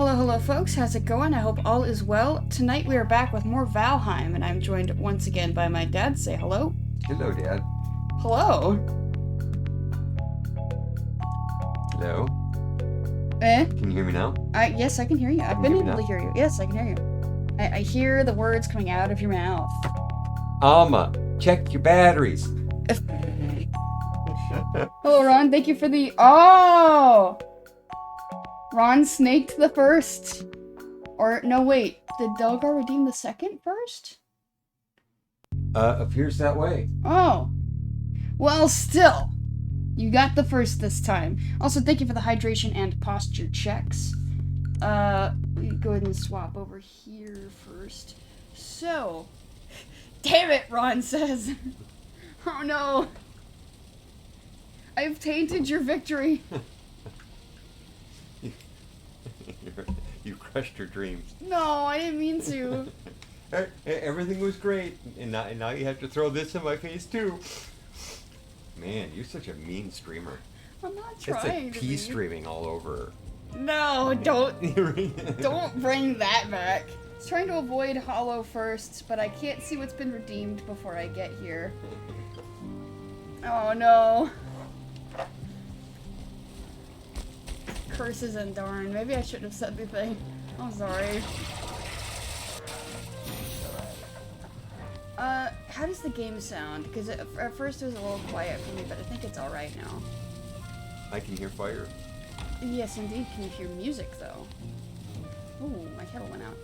Hello, folks. How's it going? I hope all is well. Tonight we are back with more Valheim, and I'm joined once again by my dad. Say hello. Hello, Dad. Hello. Hello. Eh? Can you hear me now? Yes, I can hear you. I've been able to hear you. Yes, I can hear you. I hear the words coming out of your mouth. Alma, check your batteries. Hello, Ron. Thank you for the... Oh! Ron snaked the first. Or, no, wait. Did Delgar redeem the second first? Appears that way. Oh. Well, still. You got the first this time. Also, thank you for the hydration and posture checks. We go ahead and swap over here first. So. Damn it, Ron says. Oh no. I've tainted your victory. You crushed your dreams. No, I didn't mean to. Everything was great, and now you have to throw this in my face too. Man, you're such a mean streamer. I'm not It's trying like to pee be. streaming all over. No, don't bring that back. I was trying to avoid Hollow first, but I can't see what's been redeemed before I get here. Oh no. Curses and darn. Maybe I shouldn't have said anything. I'm sorry. How does the game sound? Because at first it was a little quiet for me, but I think it's alright now. I can hear fire. Yes, indeed. Can you hear music, though? Ooh, my kettle went out.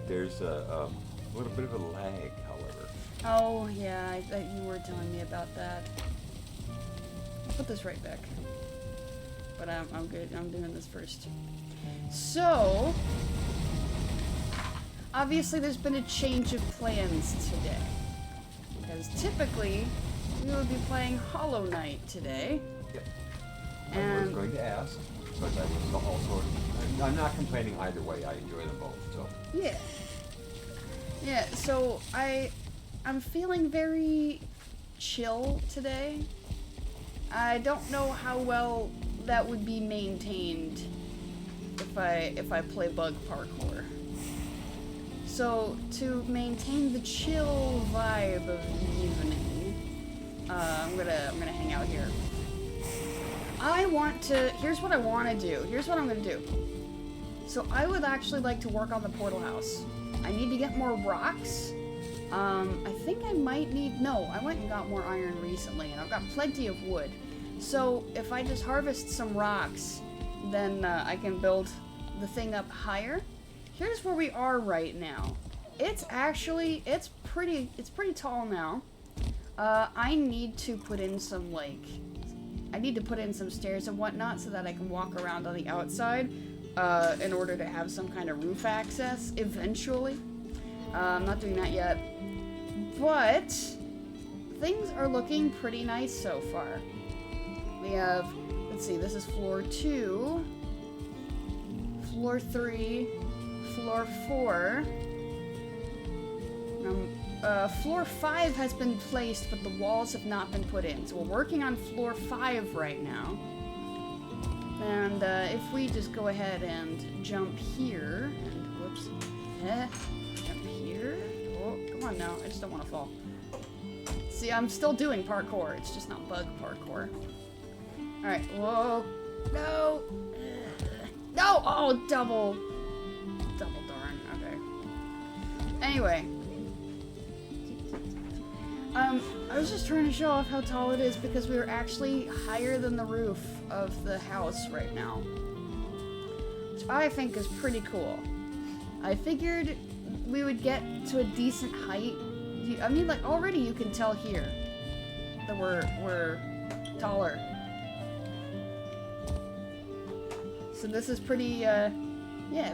There's a little bit of a lag, however. Oh, yeah, you were telling me about that. I'll put this right back. But I'm good. I'm doing this first. So, obviously there's been a change of plans today. Because typically, we would be playing Hollow Knight today. Yep. And I was going to ask, but I was also... I'm not complaining either way. I enjoy them both, so... Yeah. Yeah, so I'm feeling very chill today. I don't know how well that would be maintained if I play bug parkour. So to maintain the chill vibe of the evening, I'm gonna hang out here. Here's what I want to do. Here's what I'm gonna do. So I would actually like to work on the portal house. I need to get more rocks. I think I might need... No, I went and got more iron recently, and I've got plenty of wood. So if I just harvest some rocks, then I can build the thing up higher. Here's where we are right now. It's pretty tall now. I need to put in some, some stairs and whatnot so that I can walk around on the outside in order to have some kind of roof access eventually. I'm not doing that yet. But things are looking pretty nice so far. We have, let's see, this is floor 2, floor 3, floor 4. Floor 5 has been placed, but the walls have not been put in. So we're working on floor 5 right now. And if we just go ahead and jump here, and whoops, jump here. Oh, come on now, I just don't want to fall. See, I'm still doing parkour, it's just not bug parkour. Alright, whoa, no, no, oh, double darn, okay. Anyway. I was just trying to show off how tall it is because we are actually higher than the roof of the house right now. Which I think is pretty cool. I figured we would get to a decent height. I mean, like, already you can tell here that we're taller. So this is pretty, yeah,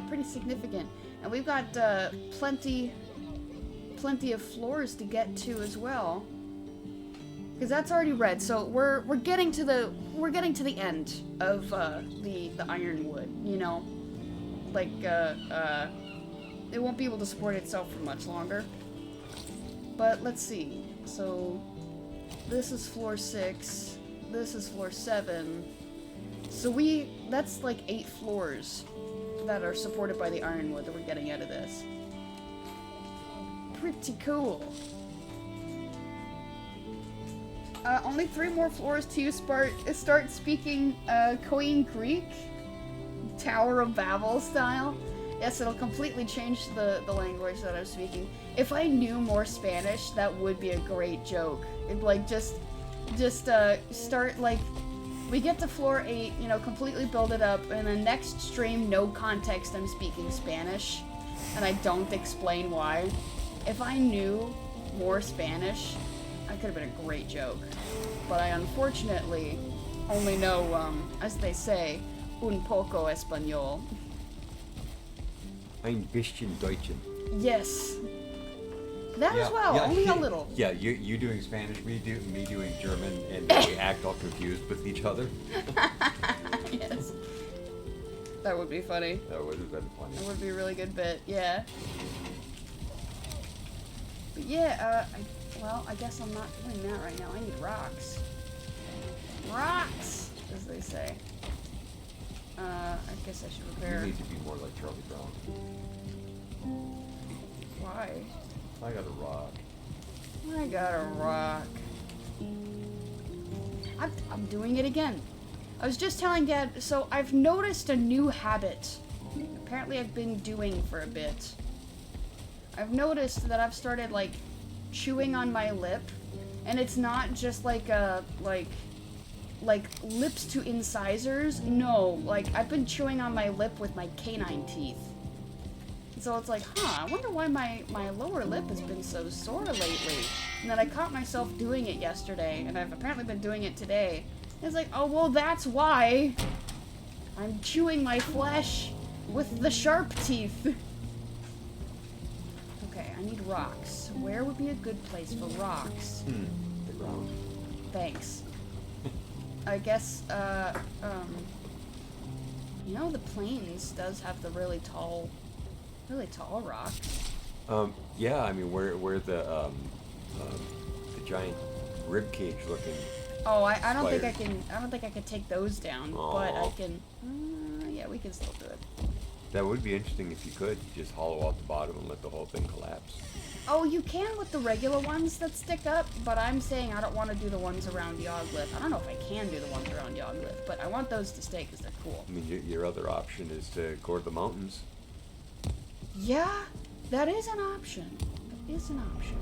pretty significant. And we've got, plenty of floors to get to as well, because that's already red. So we're getting to the end of the ironwood. You know, like it won't be able to support itself for much longer. But let's see. So this is floor 6. This is floor 7. So that's like 8 floors that are supported by the ironwood that we're getting out of this. Pretty cool. Only 3 more floors to start speaking Koine Greek, Tower of Babel style. Yes, it'll completely change the language that I'm speaking. If I knew more Spanish, that would be a great joke. It'd like just start like, we get to floor 8, you know, completely build it up, and then next stream, no context, I'm speaking Spanish, and I don't explain why. If I knew more Spanish, that could have been a great joke. But I unfortunately only know, as they say, un poco español. Ein bisschen Deutschen. Yes. That as well, only a little. Yeah, you doing Spanish, me doing German, and we act all confused with each other. Yes. That would be funny. That would have been funny. That would be a really good bit, yeah. But yeah, I guess I'm not doing that right now. I need rocks. Rocks, as they say. I guess I should repair. You need to be more like Charlie Brown. Why? I got a rock. I got a rock. I'm doing it again. I was just telling Dad, so I've noticed a new habit. Apparently I've been doing for a bit. I've noticed that I've started, like, chewing on my lip, and it's not just like a, like lips to incisors. No, like, I've been chewing on my lip with my canine teeth. So it's like, I wonder why my lower lip has been so sore lately. And then I caught myself doing it yesterday, and I've apparently been doing it today. And it's like, oh, well, that's why I'm chewing my flesh with the sharp teeth. Okay, I need rocks. Where would be a good place for rocks? The ground. Thanks. I guess, you know, the plains does have the really tall rocks. Yeah, I mean, where the giant rib cage looking. Oh, I don't think I can. I don't think I could take those down, but I can. Yeah, we can still do it. That would be interesting if you could just hollow out the bottom and let the whole thing collapse. Oh, you can with the regular ones that stick up, but I'm saying I don't want to do the ones around Yogglith. I don't know if I can do the ones around Yogglith, but I want those to stay because they're cool. I mean, your other option is to go to the mountains. Yeah, that is an option. That is an option.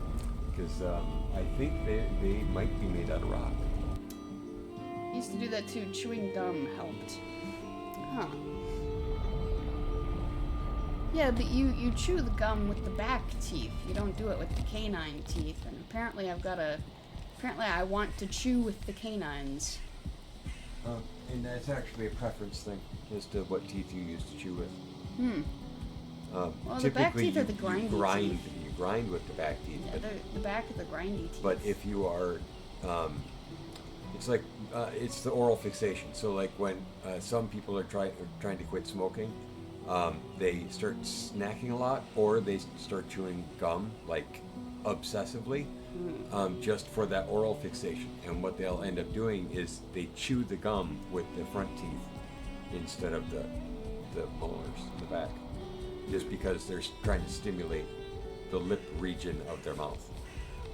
Because I think they might be made out of rock. I used to do that too. Chewing gum helped. Huh. Yeah, but you chew the gum with the back teeth. You don't do it with the canine teeth. And apparently I want to chew with the canines. And that's actually a preference thing as to what teeth you use to chew with. Well, the back teeth are the grindy teeth. You grind with the back teeth. Yeah, the back of the grindy teeth. But if you are, it's like, it's the oral fixation. So like when some people are trying to quit smoking, they start snacking a lot, or they start chewing gum, like obsessively, just for that oral fixation. And what they'll end up doing is they chew the gum with the front teeth instead of the molars in the back, just because they're trying to stimulate the lip region of their mouth.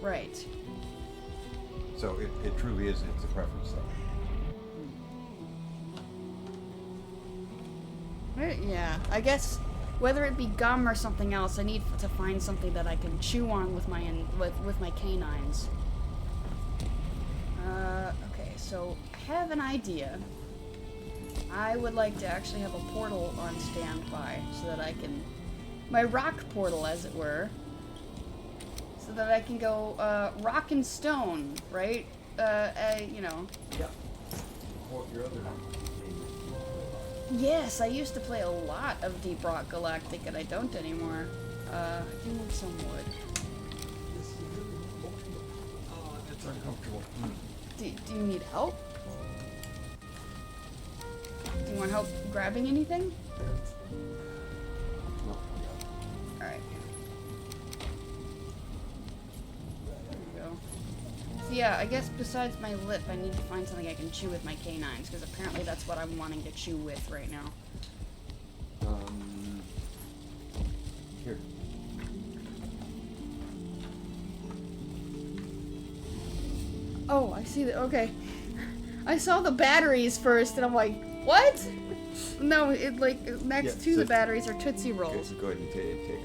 Right. So it truly is, it's a preference though. Yeah, I guess whether it be gum or something else, I need to find something that I can chew on with my canines. Okay, so I have an idea. I would like to actually have a portal on standby so that I can, my rock portal, as it were, so that I can go rock and stone, right? You know. Yeah. Or your other Yes, I used to play a lot of Deep Rock Galactic, and I don't anymore. I do need some wood. Oh, that's uncomfortable. Do you need help? Do you want help grabbing anything? No. Alright. There we go. So yeah, I guess besides my lip, I need to find something I can chew with my canines, because apparently that's what I'm wanting to chew with right now. Oh, I see that. Okay. I saw the batteries first, and I'm like, what? No, it like next to the batteries are Tootsie Rolls. Go ahead and take them.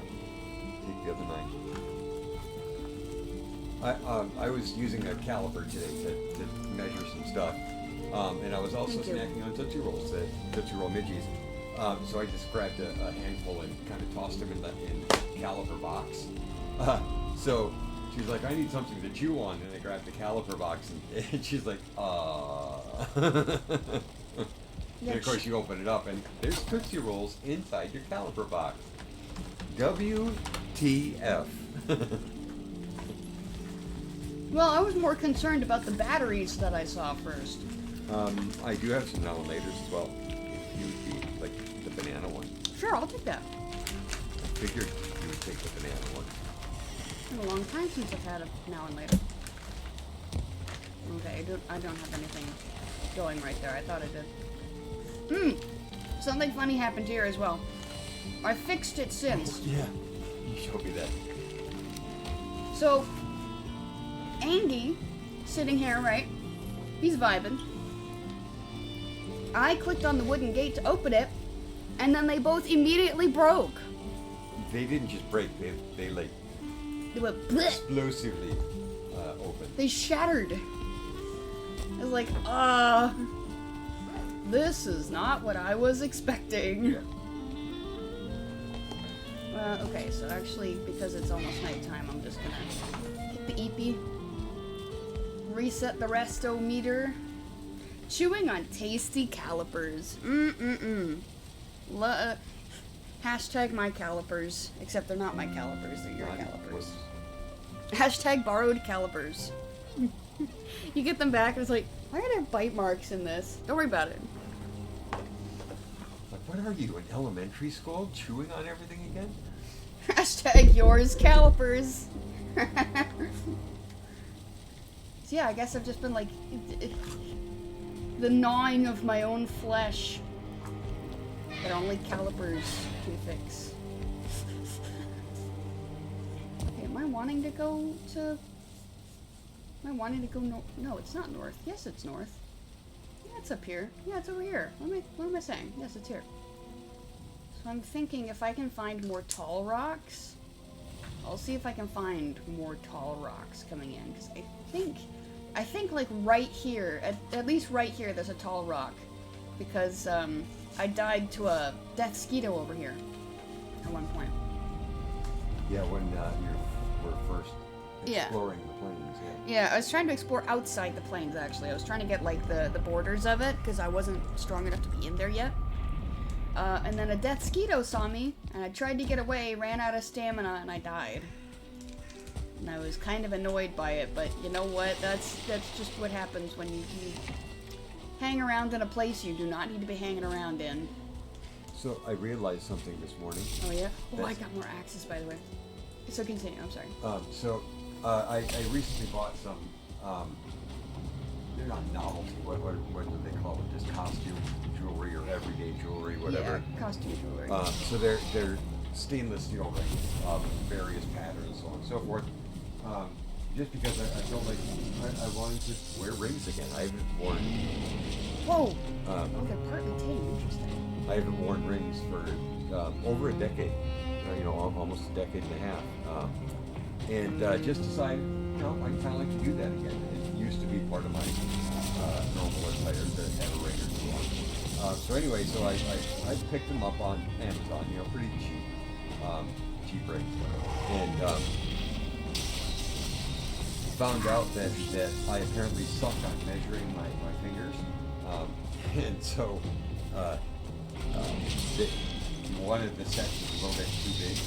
Take the other 9. I was using a caliper today to measure some stuff, and I was also snacking on Tootsie Rolls, the Tootsie Roll Midgies. So I just grabbed a handful and kind of tossed them in the caliper box. So she's like, I need something to chew on, and I grabbed the caliper box, and she's like, And of course you open it up, and there's Tootsie Rolls inside your caliper box. WTF. Well, I was more concerned about the batteries that I saw first. I do have some now and laters as well. If you would be like the banana one. Sure, I'll take that. I figured you would take the banana one. It's been a long time since I've had a now and later. Okay, I don't have anything going right there. I thought I did. Something funny happened here as well. I fixed it since. Yeah, you showed me that. So, Andy, sitting here, right? He's vibing. I clicked on the wooden gate to open it, and then they both immediately broke. They didn't just break, they like They went bleh. explosively open. They shattered. I was like, this is not what I was expecting. Yeah. Okay, so actually, because it's almost nighttime, I'm just gonna hit the Eepy. Reset the resto-meter. Chewing on tasty calipers. Hashtag my calipers. Except they're not my calipers, they're your calipers. Hashtag borrowed calipers. You get them back and it's like, why are there bite marks in this? Don't worry about it. Like, what are you, in elementary school, chewing on everything again? Hashtag yours calipers. So yeah, I guess I've just been like the gnawing of my own flesh that only calipers can fix. Okay, am I wanting to go to? Am I wanting to go north? No, it's not north. Yes, it's north. Yeah, it's up here. Yeah, it's over here. What am I saying? Yes, it's here. So I'm thinking if I can find more tall rocks, I'll see if I can find more tall rocks coming in, because I think like right here, at least right here, there's a tall rock, because I died to a death skeeto over here at one point. Yeah, when you were first exploring the plains. Yeah, I was trying to explore outside the plains, actually. I was trying to get like the borders of it, because I wasn't strong enough to be in there yet. And then a death skeeto saw me, and I tried to get away, ran out of stamina, and I died. And I was kind of annoyed by it, but you know what? That's just what happens when you hang around in a place you do not need to be hanging around in. So I realized something this morning. Oh yeah? Oh, I got more axes, by the way. So continue, I'm sorry. I recently bought some, they're not novelty, what do they call them? Just costume jewelry or everyday jewelry, whatever. Yeah, costume jewelry. So they're stainless steel rings of various patterns, so on and so forth. Just because I felt like I wanted to wear rings again. I haven't worn. Whoa! Okay, part and tin, interesting. I haven't worn rings for over a decade. Almost a decade and a half. And just decided, I'd kind of like to do that again. It used to be part of my normal attire to have a ring or two on. So anyway, I picked them up on Amazon, pretty cheap rings. And found out that I apparently suck on measuring my fingers. And so one of the sets was a little bit too big.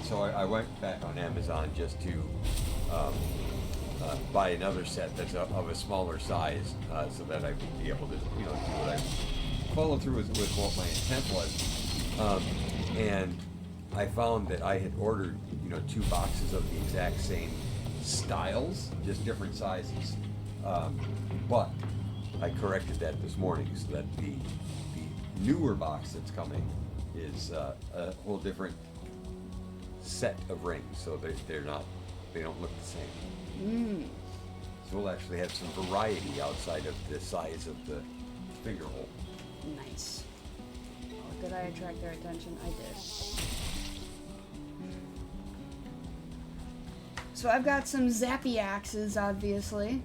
So I went back on Amazon just to buy another set that's of a smaller size, so that I'd be able to, do what I follow through with what my intent was. And I found that I had ordered, 2 boxes of the exact same styles, just different sizes. But I corrected that this morning, so that the newer box that's coming is a whole different set of rings, so they don't look the same. we'll actually have some variety outside of the size of the finger hole. Nice. Oh, did I attract their attention? I did. So I've got some zappy axes, obviously.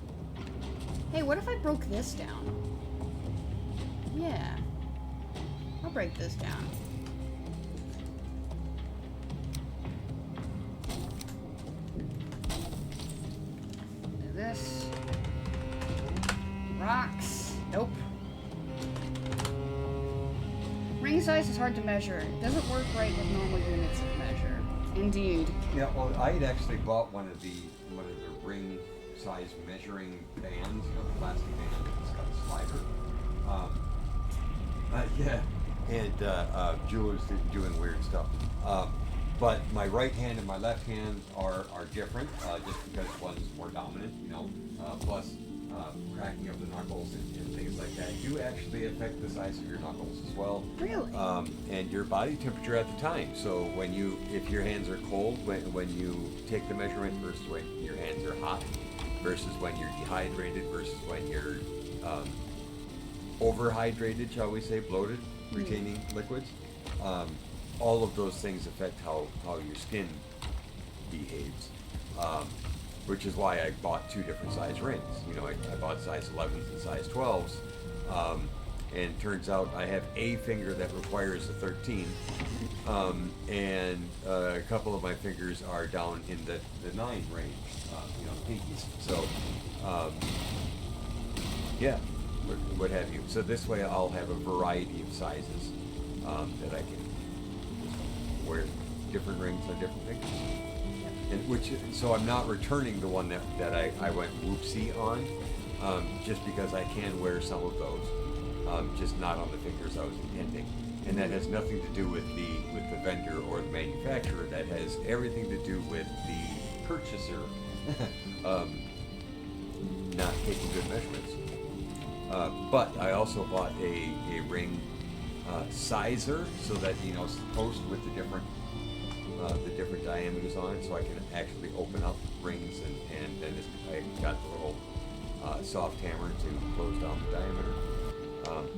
Hey, what if I broke this down? Yeah. I'll break this down. Do this. Rocks. Nope. Ring size is hard to measure. It doesn't work right with normal units of measure. Indeed. Yeah, well, I had actually bought one of the ring size measuring bands, you know, the plastic band that's got a slider. Yeah, and Julie's doing weird stuff. But my right hand and my left hand are different, just because one's more dominant, you know. Plus, cracking of the knuckles and things like that do actually affect the size of your knuckles as well. Really? And your body temperature at the time. So if your hands are cold, when you take the measurement versus when your hands are hot, versus when you're dehydrated, versus when you're overhydrated, shall we say, bloated, retaining liquids. All of those things affect how your skin behaves. Which is why I bought two different size rings. You know, I bought size 11s and size 12s. And it turns out I have a finger that requires a 13. And a couple of my fingers are down in the 9 range, you know, pinkies. So, yeah, what have you. So this way I'll have a variety of sizes that I can wear different rings on different fingers. And so I'm not returning the one that I went whoopsie on, just because I can wear some of those, just not on the fingers I was intending. And that has nothing to do with the vendor or the manufacturer. That has everything to do with the purchaser not taking good measurements. But I also bought a ring sizer, so that, you know, post with the different diameters on it, so I can actually open up rings, and then I got the little soft hammer to close down the diameter,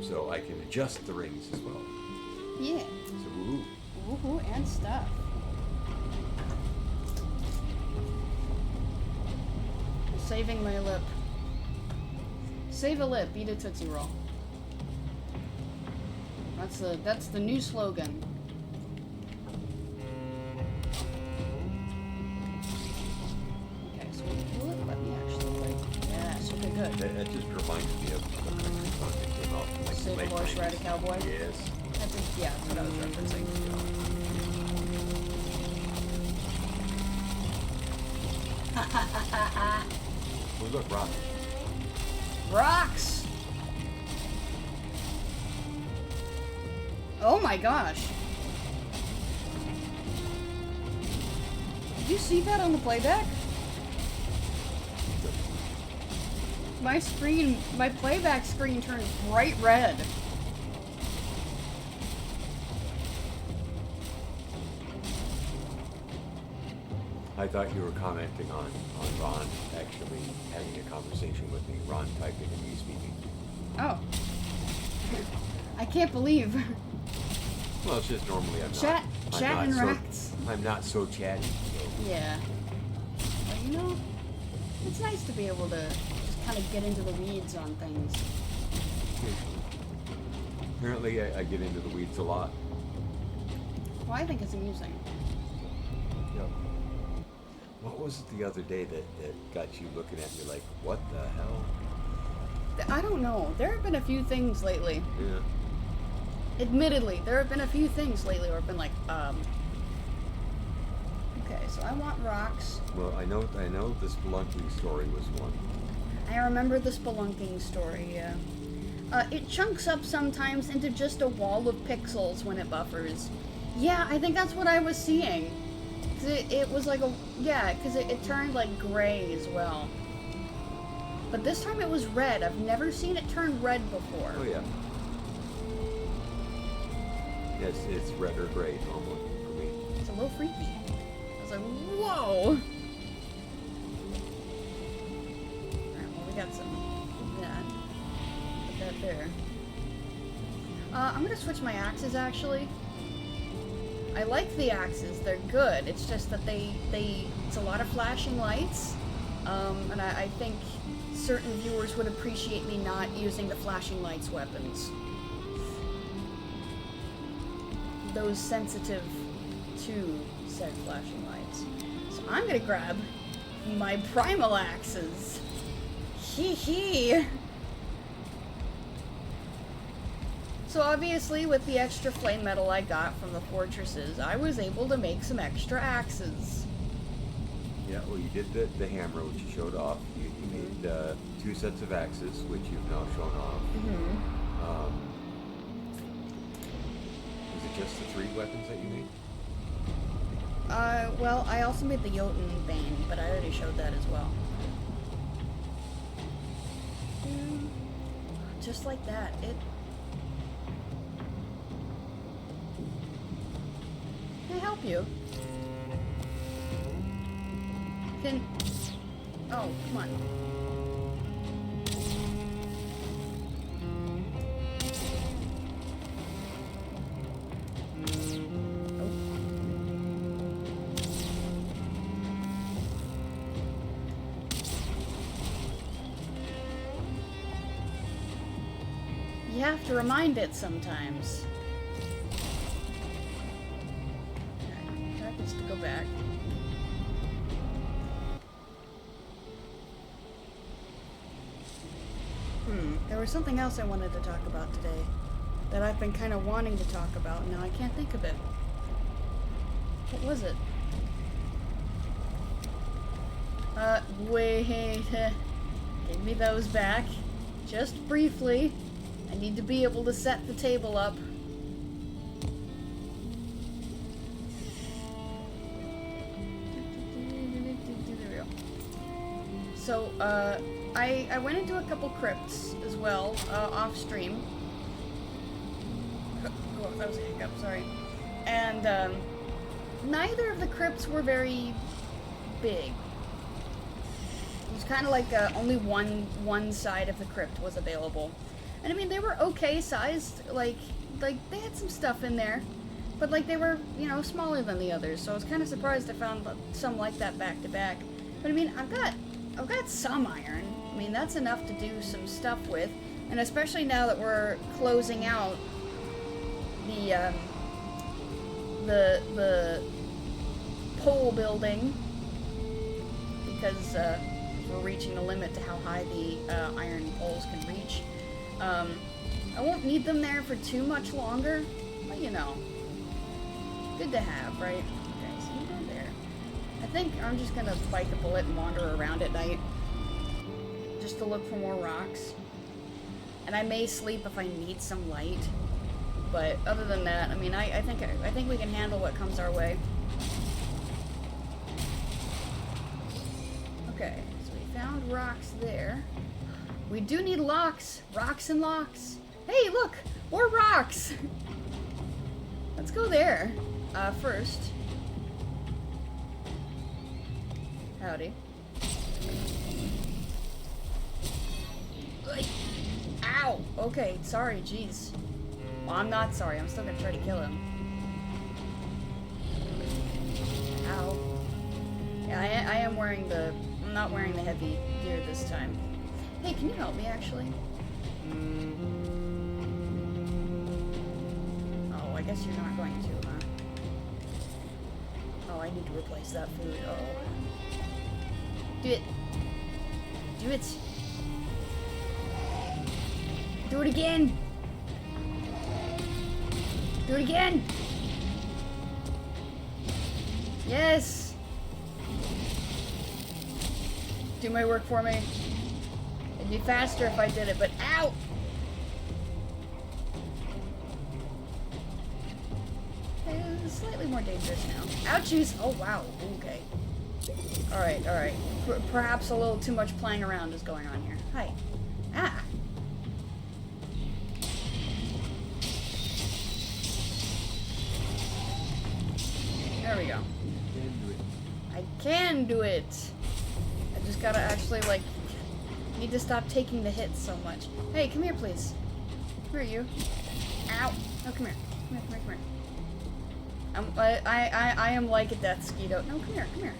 so I can adjust the rings as well. Yeah. So woohoo. Woohoo and stuff. Saving my lip. Save a lip, eat a Tootsie Roll. That's the new slogan. Will it let me actually play? Yes, okay, good. That just reminded me of the country song that came out in, like, Save the a late horse, 90s. ride a cowboy? Yes. That's what I was referencing. Oh, look, rocks. Rocks! Oh my gosh. Did you see that on the playback? My playback screen turned bright red. I thought you were commenting on Ron actually having a conversation with me. Ron typing and me speaking. Oh. I can't believe. Well, it's just normally I'm Chat and racks. I'm not so chatty. So. Yeah. But you know, it's nice to be able to just kind of get into the weeds on things. Apparently, I get into the weeds a lot. Well, I think it's amusing. Yep. What was it the other day that got you looking at me like, what the hell? I don't know. There have been a few things lately. Yeah. Admittedly, there have been a few things lately where I've been like, Okay, so I want rocks. Well, I know the spelunking story was one. I remember the spelunking story, yeah. It chunks up sometimes into just a wall of pixels when it buffers. Yeah, I think that's what I was seeing. Cause it was like because it turned like gray as well. But this time it was red. I've never seen it turn red before. Oh yeah. Yes, it's red or gray normally for me. It's a little freaky. I was like, whoa! Alright, got some of that. Put that there. I'm gonna switch my axes, actually. I like the axes, they're good. It's just that it's a lot of flashing lights. And I think certain viewers would appreciate me not using the flashing lights weapons. Those sensitive to said flashing lights. So I'm gonna grab my primal axes. Hee hee! So obviously, with the extra flame metal I got from the fortresses, I was able to make some extra axes. Yeah, well, you did the hammer, which you showed off. You made 2 sets of axes, which you've now shown off. Is it just the 3 weapons that you made? Well, I also made the Jotun Bane, but I already showed that as well. Just like that, Can I help you? Oh, come on. You have to remind it sometimes. Okay, that gets to go back. There was something else I wanted to talk about today that I've been kind of wanting to talk about, and now I can't think of it. What was it? Wait, give me those back. Just briefly. I need to be able to set the table up. There we go. So, I went into a couple crypts as well, off stream. Oh, that was a hiccup, sorry. And, neither of the crypts were very big. It was kind of like, only one side of the crypt was available. And I mean, they were okay sized, like they had some stuff in there, but like they were, you know, smaller than the others, so I was kind of surprised I found some like that back to back. But I mean, I've got some iron. I mean, that's enough to do some stuff with, and especially now that we're closing out the pole building, because we're reaching the limit to how high the iron poles can reach. I won't need them there for too much longer, but you know, good to have, right? Okay, so you go there. I think I'm just gonna bite the bullet and wander around at night, just to look for more rocks. And I may sleep if I need some light, but other than that, I mean, I think we can handle what comes our way. Okay, so we found rocks there. We do need locks. Rocks and locks. Hey, look! More rocks! Let's go there. First. Howdy. Ow! Okay, sorry, jeez. Well, I'm not sorry. I'm still gonna try to kill him. Ow. Yeah, I am wearing I'm not wearing the heavy gear this time. Hey, can you help me, actually? Oh, I guess you're not going to, huh? Oh, I need to replace that food. Oh. Do it. Do it. Do it again. Do it again. Yes. Do my work for me. It'd be faster if I did it, but ow! It's slightly more dangerous now. Ouchies! Oh wow, okay. Alright, alright. Perhaps a little too much playing around is going on here. Hi. Ah! There we go. I can do it! I just gotta actually, like, Need to stop taking the hits so much. Hey, come here, please. Where are you? Ow. No, come here. Come here, come here, come here. I am like a death skeeto. No, come here, come here.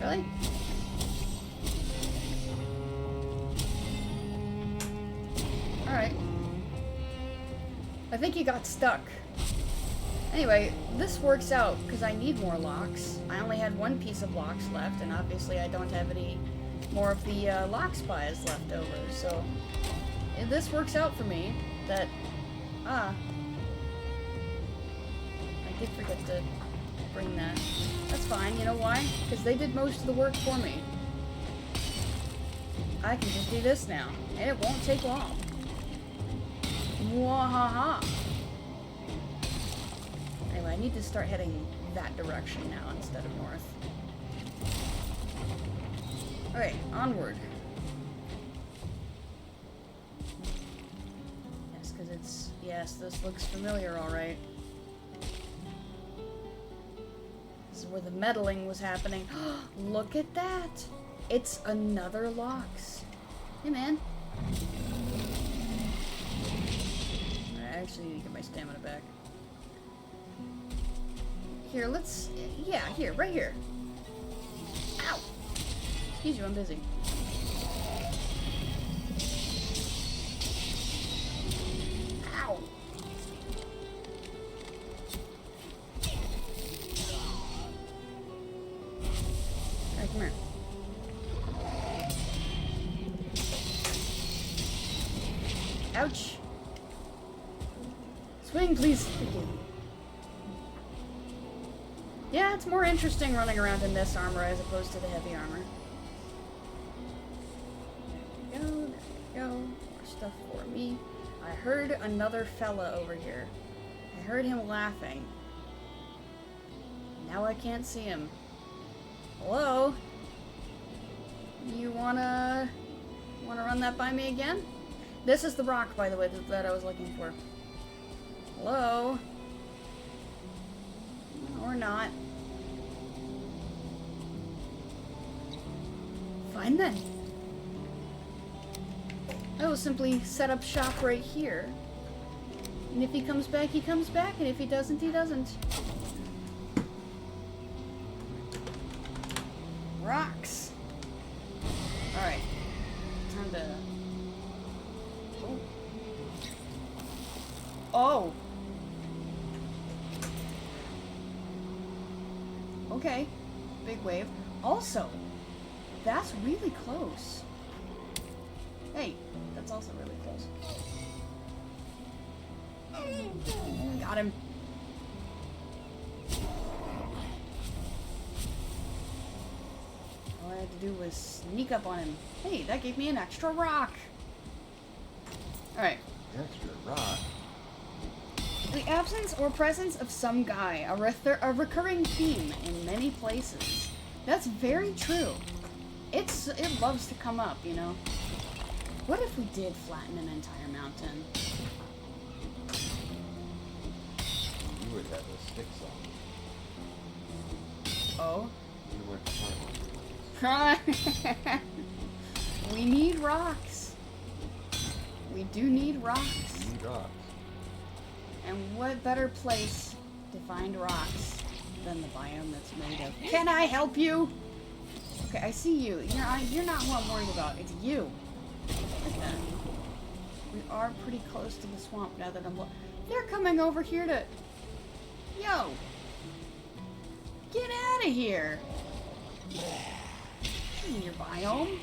Really? Alright. I think you got stuck. Anyway, this works out because I need more locks. I only had one piece of locks left, and obviously I don't have any more of the lock spies left over, so this works out for me that, I did forget to bring that. That's fine, you know why? Because they did most of the work for me. I can just do this now, and it won't take long. Mwahaha! Anyway, I need to start heading that direction now instead of north. Okay, onward. Yes, because it's... Yes, this looks familiar, alright. This is where the meddling was happening. Look at that! It's another locks. Hey, man. I actually need to get my stamina back. Here, let's... Yeah, here, right here. Ow! Excuse you, I'm busy. Ow! Alright, come here. Ouch! Swing, please! Thank you. Yeah, it's more interesting running around in this armor as opposed to the heavy armor. There we go, there we go. More stuff for me. I heard another fella over here. I heard him laughing. Now I can't see him. Hello? You wanna run that by me again? This is the rock, by the way, that I was looking for. Hello? Or not. Fine then. I will simply set up shop right here. And if he comes back, he comes back. And if he doesn't, he doesn't. Rocks. Alright. Time to... Oh. Oh! Okay. Big wave. Also, that's really close. Hey, that's also really close. Got him. All I had to do was sneak up on him. Hey, that gave me an extra rock. Alright. Extra rock? The absence or presence of some guy, a recurring theme in many places. That's very true. It loves to come up, you know. What if we did flatten an entire mountain? You would have a stick song. Oh? You went to find one. We need rocks. We do need rocks. You need rocks. And what better place to find rocks than the biome that's made of? Can I help you? Okay, I see you. You're not who I'm worried about. It's you. Look at that. We are pretty close to the swamp now that I'm they're coming over here to... Yo! Get out of here! In your biome.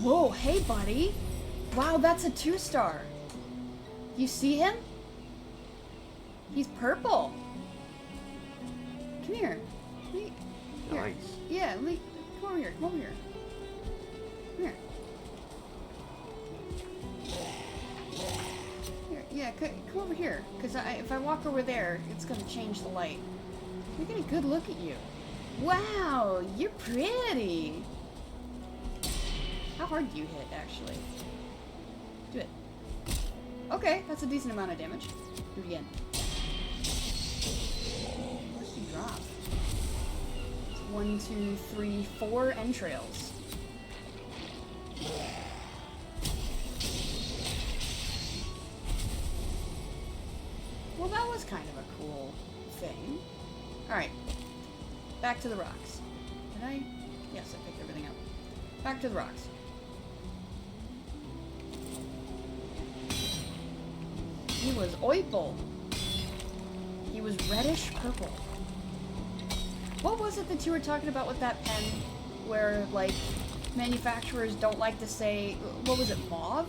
Whoa, hey buddy! Wow, that's a 2-star. You see him? He's purple. Come here. Here. Nice. Yeah, come over here. Come over here. Come here. Here, yeah, come over here. Because if I walk over there, it's going to change the light. We get a good look at you. Wow, you're pretty. How hard do you hit, actually? Do it. Okay, that's a decent amount of damage. Do it again. What did you drop? 1, 2, 3, 4 entrails. Well, that was kind of a cool thing. Alright. Back to the rocks. Did I? Yes, I picked everything up. Back to the rocks. He was Eepful. He was reddish purple. What was it that you were talking about with that pen? Where, like, manufacturers don't like to say... What was it, mauve?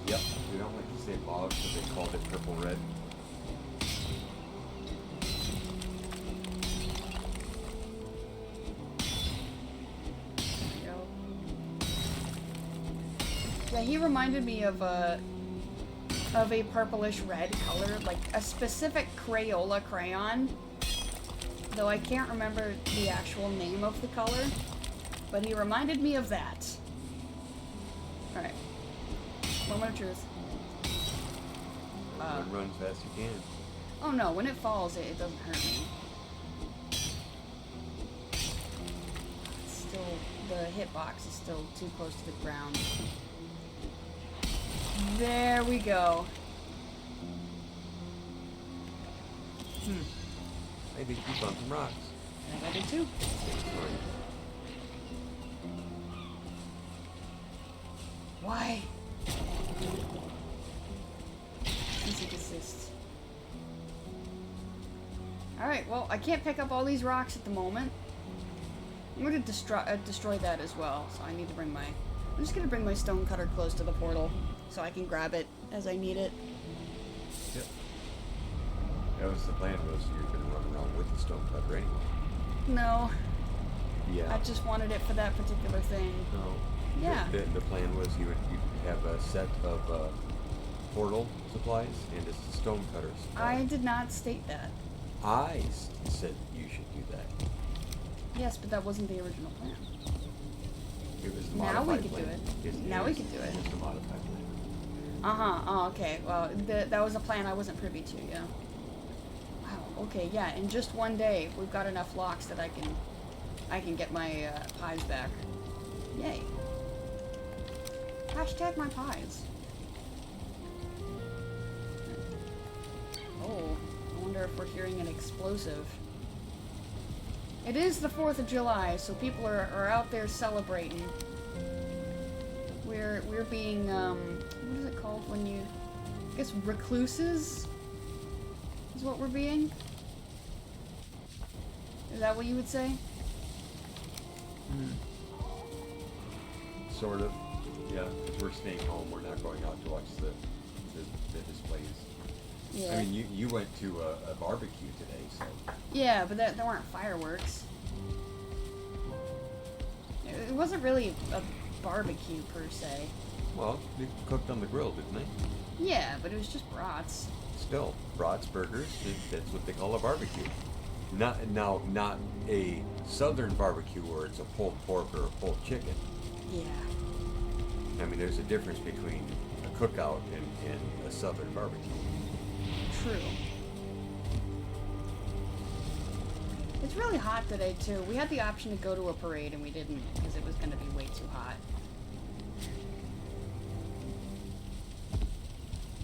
Yep. We don't like to say mauve, so they called it purple red. Yeah, he reminded me of a purplish red color, like a specific Crayola crayon. Though I can't remember the actual name of the color, but he reminded me of that. Alright. Moment of truth. Run as fast as you can. Oh no, when it falls, it doesn't hurt me. It's still, the hitbox is still too close to the ground. There we go. I think you found some rocks. I think I did too. Why? Easy desist. Alright, well, I can't pick up all these rocks at the moment. I'm going to destroy that as well, so I need to bring my... I'm just going to bring my stone cutter close to the portal, so I can grab it as I need it. Yep. That was the plan, was you were going to run around with the stone cutter anyway. No. Yeah. I just wanted it for that particular thing. No. Yeah. The plan was you'd have a set of portal supplies and a stone cutter supply. I did not state that. I said you should do that. Yes, but that wasn't the original plan. It was the Now modified we could do plan. it. Now we could do it. It's the modified plan. Uh-huh. Oh, okay. Well, that was a plan I wasn't privy to, yeah. Wow, okay, yeah. In just one day, we've got enough locks that I can get my pies back. Yay. Hashtag my pies. Oh, I wonder if we're hearing an explosive. It is the 4th of July, so people are out there celebrating. We're being, what is it called when you, I guess recluses is what we're being? Is that what you would say? Sort of. Yeah, because we're staying home. We're not going out to watch the displays. Yeah. I mean, you went to a barbecue today, so... Yeah, but there weren't fireworks. It wasn't really a barbecue, per se. Well, they cooked on the grill, didn't they? Yeah, but it was just brats. Still, brats, burgers, that's what they call a barbecue. Not a southern barbecue where it's a pulled pork or a pulled chicken. Yeah. I mean, there's a difference between a cookout and a southern barbecue. True. It's really hot today, too. We had the option to go to a parade, and we didn't, because it was going to be way too hot.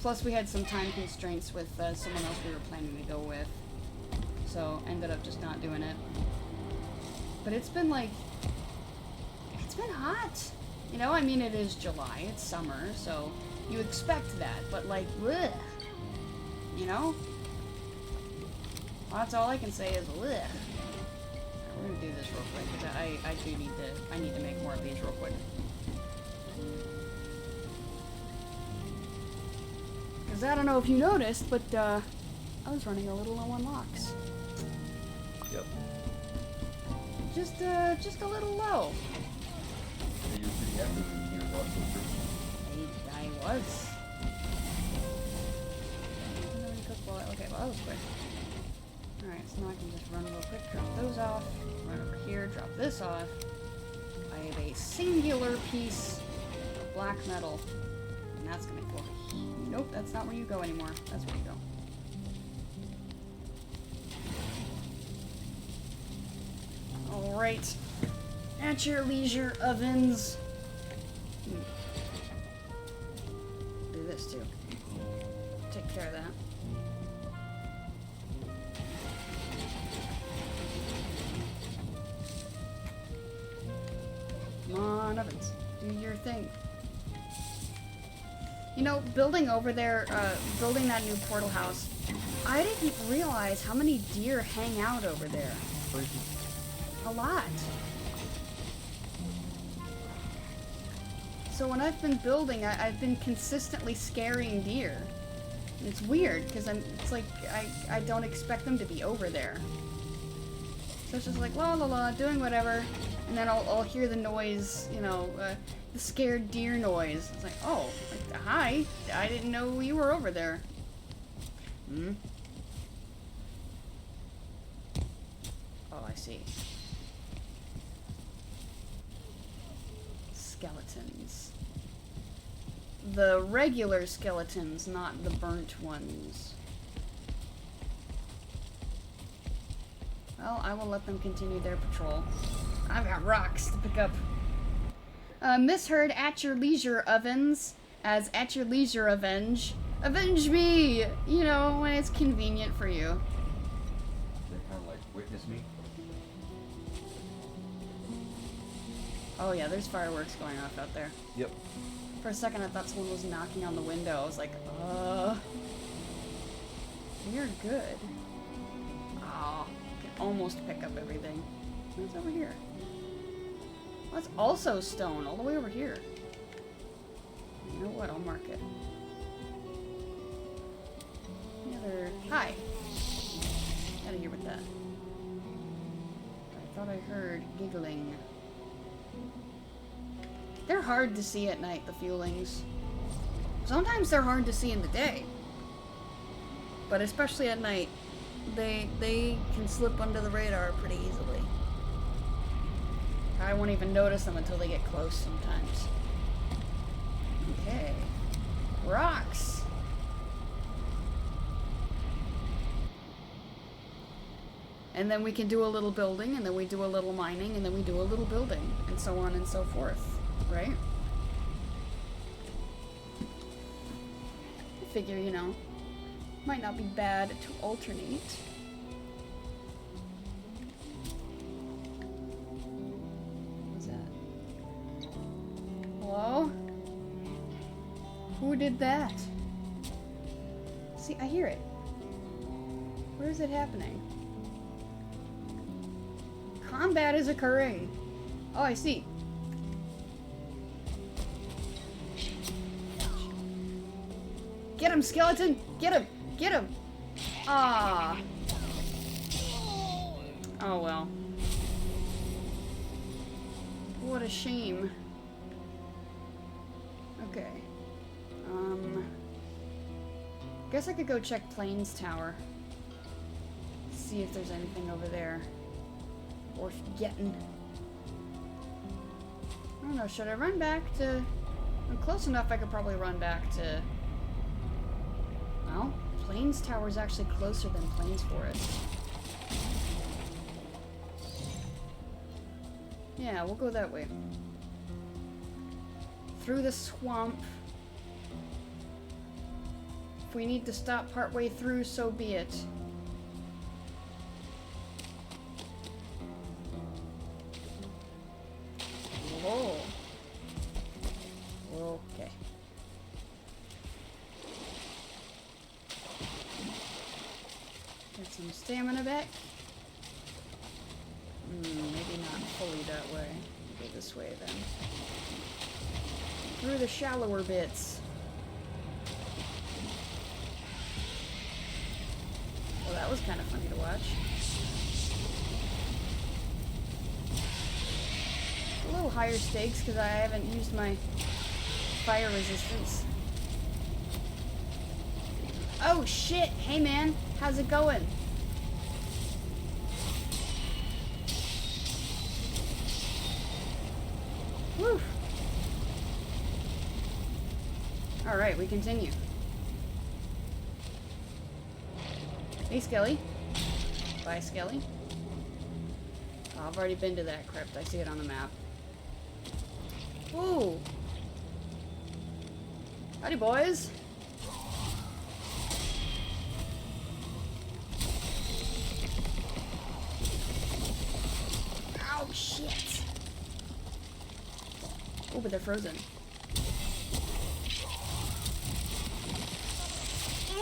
Plus, we had some time constraints with someone else we were planning to go with. So, ended up just not doing it. But it's been, like... It's been hot. You know, I mean, it is July. It's summer, so you expect that. But, like, bleh. You know? Well, that's all I can say is, bleh. We're gonna do this real quick, because I need to make more of these real quick. Because I don't know if you noticed, but I was running a little low on locks. Yep. Just a little low. Yeah, you're pretty happy when you hear about those. I was. Okay, well that was quick. Alright, so now I can just run real quick, drop those off, run over here, drop this off. I have a singular piece of black metal, and that's gonna go. Nope, that's not where you go anymore. That's where you go. Right. At your leisure, ovens. Do this too. Take care of that. Come on, ovens. Do your thing. You know, building over there, building that new portal house, I didn't realize how many deer hang out over there. A lot. So when I've been building, I've been consistently scaring deer. And it's weird, because it's like, I don't expect them to be over there. So it's just like, la la la, doing whatever. And then I'll hear the noise, you know, the scared deer noise. It's like, oh, like, hi, I didn't know you were over there. Hmm? Oh, I see. Skeletons. The regular skeletons, not the burnt ones. Well, I will let them continue their patrol. I've got rocks to pick up. Misheard at your leisure, ovens, as at your leisure, avenge. Avenge me! You know, when it's convenient for you. They kind of like witness me. Oh yeah, there's fireworks going off out there. Yep. For a second I thought someone was knocking on the window. I was like, you're good. Oh, can almost pick up everything. What's over here? Well, that's also stone, all the way over here. You know what? I'll mark it. Any other... Hi! Out of here with that. I thought I heard giggling. They're hard to see at night, the Fuelings. Sometimes they're hard to see in the day. But especially at night, they can slip under the radar pretty easily. I won't even notice them until they get close sometimes. Okay. Rocks! And then we can do a little building, and then we do a little mining, and then we do a little building, and so on and so forth. Right? I figure, you know, might not be bad to alternate. What's that? Hello? Who did that? See, I hear it. Where is it happening? Combat is occurring. Oh, I see. Get him, skeleton! Get him! Get him! Ah. Oh well. What a shame. Okay. Guess I could go check Plains Tower. See if there's anything over there. Worth getting. I don't know, should I run back to... I'm close enough I could probably run back to... Well, Plains Tower is actually closer than Plains Forest. Yeah, we'll go that way. Through the swamp. If we need to stop partway through, so be it. Whoa. Okay. Get some stamina back. Maybe not fully that way. Go this way then. Through the shallower bits. Well, that was kind of funny to watch. A little higher stakes because I haven't used my fire resistance. Oh shit! Hey man, how's it going? Woo! Alright, we continue. Hey Skelly. Bye Skelly. I've already been to that crypt. I see it on the map. Ooh. Howdy, boys. Ow, shit. Oh, but they're frozen.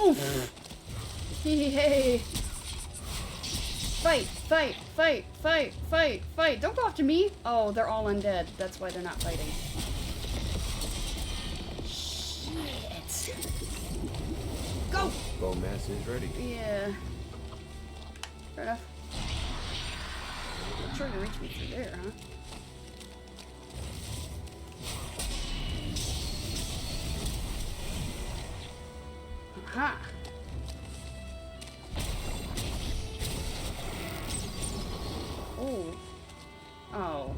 Oof. Hey. Fight, fight, fight, fight, fight, fight. Don't go after me. Oh, they're all undead. That's why they're not fighting. Shit. Go! Bone mass is ready. Yeah. Fair enough. I'm sure you reach me through there, huh? Aha! Oh. Oh.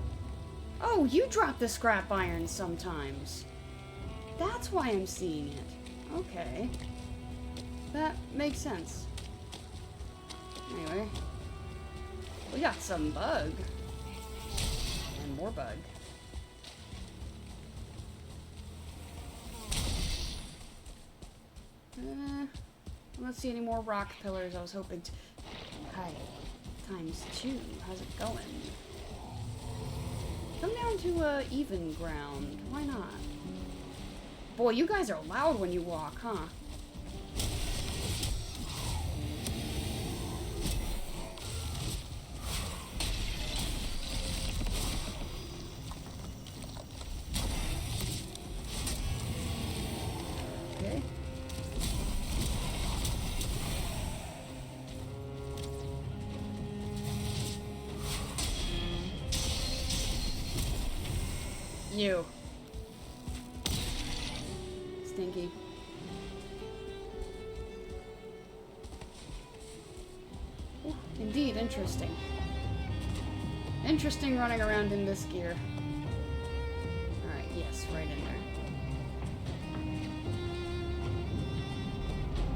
Oh, you drop the scrap iron sometimes. That's why I'm seeing it. Okay. That makes sense. Anyway. We got some bug. And more bug. I don't see any more rock pillars. I was hoping to... Hi. ×2. How's it going? Come down to even ground. Why not? Boy, you guys are loud when you walk, huh? Okay. You. Stinky. Ooh, indeed, interesting. Interesting running around in this gear. Alright, yes, right in there.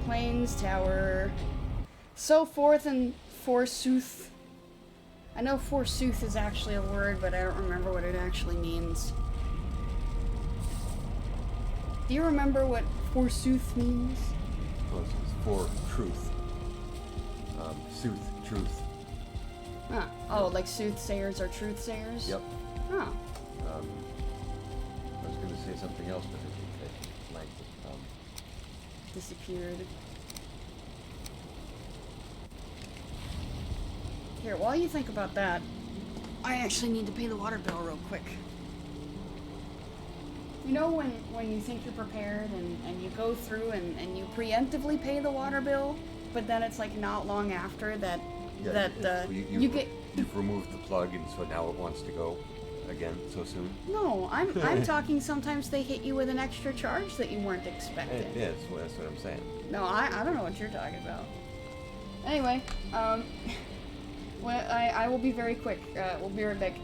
Plains Tower. So forth and forsooth. I know forsooth is actually a word, but I don't remember what it actually means. Do you remember what forsooth means? Well, it's for truth. Sooth, truth. Huh. Oh, like soothsayers are truthsayers? Yep. Huh. I was going to say something else, but it might Disappeared. Here, while you think about that, I actually need to pay the water bill real quick. You know when you think you're prepared and you go through and you preemptively pay the water bill, but then it's like not long after that you get... You've removed the plug, and so now it wants to go again so soon? No, I'm talking sometimes they hit you with an extra charge that you weren't expecting. It is, well, that's what I'm saying. No, I don't know what you're talking about. Anyway, well, I will be very quick. We'll be right back.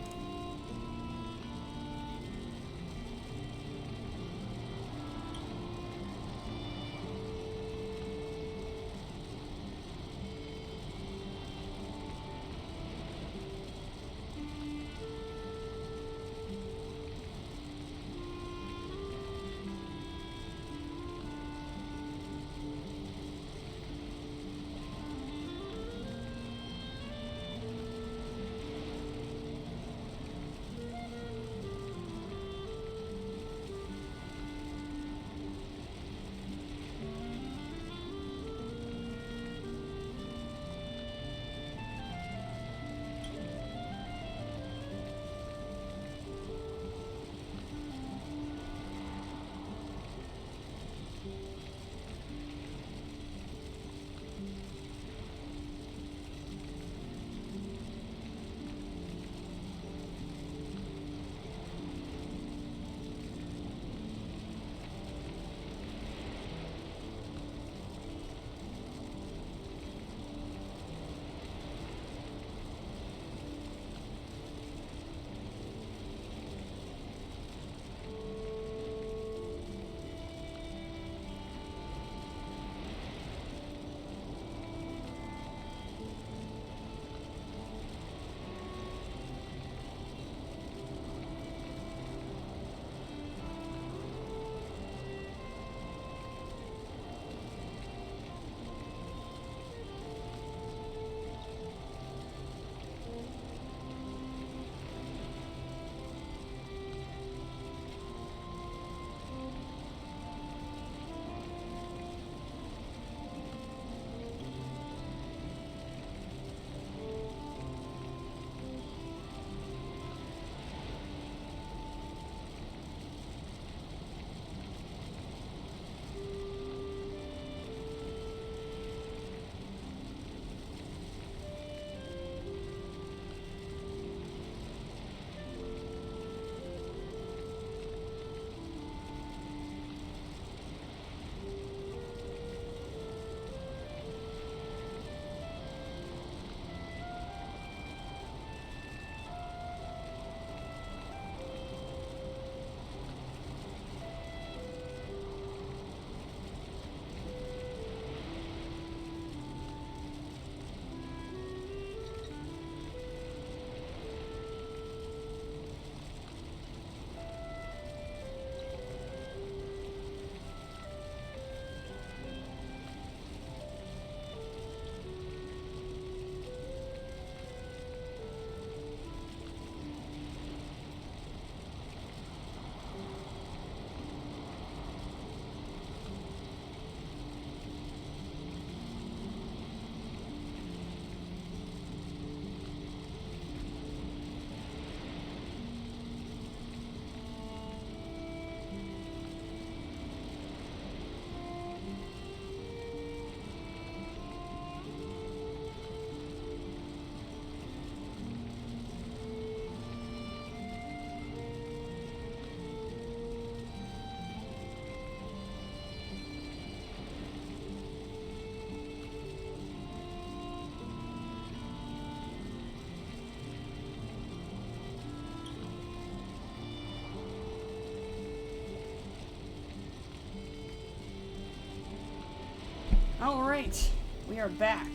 Alright, we are back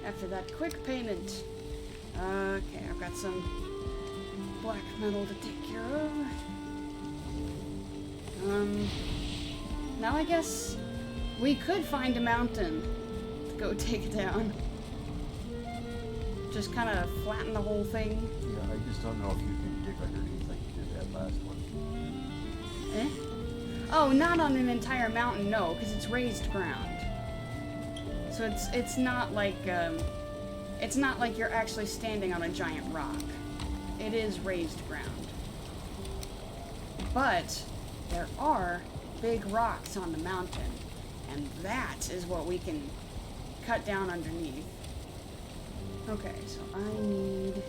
after that quick payment. Okay, I've got some black metal to take care of. Now I guess we could find a mountain to go take down. Just kind of flatten the whole thing. Yeah, I just don't know if you can dig underneath like you did that last one. Eh? Oh, not on an entire mountain, no, because it's raised ground. So it's not like you're actually standing on a giant rock. It is raised ground. But there are big rocks on the mountain, and that is what we can cut down underneath. Okay, so I need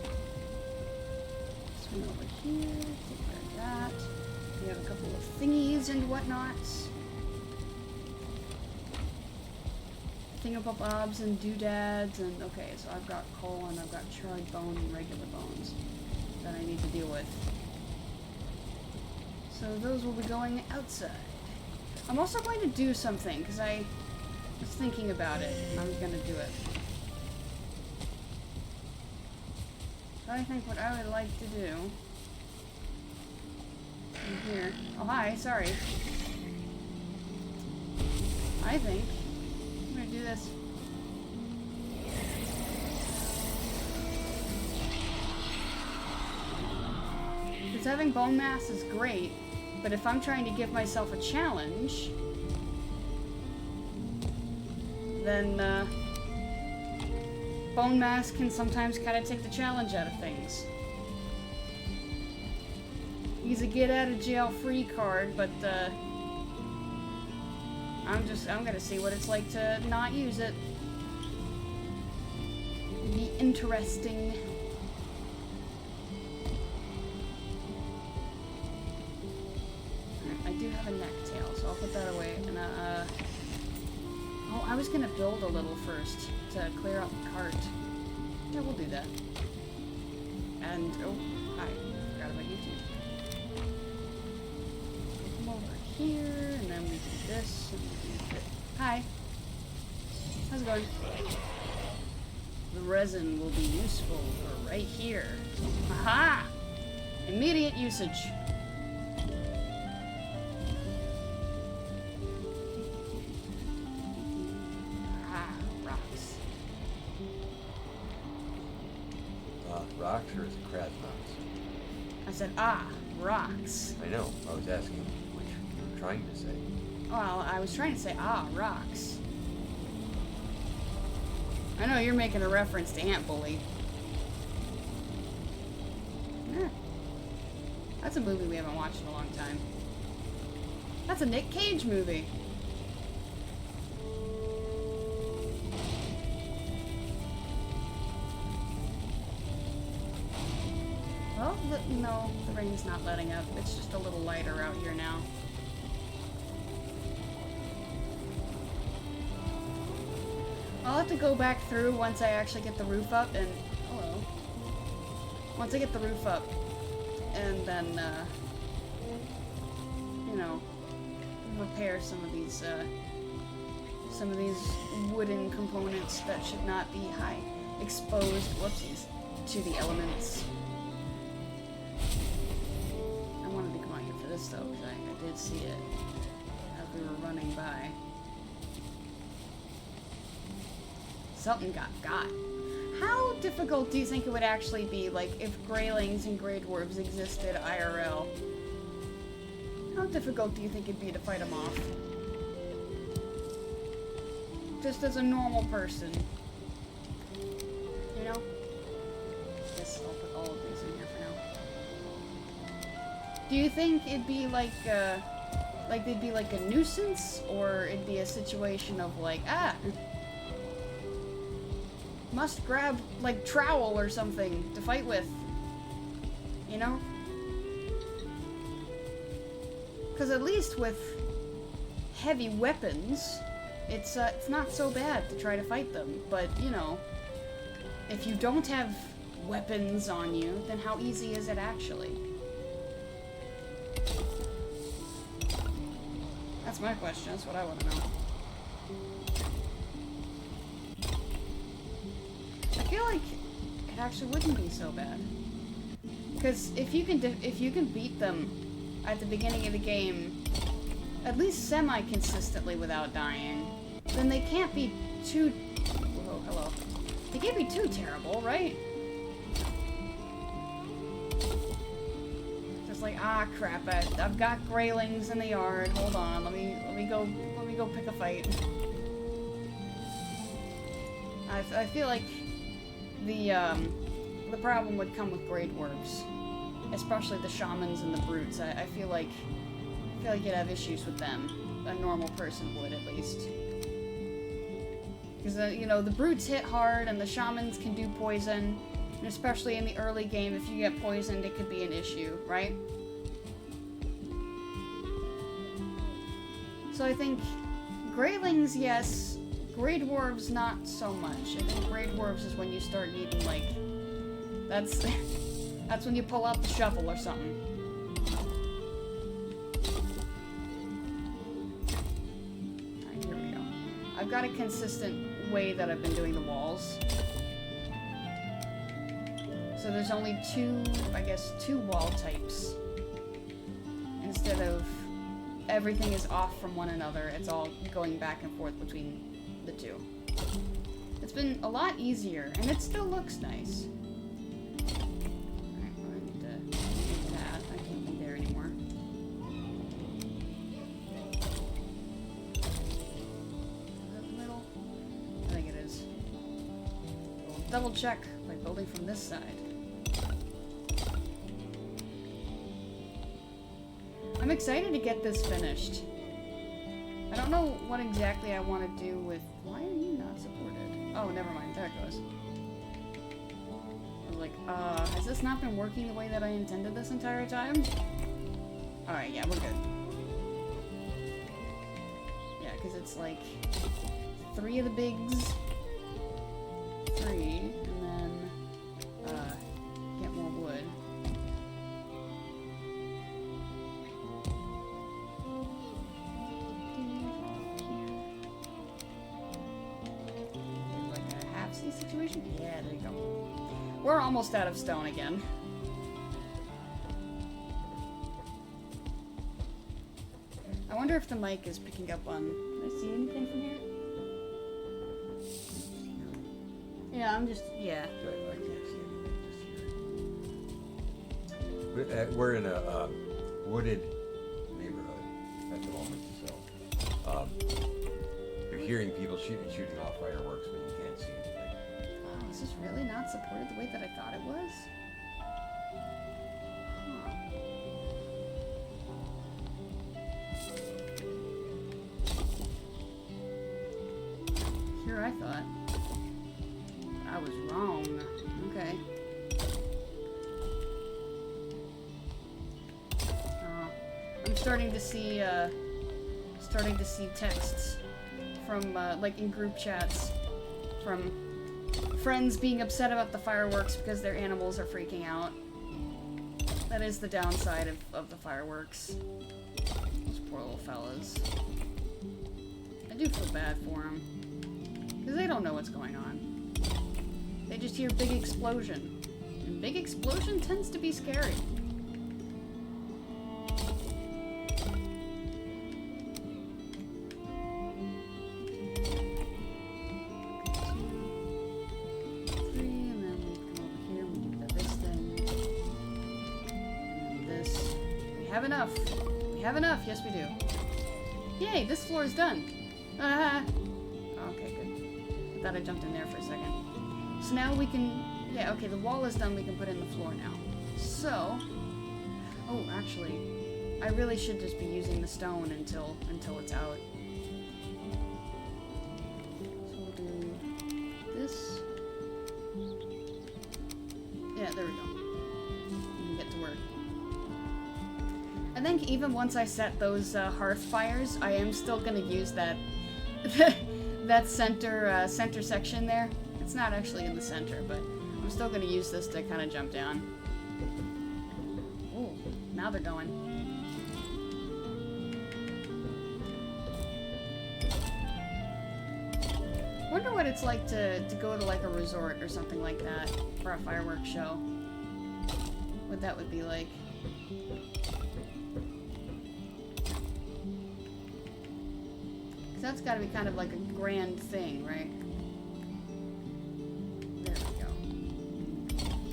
swing over here, take care of that. We have a couple of thingies and whatnots. Thingamabobs and doodads and okay, so I've got coal and I've got charred bone and regular bones that I need to deal with. So those will be going outside. I'm also going to do something because I was thinking about it and I was going to do it. So I think what I would like to do in here. Oh hi, sorry. I think I'm gonna do this. Because having bone mass is great, but if I'm trying to give myself a challenge, then bone mass can sometimes kind of take the challenge out of things. He's a get out of jail free card, but I'm gonna see what it's like to not use it. It'd be interesting. Alright, I do have a necktail, so I'll put that away. And oh, I was gonna build a little first to clear out the cart. Yeah, we'll do that. And oh, hi, forgot about you two. Come over here, and then we do this. And we do this. Hi. How's it going? The resin will be useful for right here. Aha! Immediate usage. Rocks. Rocks or is it crab rocks? I said, rocks. I know. I was asking which you were trying to say. Well, I was trying to say, rocks. I know you're making a reference to Ant Bully. Yeah. That's a movie we haven't watched in a long time. That's a Nick Cage movie. Well, no, the rain's not letting up. It's just a little lighter out here now. I'll have to go back through once I actually get the roof up and... Hello. Once I get the roof up. And then, you know, repair some of these wooden components that should not be exposed, whoopsies, to the elements. I wanted to come out here for this though, because I did see it as we were running by. Something got. How difficult do you think it would actually be, like, if Greylings and Grey Dwarves existed IRL? How difficult do you think it'd be to fight them off? Just as a normal person. You know? Guess I'll put all of these in here for now. Do you think it'd be like they'd be like a nuisance? Or it'd be a situation of like, must grab, like, trowel or something to fight with. You know? Because at least with heavy weapons, it's not so bad to try to fight them. But, you know, if you don't have weapons on you, then how easy is it actually? That's my question. That's what I want to know. feel like it actually wouldn't be so bad. Because if you can beat them at the beginning of the game, at least semi-consistently without dying, then they can't be too... Whoa, hello. They can't be too terrible, right? Just like, ah, crap, I've got graylings in the yard. Hold on, let me go pick a fight. I feel like the problem would come with Grey Dwarves, especially the shamans and the brutes. I feel like you'd have issues with them. A normal person would, at least. Because you know, the brutes hit hard, and the shamans can do poison, and especially in the early game, if you get poisoned, it could be an issue, right? So I think Greylings, yes. Grey Dwarves, not so much. I think Grey Dwarves is when you start needing, like... That's when you pull out the shovel or something. Alright, here we go. I've got a consistent way that I've been doing the walls. So there's only two wall types. Instead of everything is off from one another, it's all going back and forth between the two. It's been a lot easier, and it still looks nice. Alright, well, I need to do that. I can't be there anymore. Is that the middle? I think it is. We'll double check by building from this side. I'm excited to get this finished. I don't know what exactly I want to do with... Why are you not supported? Oh, never mind. There it goes. I was like, has this not been working the way that I intended this entire time? Alright, yeah, we're good. Yeah, because it's like 3 of the bigs. 3, and then, get more wood. Situation? Yeah, there you go. We're almost out of stone again. I wonder if the mic is picking up on... Can I see anything from here? Yeah, I'm just... Yeah. I can't see anything, just here. We're in a wooded neighborhood at the moment, so you're hearing people shooting off fireworks, but you can't see anything. This is really not supported the way that I thought it was? Huh. Here I thought. I was wrong. Okay. I'm starting to see texts from, like in group chats from friends being upset about the fireworks because their animals are freaking out. That is the downside of the fireworks. Those poor little fellas. I do feel bad for them. Because they don't know what's going on. They just hear big explosion. And big explosion tends to be scary. Yes, we do. Yay, this floor is done. Okay, good. I thought I jumped in there for a second. So now we can... Yeah, okay, the wall is done. We can put in the floor now. So... Oh, actually, I really should just be using the stone until it's out. So we'll do this. Yeah, there we go. We can get to work. I think even once I set those hearth fires, I am still gonna use that that center section there. It's not actually in the center, but I'm still gonna use this to kind of jump down. Ooh, now they're going. Wonder what what it's like to go to like a resort or something like that for a fireworks show. What that would be like. Cause that's gotta be kind of like a grand thing, right? There we go.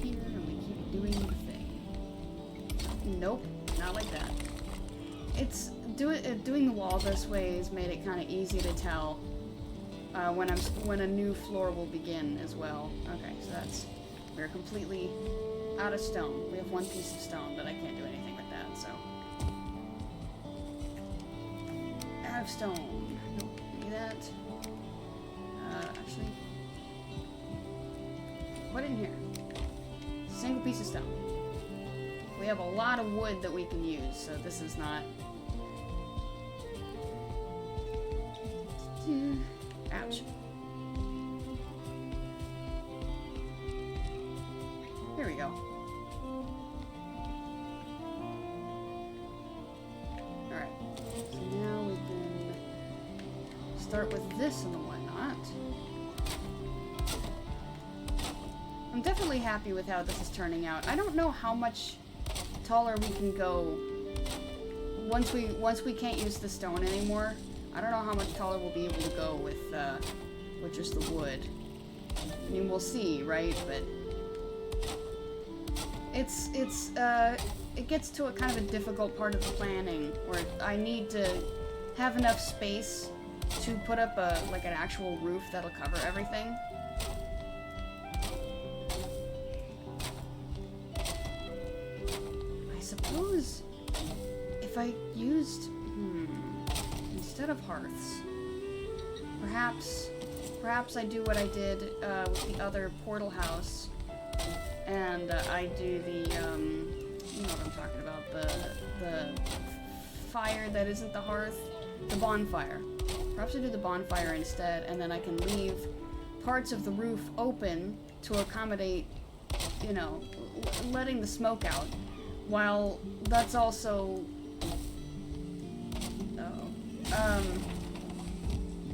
Here, and we keep doing the thing. Nope, not like that. It's doing the wall this way has made it kind of easy to tell when a new floor will begin as well. Okay, so we're completely out of stone. We have one piece of stone, but I can't do anything with that. So out of stone. Nope, do that. Actually, what in here? Single piece of stone. We have a lot of wood that we can use, so this is not. Ouch. Here we go. Alright. So now we can start with this and whatnot. I'm definitely happy with how this is turning out. I don't know how much taller we can go once we can't use the stone anymore. I don't know how much taller we'll be able to go with just the wood. I mean, we'll see, right? But it gets to a kind of a difficult part of the planning where I need to have enough space to put up like an actual roof that'll cover everything. I suppose if I used instead of hearths, perhaps I do what I did with the other portal house, and I do the you know what I'm talking about, the fire that isn't the hearth, the bonfire. Perhaps I do the bonfire instead, and then I can leave parts of the roof open to accommodate, you know, letting the smoke out, while that's also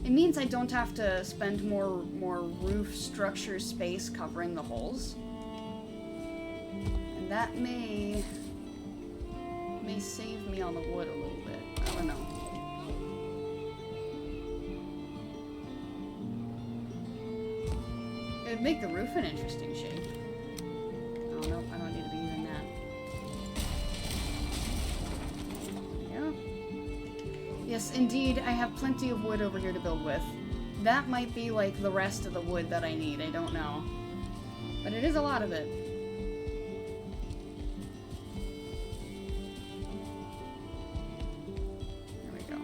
it means I don't have to spend more roof structure space covering the holes. And that may save me on the wood a little bit. I don't know. It would make the roof an interesting shape. Oh no, I don't need to be using that. Yes, indeed, I have plenty of wood over here to build with. That might be like the rest of the wood that I need, I don't know. But it is a lot of it. There we go.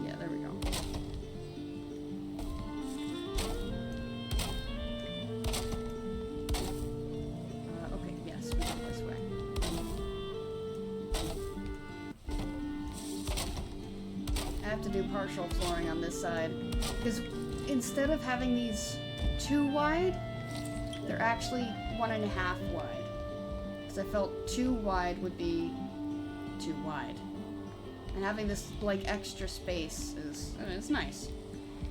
Yeah, there we go. Do partial flooring on this side, because instead of having these too wide, they're actually 1.5 wide, because I felt too wide would be too wide, and having this like extra space is, I mean, it's nice.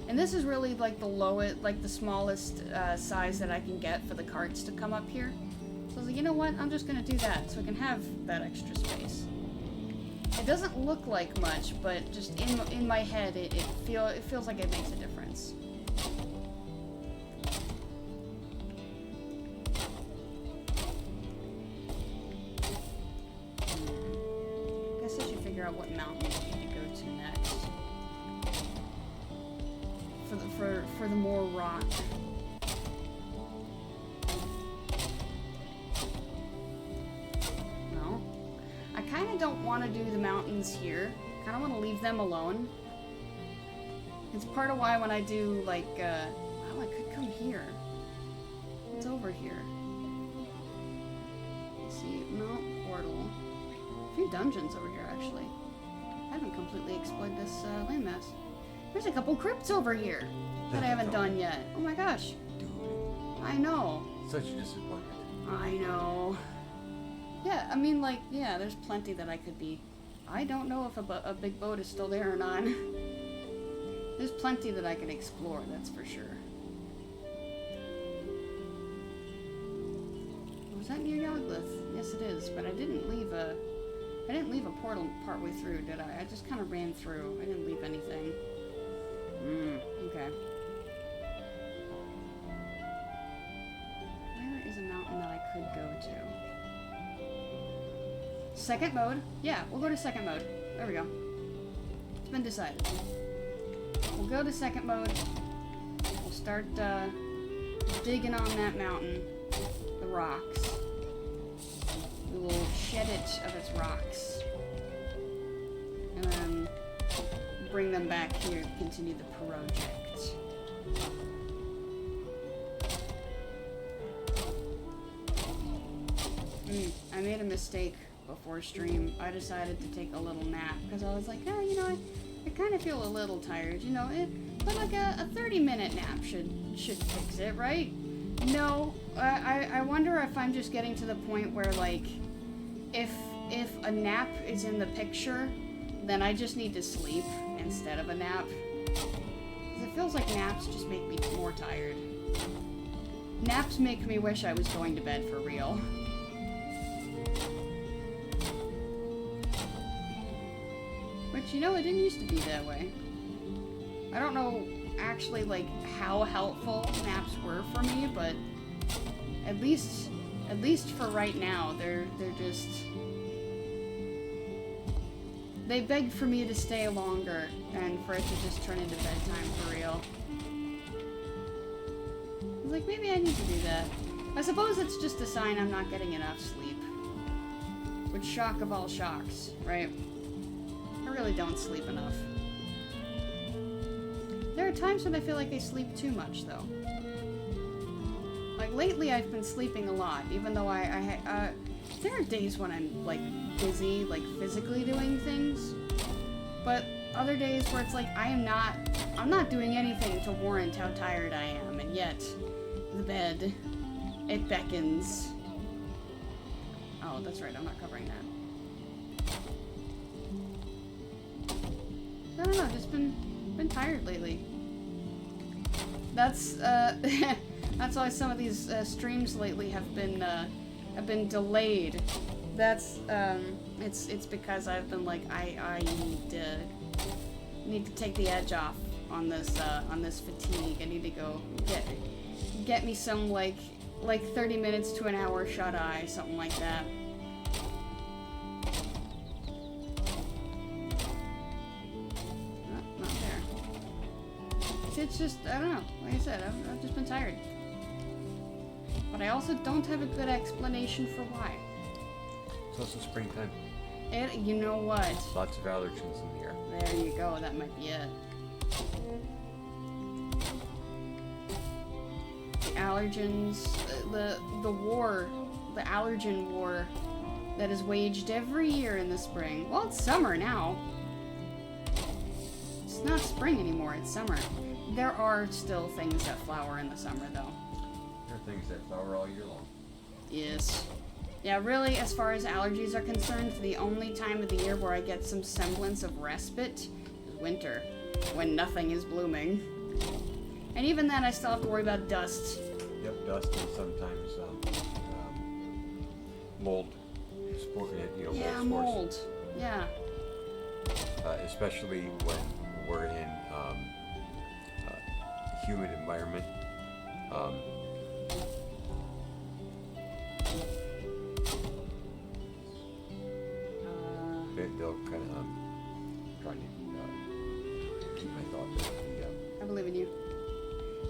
And this is really like the lowest, like the smallest size that I can get for the carts to come up here. So I was like, you know what, I'm just gonna do that so I can have that extra space. It doesn't look like much, but just in my head, it feels like it makes a difference. Guess I should figure out what mountain we need to go to next for the more rock. I kind of don't want to do the mountains here. I kind of want to leave them alone. It's part of why when I do, like, well, I could come here. What's over here? See, no, portal. A few dungeons over here, actually. I haven't completely explored this landmass. There's a couple crypts over here that I haven't done yet. Oh my gosh. Dude. I know. Such a disappointment. I know. Yeah, I mean, like, yeah, there's plenty that I could be. I don't know if a big boat is still there or not. There's plenty that I can explore, that's for sure. Was that near Yawglyth? Yes, it is, but I didn't leave a portal partway through, did I? I just kind of ran through. I didn't leave anything. Okay. Where is a mountain that I could go to? Second mode? Yeah, we'll go to second mode. There we go. It's been decided. We'll go to second mode. We'll start digging on that mountain. The rocks. We will shed it of its rocks. And then bring them back here to continue the project. I made a mistake before stream. I decided to take a little nap because I was like, oh, you know, I kind of feel a little tired, you know, but like a 30-minute nap should fix it, right? No, I wonder if I'm just getting to the point where, like, if a nap is in the picture, then I just need to sleep instead of a nap. 'Cause it feels like naps just make me more tired. Naps make me wish I was going to bed for real. Which, you know, it didn't used to be that way. I don't know actually, like, how helpful naps were for me, but at least for right now, they're just... They beg for me to stay longer and for it to just turn into bedtime for real. I was like, maybe I need to do that. I suppose it's just a sign I'm not getting enough sleep. Which, shock of all shocks, right? I really don't sleep enough. There are times when I feel like I sleep too much, though. Like, lately I've been sleeping a lot, even though there are days when I'm, like, busy, like, physically doing things. But other days where it's like, I'm not doing anything to warrant how tired I am, and yet, the bed, it beckons. Oh, that's right, I'm not covering that. I don't know, just been tired lately. That's that's why some of these streams lately have been delayed. That's it's because I've been like I need to take the edge off on this fatigue. I need to go get me some like 30 minutes to an hour shut eye, something like that. It's just, I don't know, like I said, I've just been tired. But I also don't have a good explanation for why. It's also springtime. You know what? Lots of allergens in the air. There you go, that might be it. The allergens, the war, the allergen war that is waged every year in the spring. Well, it's summer now. It's not spring anymore, it's summer. There are still things that flower in the summer, though. There are things that flower all year long. Yes. Yeah, really, as far as allergies are concerned, the only time of the year where I get some semblance of respite is winter, when nothing is blooming. And even then, I still have to worry about dust. Yep, dust and sometimes mold. Yeah, mold spores. mold. Yeah. Especially when we're in humid environment. They'll kind of try to keep my thoughts. Yeah. I believe in you.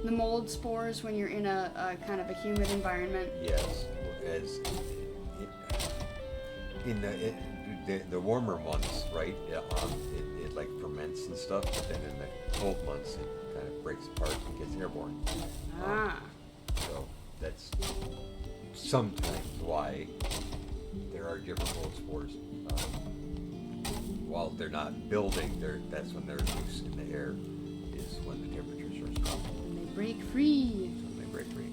The mold spores when you're in a kind of a humid environment. Yes, as in the warmer months, right? It like ferments and stuff, but then in the cold months it kind of breaks apart and gets airborne. So that's sometimes why there are different mold spores. While they're not building, that's when they're loose in the air, is when the temperatures are strong. And they break free. That's when they break free.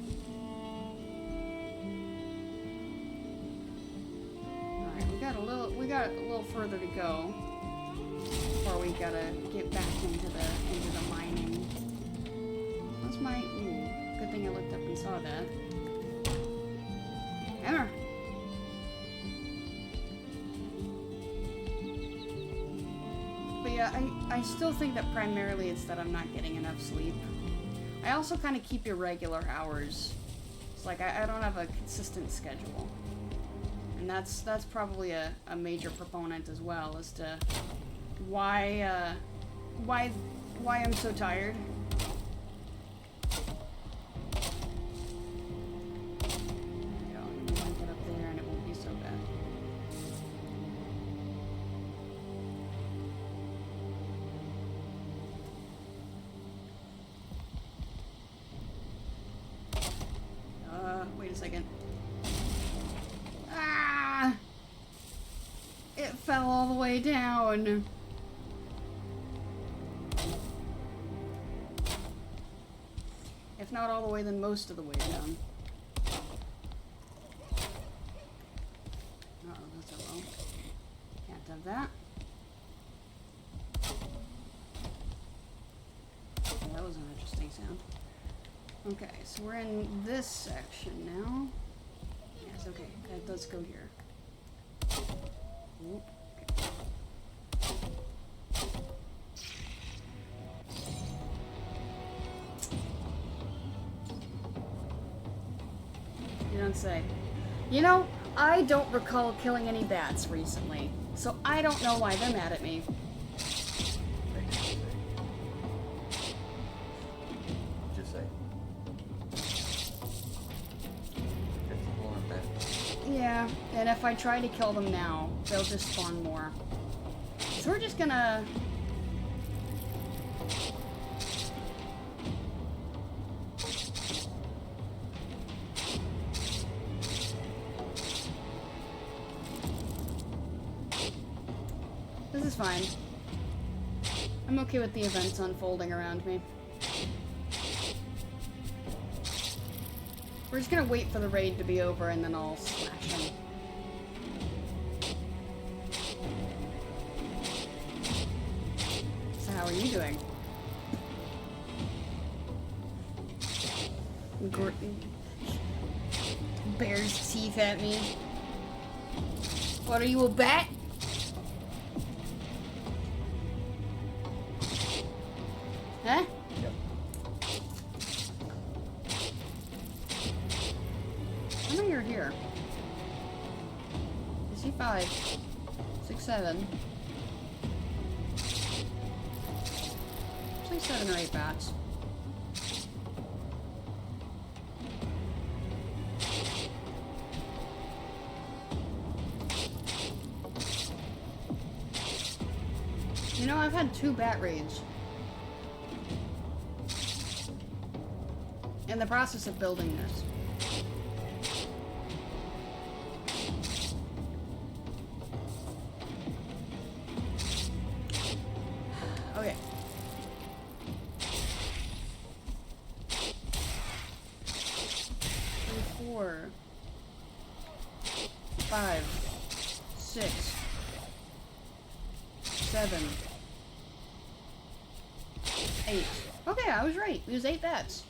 we got a little further to go before we gotta get back into the mining. That's my, ooh, good thing I looked up and saw that. Hammer! But yeah, I still think that primarily it's that I'm not getting enough sleep. I also kind of keep irregular hours. It's like I don't have a consistent schedule. And that's probably a major proponent as well as to why I'm so tired. Wait a second. Ah! It fell all the way down. If not all the way, then most of the way down. Uh-oh, that's a low. Can't have that. Oh, that was an interesting sound. Okay, so we're in this section now. Yes, okay, let's go here. Oop, okay. You don't say. You know, I don't recall killing any bats recently, so I don't know why they're mad at me. Yeah, and if I try to kill them now, they'll just spawn more. So we're just gonna... This is fine. I'm okay with the events unfolding around me. We're just gonna wait for the raid to be over and then I'll slash him. So how are you doing? Bears teeth at me. What are you, a bat? Huh? Yep. I know you're here. I see 5, 6, 7. Say 7 or 8 bats. You know, I've had 2 bat raids. In the process of building this. Okay. Three, 4, 5, 6, 7, 8. Okay, I was right. It was 8 bats.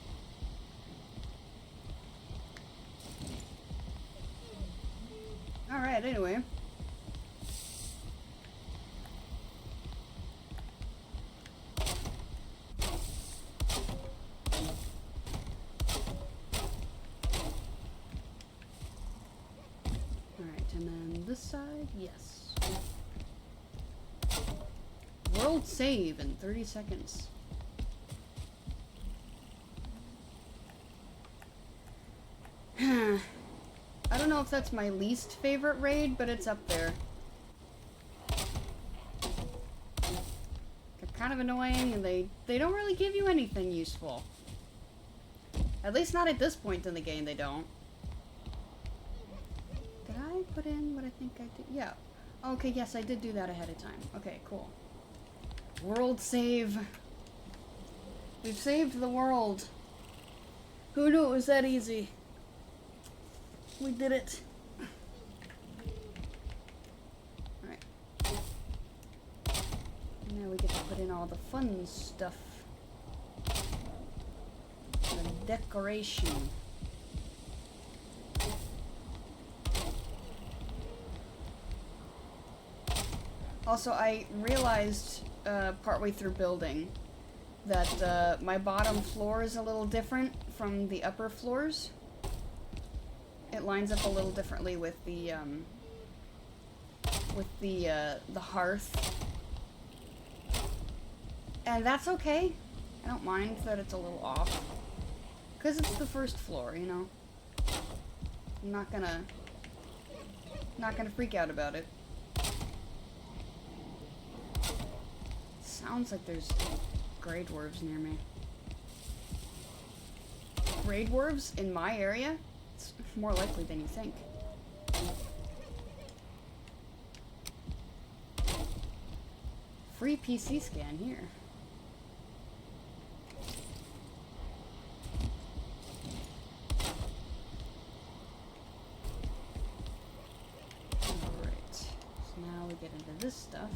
Alright, anyway. Alright, and then this side, yes. World save in 30 seconds. I don't know if that's my least favorite raid, but it's up there. They're kind of annoying, and they don't really give you anything useful. At least not at this point in the game, they don't. Did I put in what I think I did? Yeah. Okay, yes, I did do that ahead of time. Okay, cool. World save. We've saved the world. Who knew it was that easy? We did it. Now we get to put in all the fun stuff. The decoration. Also, I realized partway through building that my bottom floor is a little different from the upper floors. It lines up a little differently with the hearth. And that's okay. I don't mind that it's a little off. Because it's the first floor, you know? I'm not gonna freak out about it. Sounds like there's grey dwarves near me. Grey dwarves in my area? It's more likely than you think. Free PC scan here. Alright, so now we get into this stuff.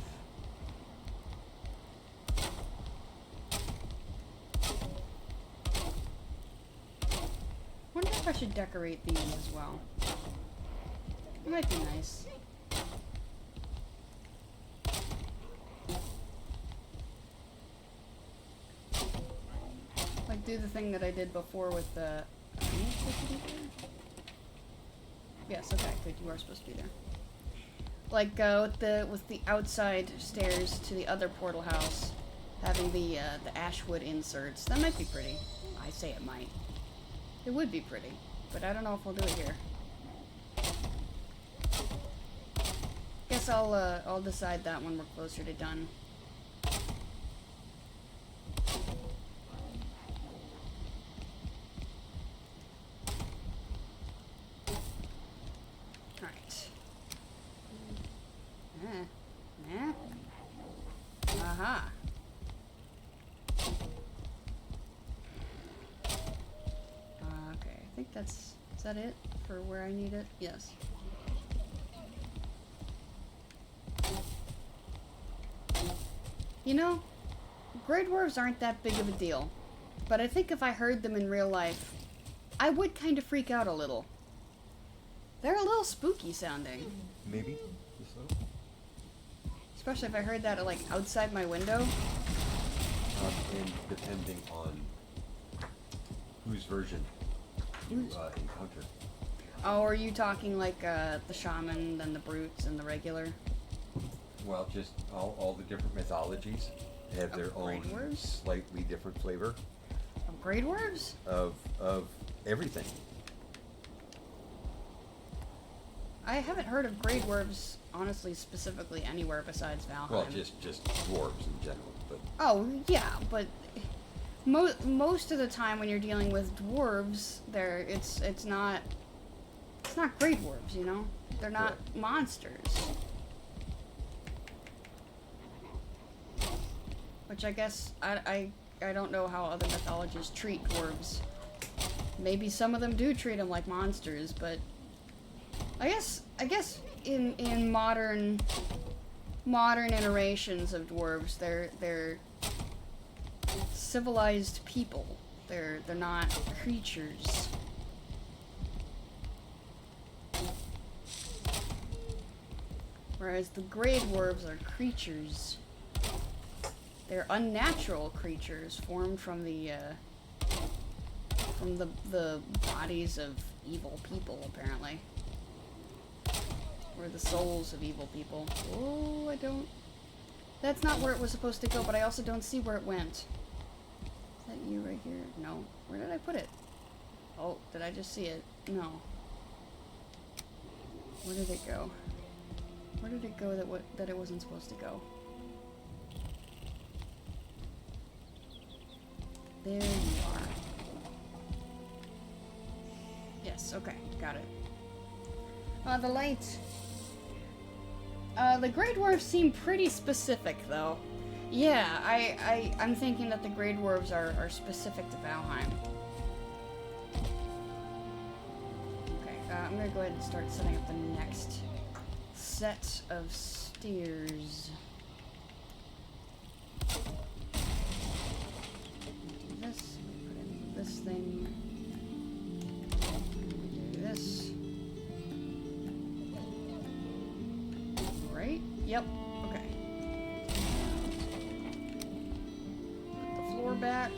Wonder if I should decorate these as well. It might be nice. Like do the thing that I did before with the... Yes, okay, good, you are supposed to be there. Like with the outside stairs to the other portal house, having the ashwood inserts. That might be pretty. I say it might. It would be pretty, but I don't know if I'll do it here. Guess I'll decide that when we're closer to done. Alright. Aha. Okay, I think is that it for where I need it? Yes. You know, grey dwarves aren't that big of a deal, but I think if I heard them in real life, I would kind of freak out a little. They're a little spooky sounding. Maybe. So. Especially if I heard that like outside my window. And depending on whose version you encounter. Oh, are you talking like the shaman, then the brutes, and the regular? Well, just all the different mythologies have their own slightly different flavor. Of grey dwarves? Of everything. I haven't heard of grey dwarves, honestly, specifically anywhere besides Valheim. Well, just dwarves in general, but... Oh, yeah, but most of the time when you're dealing with dwarves, it's not grey dwarves, you know? They're not monsters. Which I guess, I don't know how other mythologies treat dwarves. Maybe some of them do treat them like monsters, but... I guess in modern iterations of dwarves, they're civilized people. They're not creatures. Whereas the grey dwarves are creatures. They're unnatural creatures formed from the bodies of evil people, apparently. Or the souls of evil people. Oh, I don't... That's not where it was supposed to go, but I also don't see where it went. Is that you right here? No. Where did I put it? Oh, did I just see it? No. Where did it go? Where did it go that it wasn't supposed to go? There you are. Yes, okay, got it. The light. The grey dwarves seem pretty specific, though. Yeah, I'm thinking that the grey dwarves are specific to Valheim. Okay, I'm gonna go ahead and start setting up the next set of stairs. Do this. Right? Yep. Okay. Put the floor back.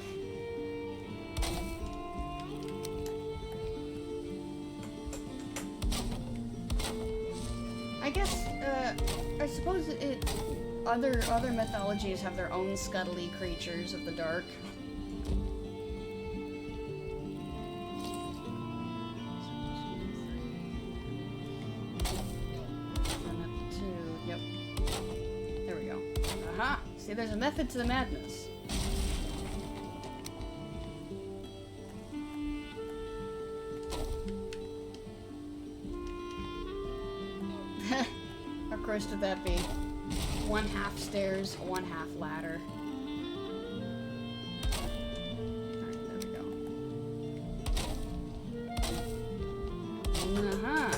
I guess, I suppose other mythologies have their own scuttly creatures of the dark. Yep. There we go. Aha! See, there's a method to the madness. How gross would that be? 1/2 stairs, 1/2 ladder. Alright, there we go. Uh-huh.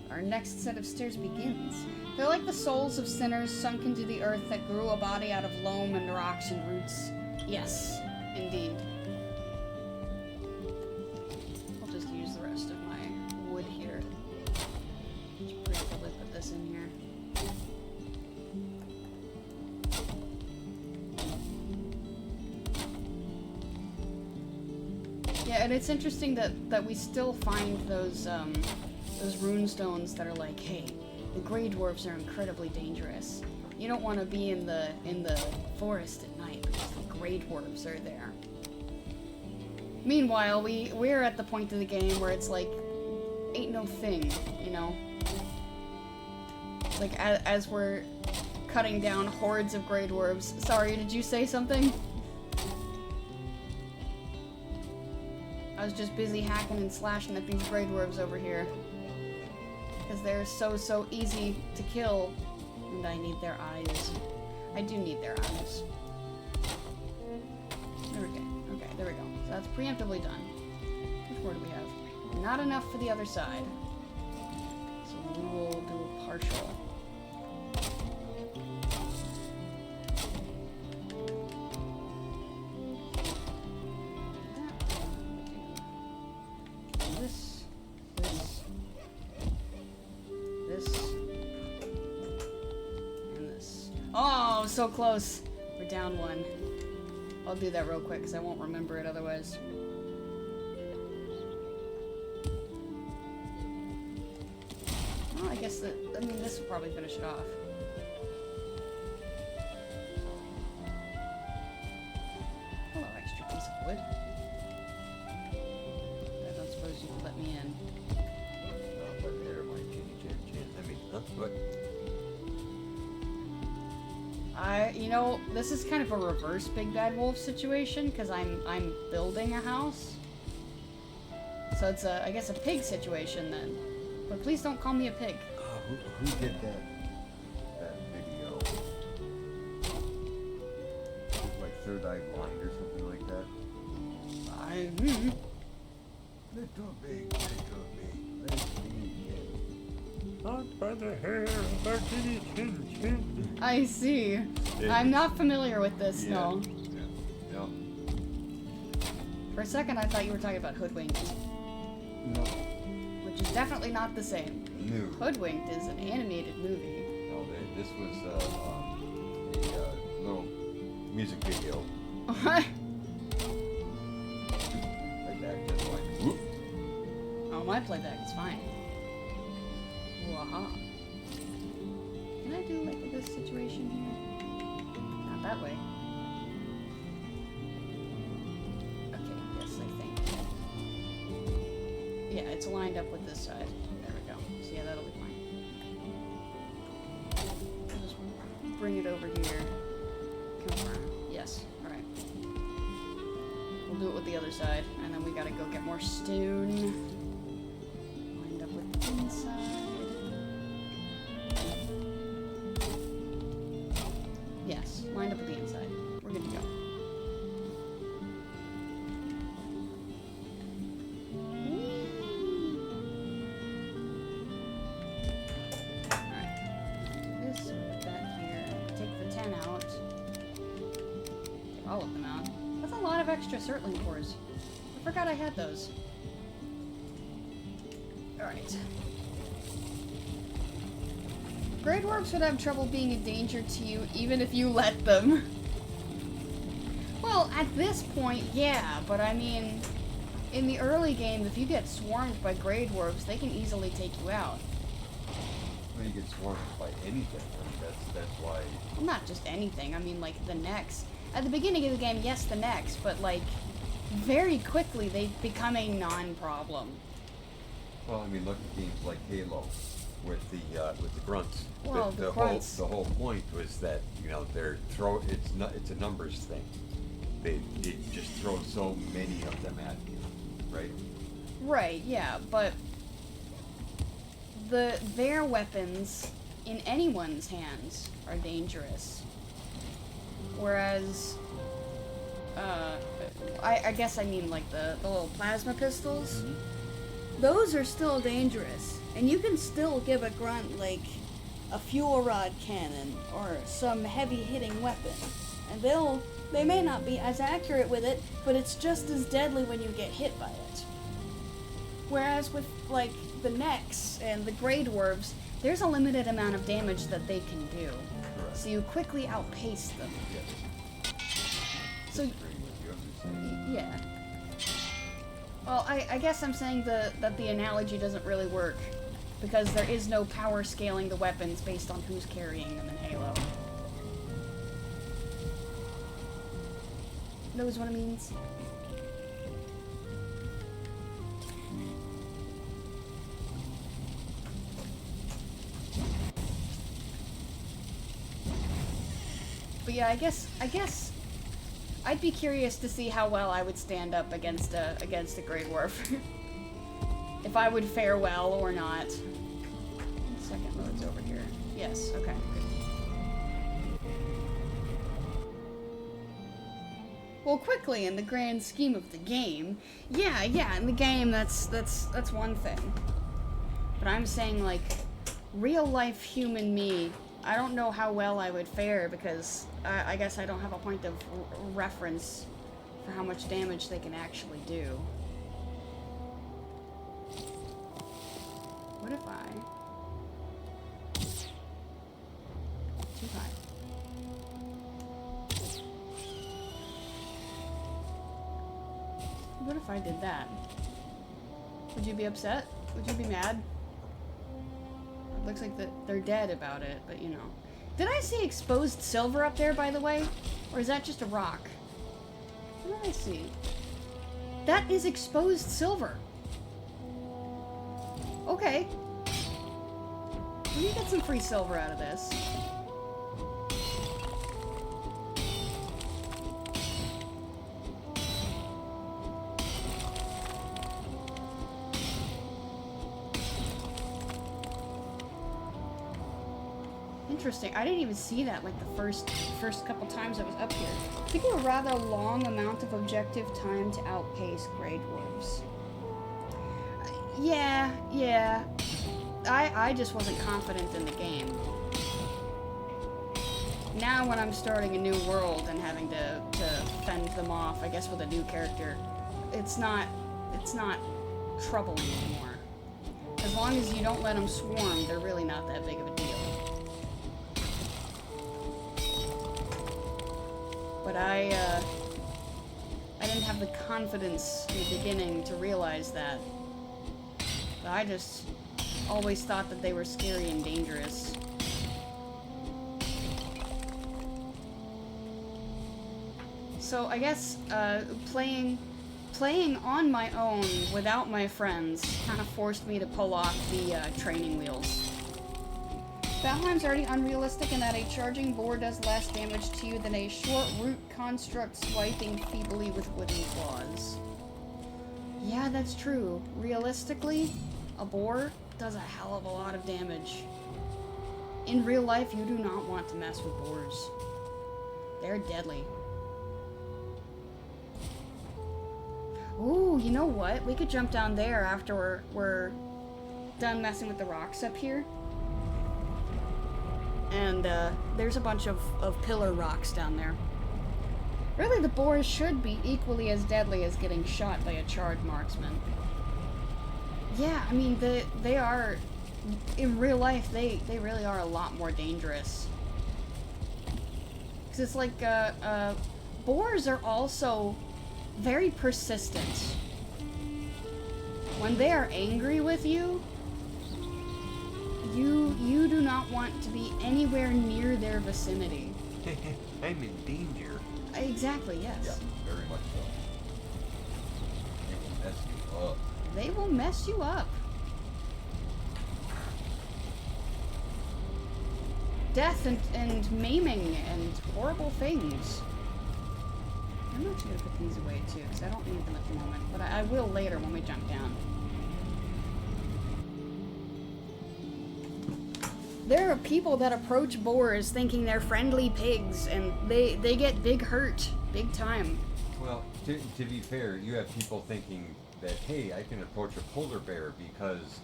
Our next set of stairs begins. They're like the souls of sinners sunk into the earth that grew a body out of loam and rocks and roots. Yes, indeed. I'll just use the rest of my wood here. Just briefly put this in here. Yeah, and it's interesting that we still find those rune stones that are like, hey, the Grey Dwarves are incredibly dangerous. You don't want to be in the forest at night because the Grey Dwarves are there. Meanwhile, we're at the point of the game where it's like, ain't no thing, you know? Like, as we're cutting down hordes of Grey Dwarves. Sorry, did you say something? I was just busy hacking and slashing at these Grey Dwarves over here. Because they're so easy to kill. And I need their eyes. I do need their eyes. There we go. Okay, there we go. So that's preemptively done. Which more do we have? Not enough for the other side. So we will do a partial. So close. We're down one. I'll do that real quick because I won't remember it otherwise. Well, I guess this will probably finish it off. Hello, extra piece of wood. I don't suppose you could let me in. Oh, but there, my chance. I mean, what? You know, this is kind of a reverse Big Bad Wolf situation because I'm building a house. So it's I guess a pig situation then. But please don't call me a pig. Who did that video? Like Third Eye Blind or something like that? Little big. Not by the hair of our kitty chin. I see. I'm not familiar with this, no. Yeah. For a second, I thought you were talking about Hoodwinked. No. Which is definitely not the same. No. Hoodwinked is an animated movie. No, this was a little music video. What? Playback just like whoop. Oh, my playback is fine. Waha. Can I do like this situation here? Not that way. Okay, yes, I think. Yeah, it's lined up with this side. There we go. So yeah, that'll be fine. I'll just bring it over here. Confirm. Yes. Alright. We'll do it with the other side, and then we gotta go get more stone. Lined up with the inside. Yes, lined up with the inside. We're good to go. Alright. This, put that here. Take the 10 out. Take all of them out. That's a lot of extra Surtling cores. I forgot I had those. Alright. Grey Dwarfs would have trouble being a danger to you even if you let them. Well, at this point, yeah, but I mean, in the early game, if you get swarmed by Grey Dwarfs, they can easily take you out. When you get swarmed by anything, I mean, that's why... Well, not just anything, I mean, like, the Necks. At the beginning of the game, yes, the Necks, but, like, very quickly they become a non-problem. Well, I mean, look at games like Halo with the grunts. Well, the grunts. The whole point was that, you know, it's a numbers thing. It just throws so many of them at you, right? Right, yeah, but their weapons in anyone's hands are dangerous. Whereas, I guess I mean like the little plasma pistols. Mm-hmm. Those are still dangerous, and you can still give a grunt like a fuel rod cannon or some heavy hitting weapon, and they may not be as accurate with it, but it's just as deadly when you get hit by it. Whereas with like the Necks and the Grey Dwarves, there's a limited amount of damage that they can do. Correct. So you quickly outpace them. Yes. So, Disagree with you, I'm just saying. yeah. Well, I guess I'm saying that the analogy doesn't really work, because there is no power scaling the weapons based on who's carrying them in Halo. Knows what it means? But yeah, I guess I'd be curious to see how well I would stand up against a Grey Dwarf. If I would fare well or not. Second load's over here. Yes, okay, good. Well, quickly, in the grand scheme of the game, yeah, in the game, that's one thing. But I'm saying, like, real-life human me, I don't know how well I would fare, because I guess I don't have a point of reference for how much damage they can actually do. What if I... Too high. What if I did that? Would you be upset? Would you be mad? It looks like they're dead about it, but you know. Did I see exposed silver up there, by the way? Or is that just a rock? What did I see? That is exposed silver. Okay. We can get some free silver out of this. Interesting. I didn't even see that like the first couple times I was up here. It took a rather long amount of objective time to outpace Grey Dwarves. Yeah. I just wasn't confident in the game. Now when I'm starting a new world and having to fend them off, I guess with a new character, it's not troubling anymore. As long as you don't let them swarm, they're really not that big of a deal. But I didn't have the confidence in the beginning to realize that. But I just always thought that they were scary and dangerous. So I guess playing on my own without my friends kind of forced me to pull off the training wheels. Valheim's already unrealistic in that a charging boar does less damage to you than a short root construct swiping feebly with wooden claws. Yeah, that's true. Realistically, a boar does a hell of a lot of damage. In real life, you do not want to mess with boars. They're deadly. Ooh, you know what? We could jump down there after we're done messing with the rocks up here. And there's a bunch of pillar rocks down there. Really, the boars should be equally as deadly as getting shot by a charged marksman. Yeah, I mean, they are... In real life, they really are a lot more dangerous. Because it's like, boars are also very persistent. When they are angry with you, you do not want to be anywhere near their vicinity. I'm in danger. Exactly, yes. Yeah, very much so. They will mess you up. They will mess you up. Death and maiming and horrible things. I'm actually gonna put these away too, because I don't need them at the moment, but I will later when we jump down. There are people that approach boars thinking they're friendly pigs, and they get big hurt, big time. Well, to be fair, you have people thinking that, hey, I can approach a polar bear because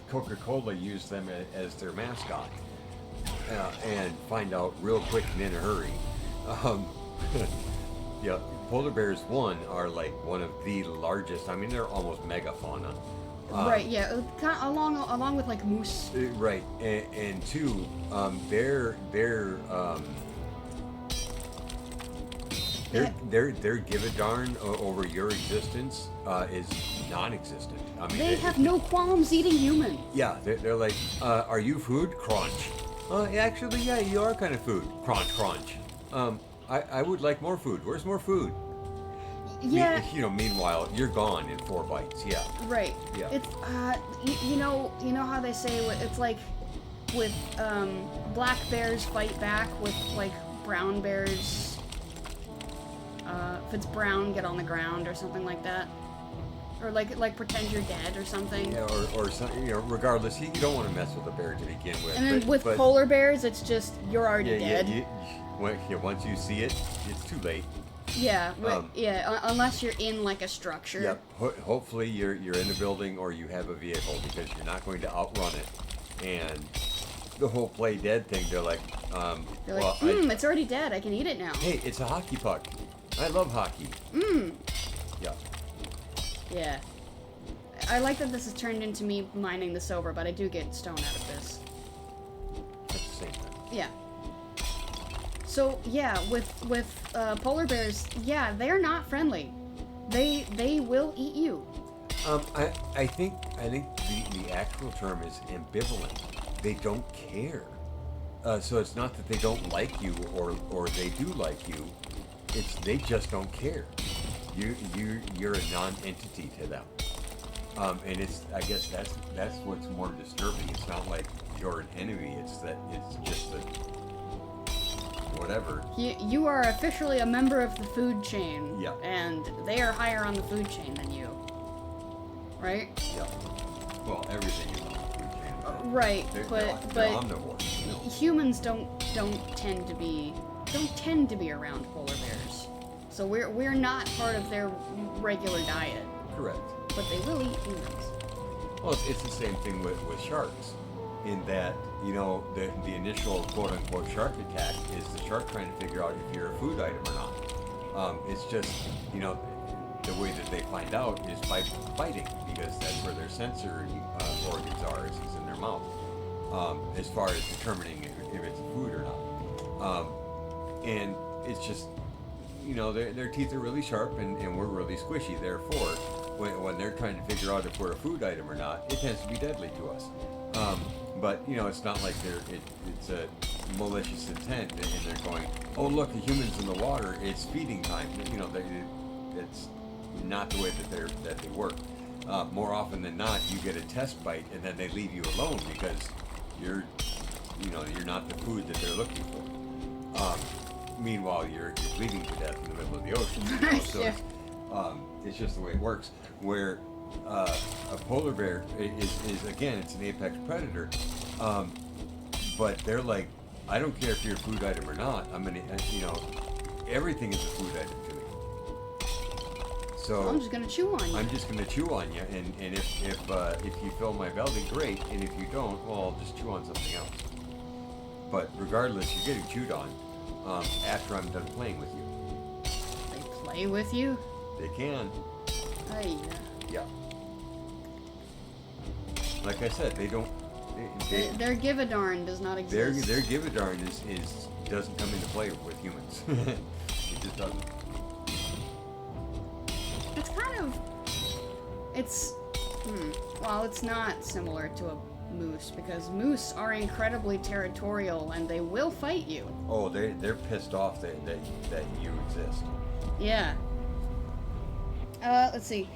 Coca-Cola used them as their mascot, and find out real quick and in a hurry. Yeah, polar bears, one, are like one of the largest, I mean, they're almost megafauna. Right, yeah, kind of along with like moose. Right, and two, their give a darn over your existence is non-existent. I mean, They have no qualms eating human. Yeah, they're like, are you food? Crunch. Actually, yeah, you are kind of food. Crunch, crunch. I would like more food. Where's more food? Yeah. Meanwhile, you're gone in 4 bites. Yeah. Right. Yeah. It's you know how they say it's like with black bears fight back with like brown bears. If it's brown, get on the ground or something like that, or like pretend you're dead or something. Yeah, or some, regardless, you don't want to mess with a bear to begin with. And then but, with polar bears, it's just you're already dead. Once you see it, it's too late. Yeah, unless you're in like a structure. Yep. Hopefully you're in a building or you have a vehicle, because you're not going to outrun it. And the whole play dead thing, they're like, it's already dead. I can eat it now. hey, it's a hockey puck. I love hockey. Yeah. Yeah. I like that this has turned into me mining the silver, but I do get stone out of this. That's the same thing. Yeah. So yeah, with polar bears, yeah, they're not friendly. They will eat you. I think the actual term is ambivalent. They don't care. So it's not that they don't like you or they do like you. It's they just don't care. You're a non-entity to them. And I guess that's what's more disturbing. It's not like you're an enemy. It's just that whatever. You are officially a member of the food chain. Yeah. And they are higher on the food chain than you. Right? Yeah. Well, everything is on the food chain. Right, They're but omnivores. humans don't tend to be around polar bears. So we're not part of their regular diet. Correct. But they will eat humans. Well, it's the same thing with sharks, in that, the initial quote-unquote shark attack is the shark trying to figure out if you're a food item or not. It's just, the way that they find out is by biting, because that's where their sensory organs are, is in their mouth, as far as determining if it's food or not. And it's just, their teeth are really sharp and we're really squishy, therefore, when they're trying to figure out if we're a food item or not, it tends to be deadly to us. But it's not like it's a malicious intent, and they're going, oh look, the human's in the water, it's feeding time. It's not the way that they work. More often than not, you get a test bite and then they leave you alone because you're not the food that they're looking for. Meanwhile, you're bleeding to death in the middle of the ocean. So Yeah. it's just the way it works. Where a polar bear is again, it's an apex predator, but they're like, I don't care if you're a food item or not. I'm gonna, everything is a food item to me. So I'm just gonna chew on you. I'm just gonna chew on you, and if you fill my belly, great, and if you don't, well, I'll just chew on something else. But regardless, you're getting chewed on after I'm done playing with you. play with you? They can. Ay, Yeah. Like I said, they don't. their give a darn does not exist. Their give a darn is doesn't come into play with humans. It just doesn't. It's kind of. It's. Well, it's not similar to a moose because moose are incredibly territorial and they will fight you. Oh, they're pissed off that you exist. Yeah. Let's see.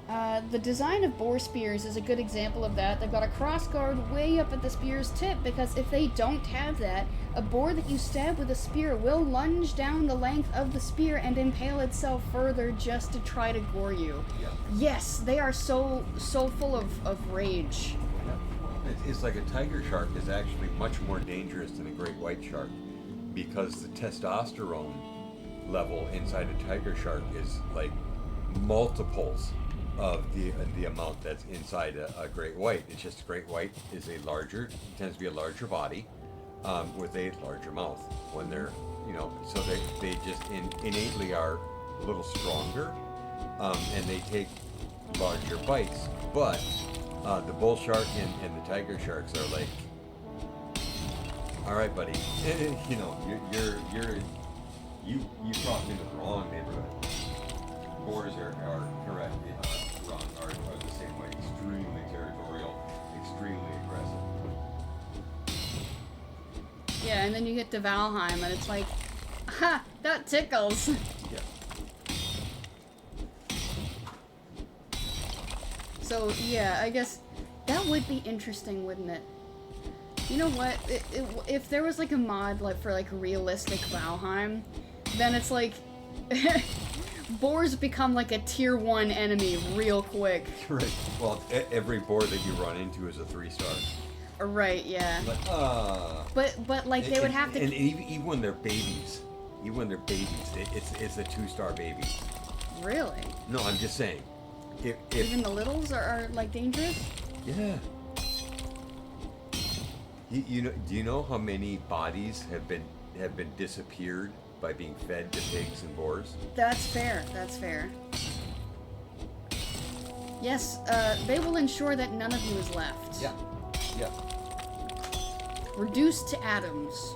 The design of boar spears is a good example of that. They've got a crossguard way up at the spear's tip because if they don't have that, a boar that you stab with a spear will lunge down the length of the spear and impale itself further just to try to gore you. Yeah. Yes, they are so full of rage. It's like a tiger shark is actually much more dangerous than a great white shark because the testosterone level inside a tiger shark is like multiples of the amount that's inside a great white. It's just a great white is tends to be a larger body with a larger mouth when they're, so they just innately are a little stronger and they take larger bites. But the bull shark and the tiger sharks are like, all right, buddy, you crossed into the wrong neighborhood. Boars are correct. Are the same way. Extremely territorial, extremely aggressive. Yeah, and then you get to Valheim and it's like, ha, that tickles. Yeah. So, yeah, I guess that would be interesting, wouldn't it? You know what? If there was like a mod for realistic Valheim, then it's like boars become like a tier 1 enemy real quick. Right. Well, every boar that you run into is a 3-star. Right, yeah. But like they would have to. And even when they're babies, it's a 2-star baby. Really? No, I'm just saying. If Even the littles are like dangerous? Yeah. Do you know how many bodies have been disappeared by being fed to pigs and boars? That's fair. That's fair. Yes, they will ensure that none of you is left. Yeah. Yeah. Reduced to atoms.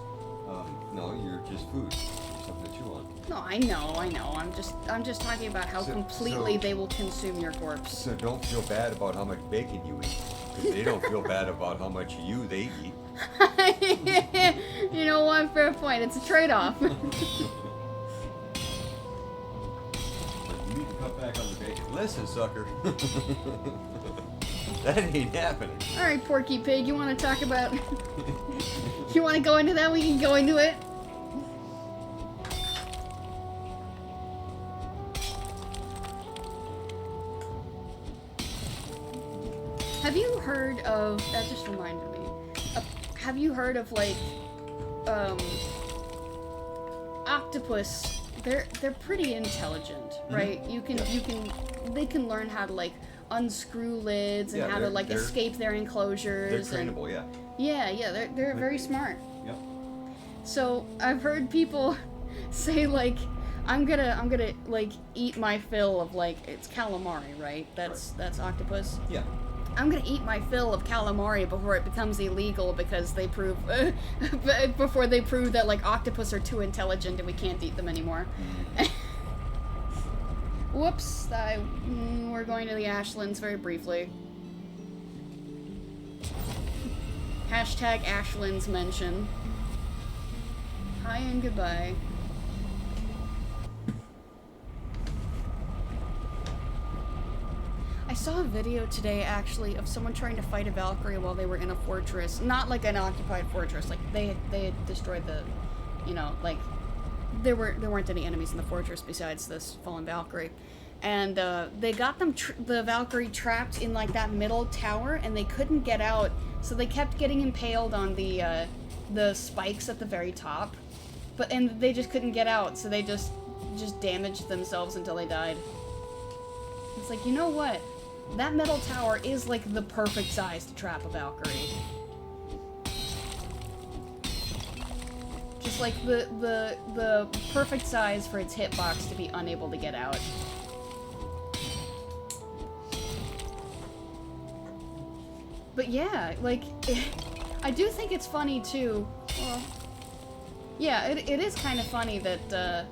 No, you're just food. You're something to chew on. No, I know. I'm just talking about how completely they will consume your corpse. So don't feel bad about how much bacon you eat, because they don't feel bad about how much they eat. You know what? Fair point. It's a trade-off. But you need to cut back on the bacon. Listen, sucker. That ain't happening. All right, Porky Pig. You want to talk about? You want to go into that? We can go into it. Have you heard of? That just reminded me. Have you heard of octopus? They're pretty intelligent, right? Mm-hmm. They can learn how to unscrew lids and how to escape their enclosures. They're trainable, yeah. Yeah, they're very smart. Yep. So I've heard people say I'm gonna eat my fill of it's calamari, right? That's octopus. Yeah. I'm gonna eat my fill of calamari before it becomes illegal because they prove before they prove that octopus are too intelligent and we can't eat them anymore. Whoops! We're going to the Ashlands very briefly. Hashtag Ashlands mention. Hi and goodbye. I saw a video today, actually, of someone trying to fight a Valkyrie while they were in a fortress. Not an occupied fortress. They had destroyed the, there weren't any enemies in the fortress besides this fallen Valkyrie. And they got the Valkyrie trapped in that middle tower, and they couldn't get out. So they kept getting impaled on the spikes at the very top. And they just couldn't get out, so they just damaged themselves until they died. It's you know what? That metal tower is the perfect size to trap a Valkyrie. it's like the perfect size for its hitbox to be unable to get out. But yeah, like, I do think it's funny too. Well, yeah, it is kind of funny that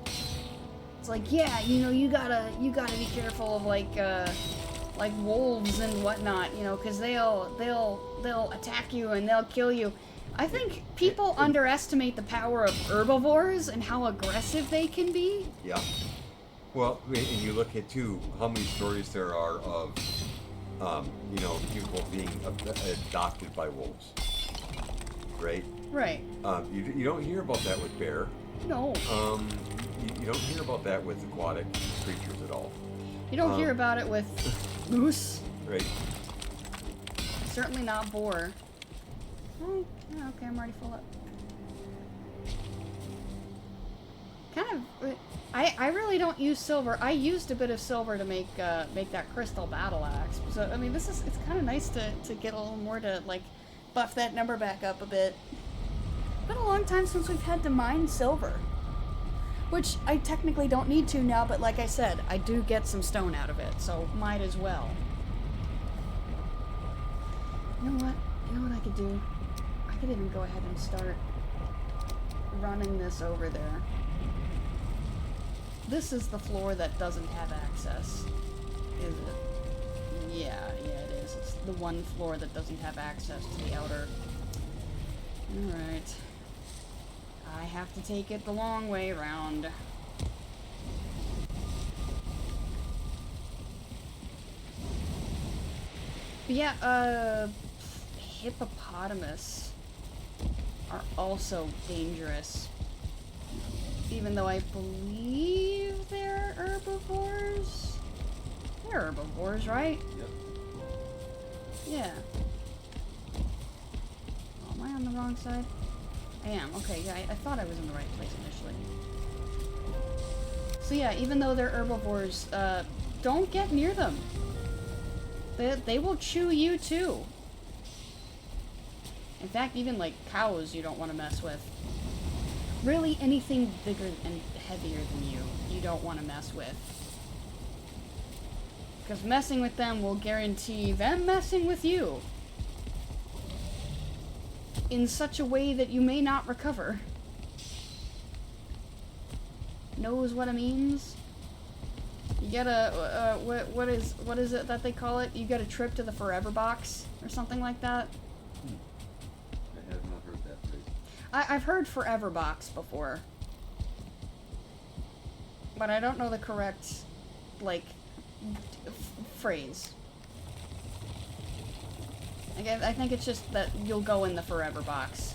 it's like, yeah, you know, you gotta be careful of like wolves and whatnot, you know, because they'll attack you and they'll kill you. I think people underestimate the power of herbivores and how aggressive they can be. Yeah. Well, and you look at too how many stories there are of, you know, people being adopted by wolves, right? Right. You don't hear about that with bear. No. You don't hear about that with aquatic creatures at all. You don't hear about it with moose. Right. Certainly not boar. Oh, yeah, okay, I'm already full up. Kind of, I really don't use silver. I used a bit of silver to make that crystal battle axe. So I mean, it's kind of nice to get a little more to like buff that number back up a bit. Been a long time since we've had to mine silver, which I technically don't need to now. But like I said, I do get some stone out of it, so might as well. You know what? You know what I could do? I could even go ahead and start running this over there. This is the floor that doesn't have access, is it? Yeah, it is. It's the one floor that doesn't have access to the outer. Alright. I have to take it the long way around. But yeah, hippopotamus are also dangerous. Even though I believe they're herbivores? They're herbivores, right? Yep. Yeah. Oh, am I on the wrong side? I am. Okay, yeah, I thought I was in the right place initially. So yeah, even though they're herbivores, don't get near them. They will chew you too. In fact, even like cows you don't want to mess with. Really, anything bigger and heavier than you don't want to mess with. Because messing with them will guarantee them messing with you. In such a way that you may not recover. Knows what it means? You get a, what is it that they call it? You get a trip to the forever box, or something like that? I have not heard that phrase. I've heard forever box before. But I don't know the correct, like, phrase. I think it's just that you'll go in the forever box.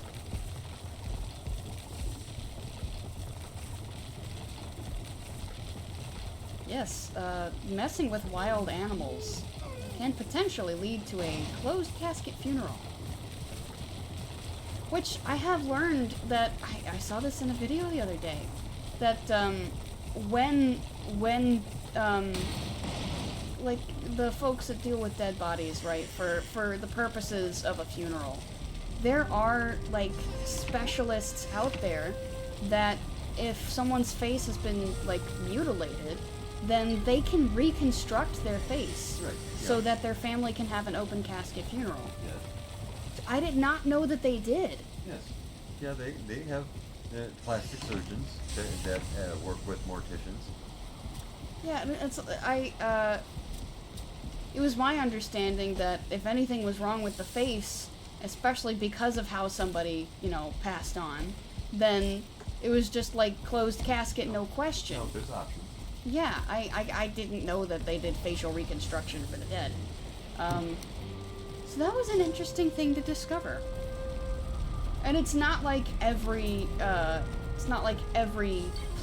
Yes, messing with wild animals can potentially lead to a closed casket funeral. Which I have learned that, I saw this in a video the other day, that when like the folks that deal with dead bodies, right, for the purposes of a funeral, there are like specialists out there that if someone's face has been like mutilated, then they can reconstruct their face, Right, so yeah. that their family can have an open casket funeral. Yes. I did not know that they did. Yes. Yeah, they have plastic surgeons that work with morticians. Yeah, it was my understanding that if anything was wrong with the face, especially because of how somebody, you know, passed on, then it was just like closed casket, no question. No, there's options. Yeah, I didn't know that they did facial reconstruction for the dead. So that was an interesting thing to discover. And it's not like every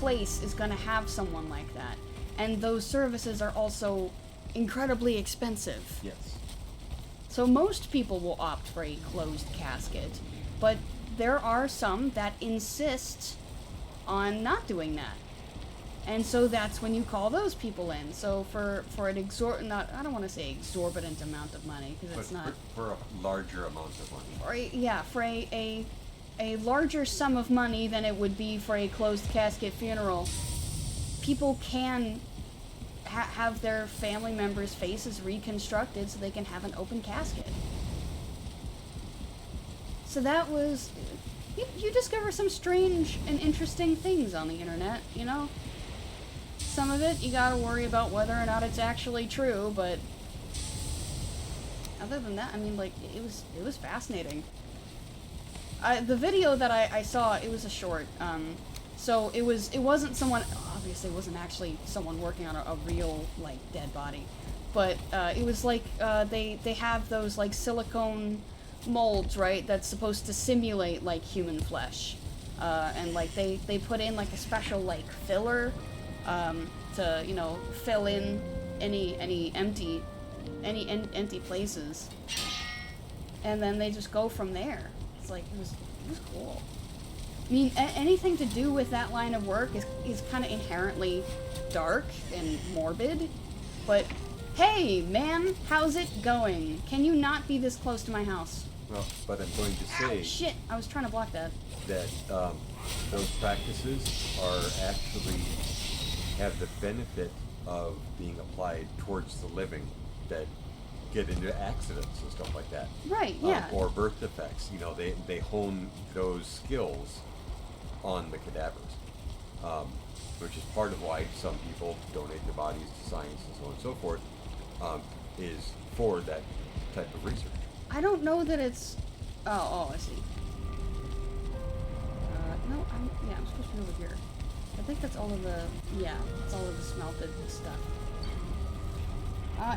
place is gonna have someone like that. And those services are also incredibly expensive. Yes. So most people will opt for a closed casket, but there are some that insist on not doing that. And so that's when you call those people in. So for an I don't want to say exorbitant amount of money, because it's not. For a larger amount of money. For a a larger sum of money than it would be for a closed casket funeral, people can have their family members' faces reconstructed so they can have an open casket. So that was... You discover some strange and interesting things on the internet, you know? Some of it, you gotta worry about whether or not it's actually true, but... other than that, I mean, like, it was fascinating. The video that I saw, it was a short, so it wasn't someone... obviously, it wasn't actually someone working on a real, like, dead body. But, it was like, they have those, like, silicone molds, right, that's supposed to simulate, like, human flesh. And, like, they put in, like, a special, like, filler, to, you know, fill in any empty places. And then they just go from there. It's like, it was cool. I mean, anything to do with that line of work is kind of inherently dark and morbid, but hey, man, how's it going? Can you not be this close to my house? Well, but I'm going to say... Ow, shit! I was trying to block that. That those practices are actually have the benefit of being applied towards the living that get into accidents and stuff like that. Right, yeah. Or birth defects. You know, they hone those skills on the cadavers, which is part of why some people donate their bodies to science and so on and so forth, is for that type of research. I don't know that it's... Oh, I see. No, I'm supposed to be over here. I think that's all of the... Yeah, that's all of the smelted stuff.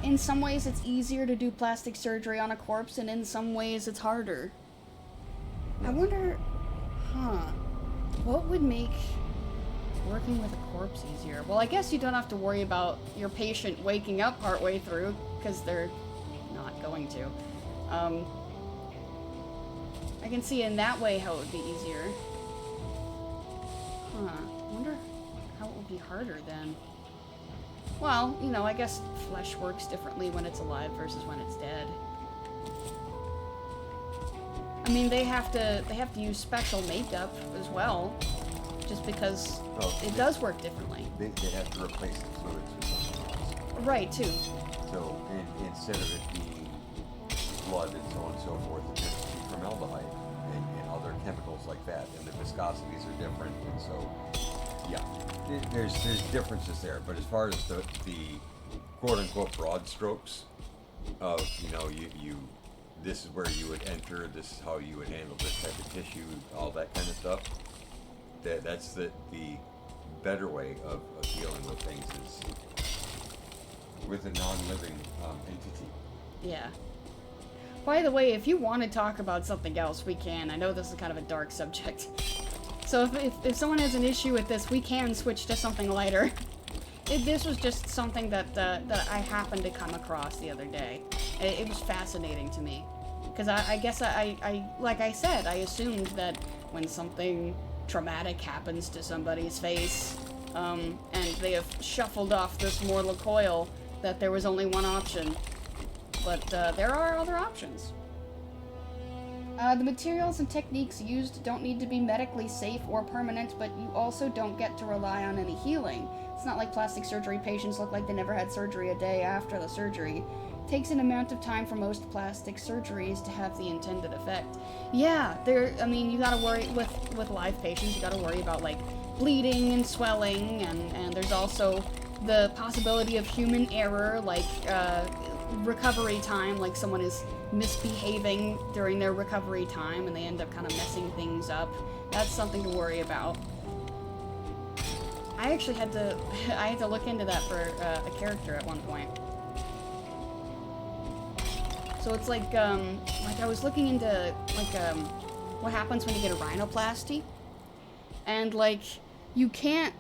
In some ways it's easier to do plastic surgery on a corpse, and in some ways it's harder. I wonder... What would make working with a corpse easier? Well, I guess you don't have to worry about your patient waking up partway through, because they're not going to. I can see in that way how it would be easier. I wonder how it would be harder then. Well, you know, I guess flesh works differently when it's alive versus when it's dead. I mean, they have to use special makeup as well, just because it does work differently. They have to replace the fluids with something else. Right, too. So instead of it being blood and so on and so forth, it has to be formaldehyde and other chemicals like that, and the viscosities are different, and so yeah, there's differences there. But as far as the quote unquote broad strokes of, you know, you this is where you would enter, this is how you would handle this type of tissue, all that kind of stuff, that's the better way of dealing with things is with a non-living entity. Yeah. By the way, if you want to talk about something else, we can. I know this is kind of a dark subject. So if someone has an issue with this, we can switch to something lighter. This was just something that I happened to come across the other day. It was fascinating to me. Because I guess I like I said, I assumed that when something traumatic happens to somebody's face, and they have shuffled off this mortal coil, that there was only one option. But there are other options. The materials and techniques used don't need to be medically safe or permanent, but you also don't get to rely on any healing. It's not like plastic surgery patients look like they never had surgery a day after the surgery. It takes an amount of time for most plastic surgeries to have the intended effect. Yeah, I mean, you gotta worry, with live patients, you gotta worry about, like, bleeding and swelling, and there's also the possibility of human error, like, recovery time, like someone is misbehaving during their recovery time and they end up kind of messing things up. That's something to worry about. I actually had to look into that for a character at one point. So it's like I was looking into what happens when you get a rhinoplasty, and like you can't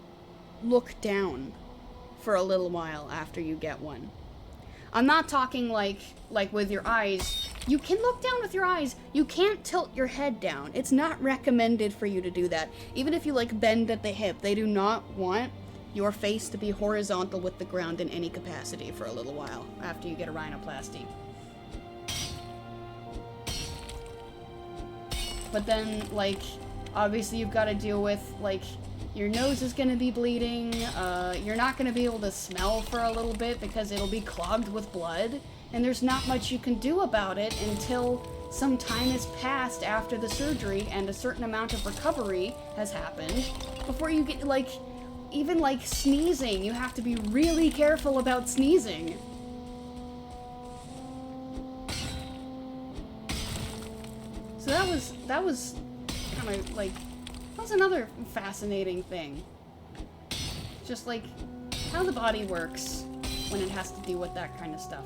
look down for a little while after you get one. I'm not talking like with your eyes. You can look down with your eyes. You can't tilt your head down. It's not recommended for you to do that. Even if you like bend at the hip, they do not want your face to be horizontal with the ground in any capacity for a little while after you get a rhinoplasty. But then, like, obviously you've got to deal with, like, your nose is going to be bleeding, you're not going to be able to smell for a little bit because it'll be clogged with blood, and there's not much you can do about it until some time has passed after the surgery and a certain amount of recovery has happened before you get, like, even, like, sneezing. You have to be really careful about sneezing. So that was kind of, like, that was another fascinating thing. Just, like, how the body works when it has to deal with that kind of stuff.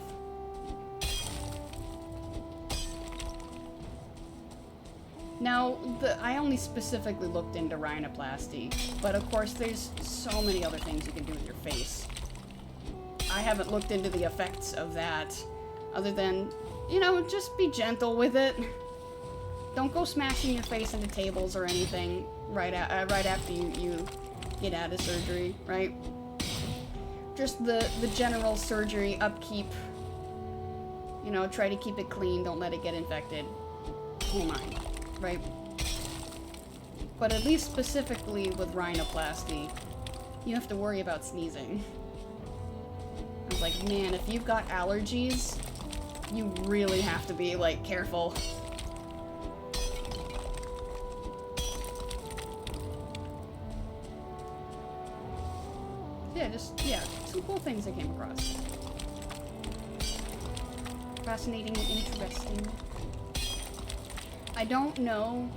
Now, I only specifically looked into rhinoplasty, but of course there's so many other things you can do with your face. I haven't looked into the effects of that, other than, you know, just be gentle with it. Don't go smashing your face into tables or anything right after you get out of surgery, right? Just the general surgery upkeep. You know, try to keep it clean, don't let it get infected. Oh my. Right? But at least specifically with rhinoplasty, you have to worry about sneezing. I was like, man, if you've got allergies, you really have to be, like, careful. Yeah, some cool things I came across. Fascinating and interesting. I don't know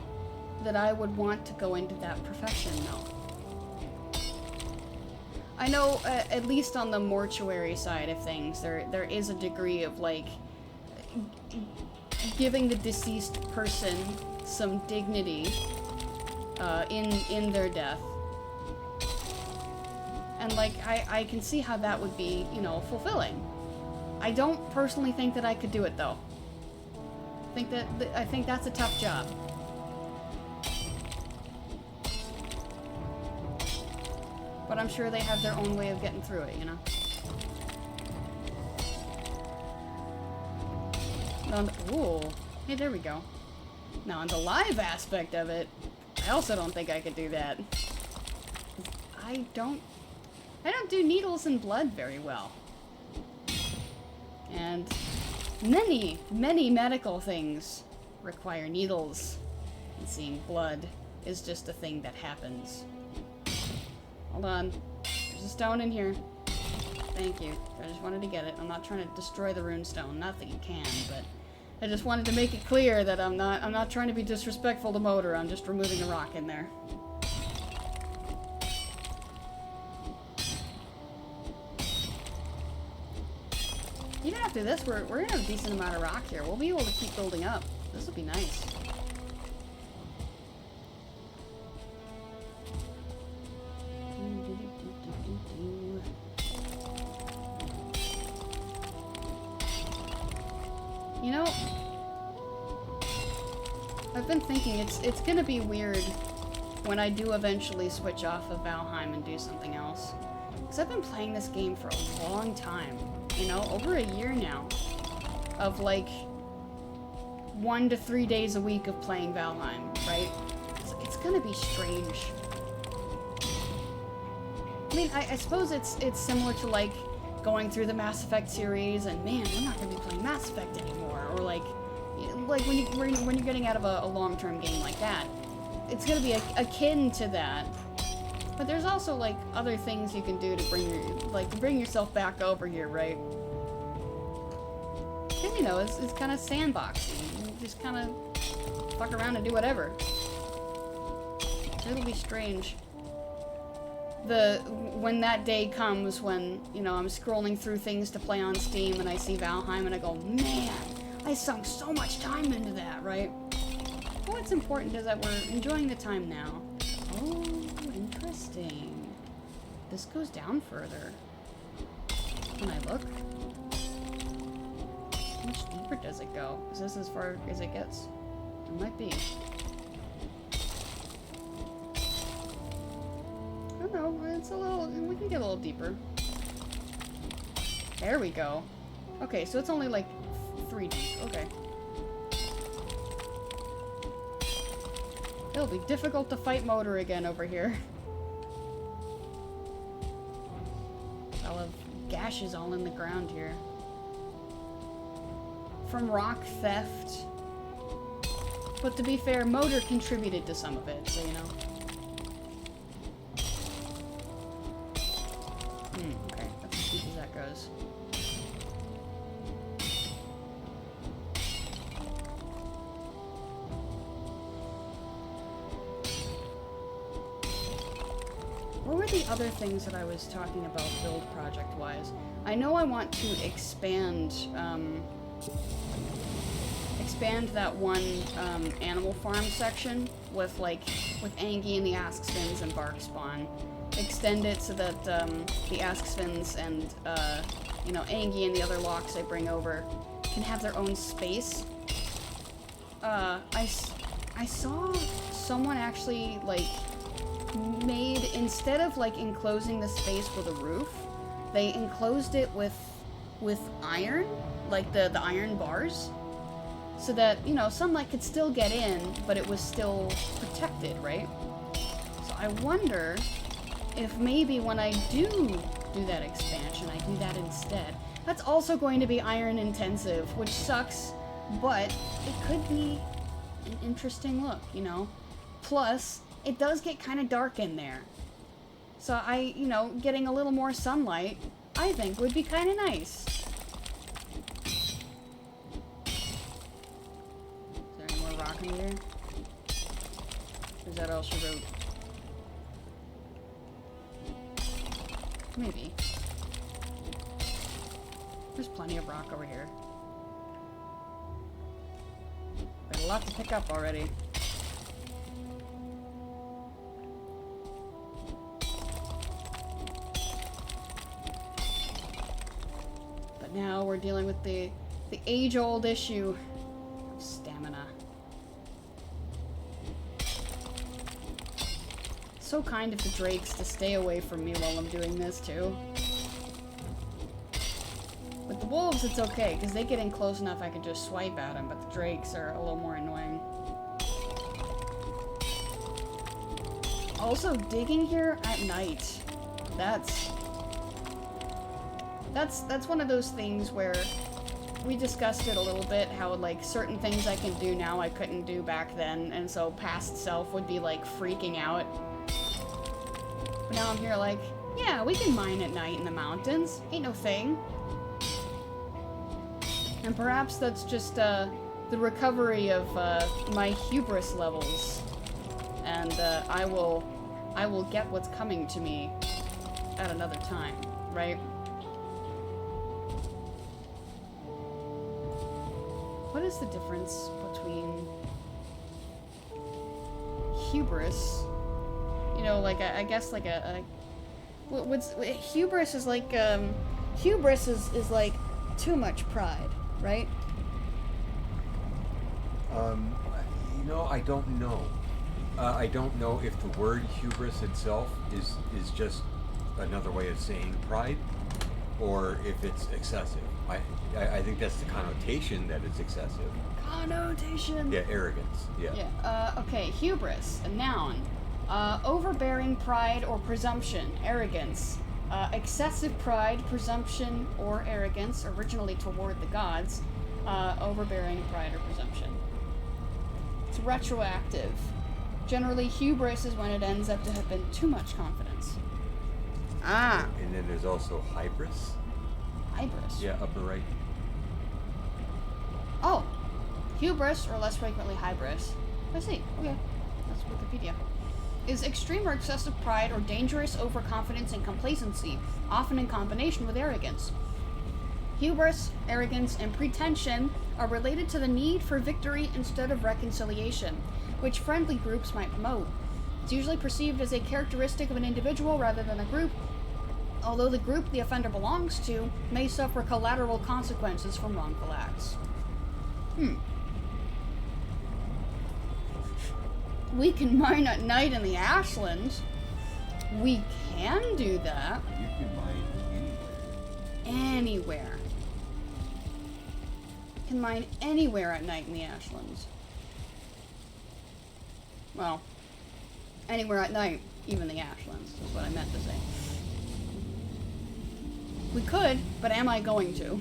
that I would want to go into that profession, though. I know, at least on the mortuary side of things, there is a degree of, like, giving the deceased person some dignity in their death. And, like, I can see how that would be, you know, fulfilling. I don't personally think that I could do it, though. I think that's a tough job. But I'm sure they have their own way of getting through it, you know? Ooh. Hey, there we go. Now, on the live aspect of it, I also don't think I could do that. I don't do needles and blood very well. And many, many medical things require needles, and seeing blood is just a thing that happens. Hold on. There's a stone in here. Thank you. I just wanted to get it. I'm not trying to destroy the rune stone. Not that you can, but I just wanted to make it clear that I'm not trying to be disrespectful to Motor. I'm just removing a rock in there. Even after this, we're gonna have a decent amount of rock here. We'll be able to keep building up. This will be nice. You know, I've been thinking it's gonna be weird when I do eventually switch off of Valheim and do something else. Because I've been playing this game for a long time. You know, over a year now, of like 1 to 3 days a week of playing Valheim, right? It's gonna be strange. I mean, I suppose it's similar to like going through the Mass Effect series, and man, I'm not gonna be playing Mass Effect anymore, or like when you're getting out of a long-term game like that, it's gonna be akin to that. But there's also, like, other things you can do to bring yourself back over here, right? And, you know, it's kind of sandboxing. You just kind of fuck around and do whatever. It'll be strange. When that day comes when, you know, I'm scrolling through things to play on Steam and I see Valheim and I go, man, I sunk so much time into that, right? But what's important is that we're enjoying the time now. Oh, interesting. This goes down further. Can I look? How much deeper does it go? Is this as far as it gets? It might be. I don't know. It's a little... We can get a little deeper. There we go. Okay, so it's only like 3 deep. Okay. It'll be difficult to fight Motor again over here. I'll have gashes all in the ground here. From rock theft. But to be fair, Motor contributed to some of it, so you know. Okay, that's as deep as that goes. What were the other things that I was talking about build project-wise? I know I want to expand that one animal farm section with Angie and the Askspins and Barkspawn. Extend it so that the Askspins and you know, Angie and the other locks I bring over can have their own space. I saw someone actually made, instead of enclosing the space with a roof, they enclosed it with iron, like the iron bars, so that, you know, sunlight could still get in, but it was still protected, right? So I wonder if maybe when I do that expansion, I do that instead. That's also going to be iron intensive, which sucks, but it could be an interesting look, you know? Plus, it does get kind of dark in there. So you know, getting a little more sunlight, I think would be kind of nice. Is there any more rock in here? Or is that all she wrote? Maybe. There's plenty of rock over here. Got a lot to pick up already. But now we're dealing with the age-old issue of stamina. So kind of the drakes to stay away from me while I'm doing this, too. With the wolves, it's okay, because they get in close enough I can just swipe at them, but the drakes are a little more annoying. Also, digging here at night, that's one of those things where we discussed it a little bit, how, like, certain things I can do now I couldn't do back then, and so past self would be, like, freaking out. But now I'm here like, yeah, we can mine at night in the mountains. Ain't no thing. And perhaps that's just the recovery of my hubris levels. And I will get what's coming to me at another time, right? What is the difference between hubris? You know, like I guess like what's hubris is like hubris is like too much pride, right? You know, I don't know. I don't know if the word hubris itself is just another way of saying pride, or if it's excessive. I think that's the connotation that it's excessive. Connotation. Yeah, arrogance. Yeah. Yeah. Okay. Hubris, a noun. Overbearing pride or presumption, arrogance. Excessive pride, presumption, or arrogance, originally toward the gods. Overbearing pride or presumption. It's retroactive. Generally, hubris is when it ends up to have been too much confidence. Ah. And then there's also hybris. Hybris? Yeah, upper right. Oh. Hubris, or less frequently hybris. I see. Okay. That's Wikipedia. Is extreme or excessive pride or dangerous overconfidence and complacency, often in combination with arrogance. Hubris, arrogance, and pretension are related to the need for victory instead of reconciliation, which friendly groups might promote. It's usually perceived as a characteristic of an individual rather than a group, although the group the offender belongs to may suffer collateral consequences from wrongful acts. We can mine at night in the Ashlands. We can do that. You can mine anywhere. Anywhere. Can mine anywhere at night in the Ashlands. Well, anywhere at night, even the Ashlands, is what I meant to say. We could, but am I going to?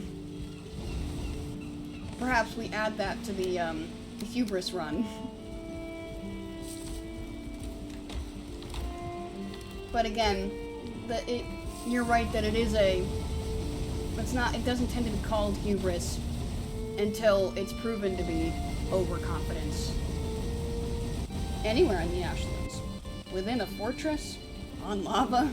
Perhaps we add that to the hubris run. But again, you're right that it doesn't tend to be called hubris until it's proven to be overconfidence. Anywhere in the Ashlands. Within a fortress? On lava?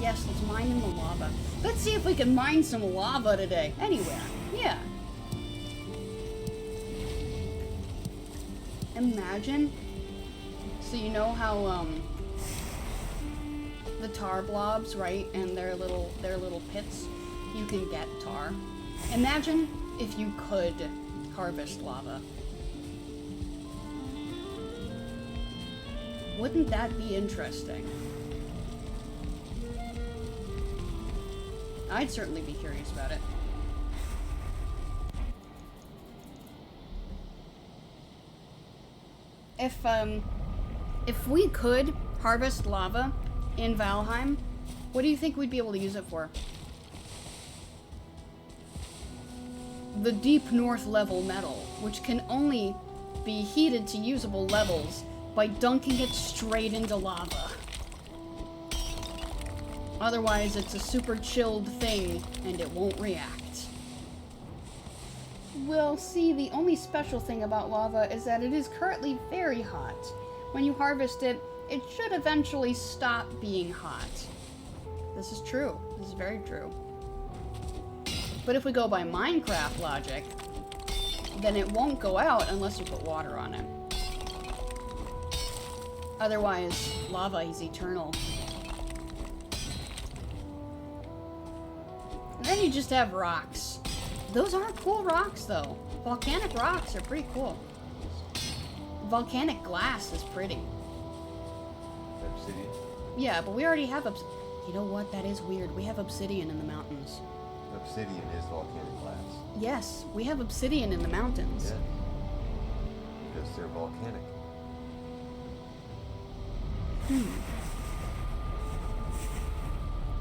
Yes, let's mine in the lava. Let's see if we can mine some lava today. Anywhere. Yeah. Imagine. So you know how, the tar blobs, right? And their little pits, you can get tar. Imagine if you could harvest lava. Wouldn't that be interesting? I'd certainly be curious about it. If we could harvest lava in Valheim, what do you think we'd be able to use it for? The deep north level metal, which can only be heated to usable levels by dunking it straight into lava. Otherwise, it's a super chilled thing, and it won't react. Well, see, the only special thing about lava is that it is currently very hot. When you harvest it, it should eventually stop being hot. This is true. This is very true. But if we go by Minecraft logic, then it won't go out unless you put water on it. Otherwise, lava is eternal. And then you just have rocks. Those are cool rocks, though. Volcanic rocks are pretty cool. Volcanic glass is pretty. Obsidian? Yeah, but we already have You know what? That is weird. We have obsidian in the mountains. Obsidian is volcanic glass. Yes, we have obsidian in the mountains. Yeah. Because they're volcanic.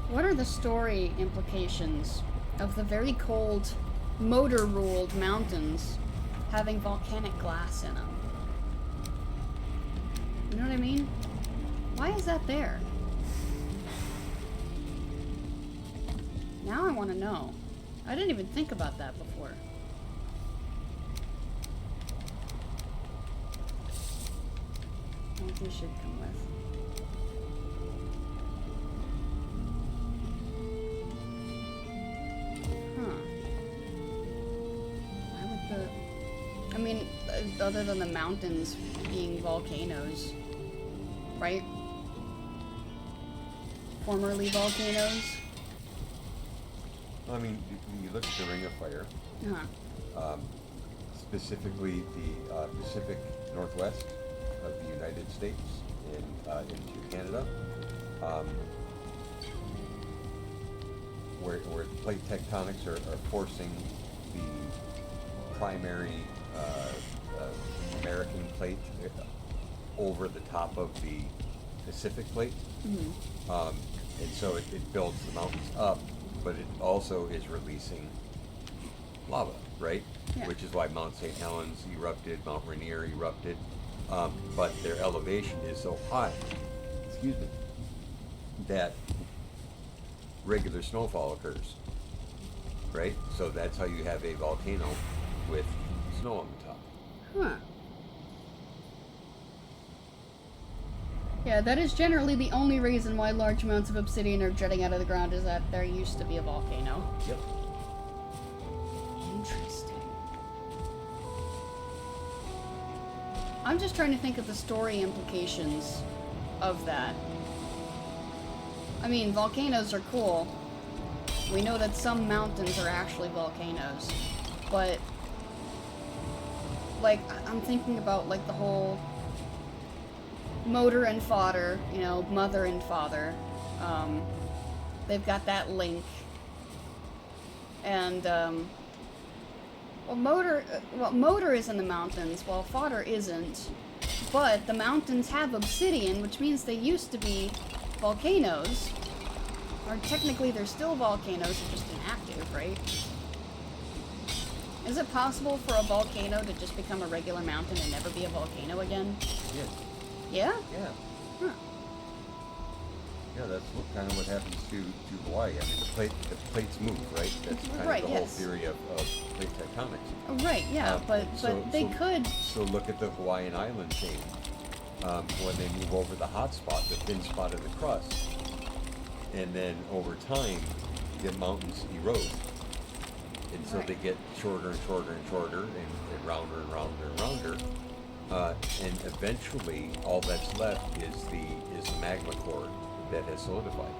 What are the story implications of the very cold, motor-ruled mountains having volcanic glass in them? You know what I mean? Why is that there? Now I want to know. I didn't even think about that before. What this should come with. I mean, other than the mountains being volcanoes, right? Formerly volcanoes. I mean, you look at the Ring of Fire, specifically the Pacific Northwest of the United States and into Canada, where plate tectonics are forcing the primary American plate over the top of the Pacific plate. And so it builds the mountains up, but it also is releasing lava, right? Yeah. Which is why Mount St. Helens erupted, Mount Rainier erupted, but their elevation is so high, excuse me, that regular snowfall occurs, right? So that's how you have a volcano with snow on the top. Huh. Yeah, that is generally the only reason why large amounts of obsidian are jutting out of the ground, is that there used to be a volcano. Yep. Interesting. I'm just trying to think of the story implications of that. I mean, volcanoes are cool. We know that some mountains are actually volcanoes, but like, I'm thinking about like the whole motor and fodder, you know, mother and father. They've got that link. And Well, Motor is in the mountains, while Fodder isn't. But the mountains have obsidian, which means they used to be volcanoes. Or technically they're still volcanoes, they're just inactive, right? Is it possible for a volcano to just become a regular mountain and never be a volcano again? Yes. Yeah? Yeah. Huh. Yeah, that's kind of what happens to Hawaii. I mean, the plates move, right? That's kind Right, of the whole yes. theory of plate tectonics. Oh, right, yeah, but they could. So look at the Hawaiian island chain. When they move over the hot spot, the thin spot of the crust, and then over time, the mountains erode. And so they get shorter and shorter and shorter and rounder and rounder and rounder. And eventually, all that's left is the magma core that has solidified.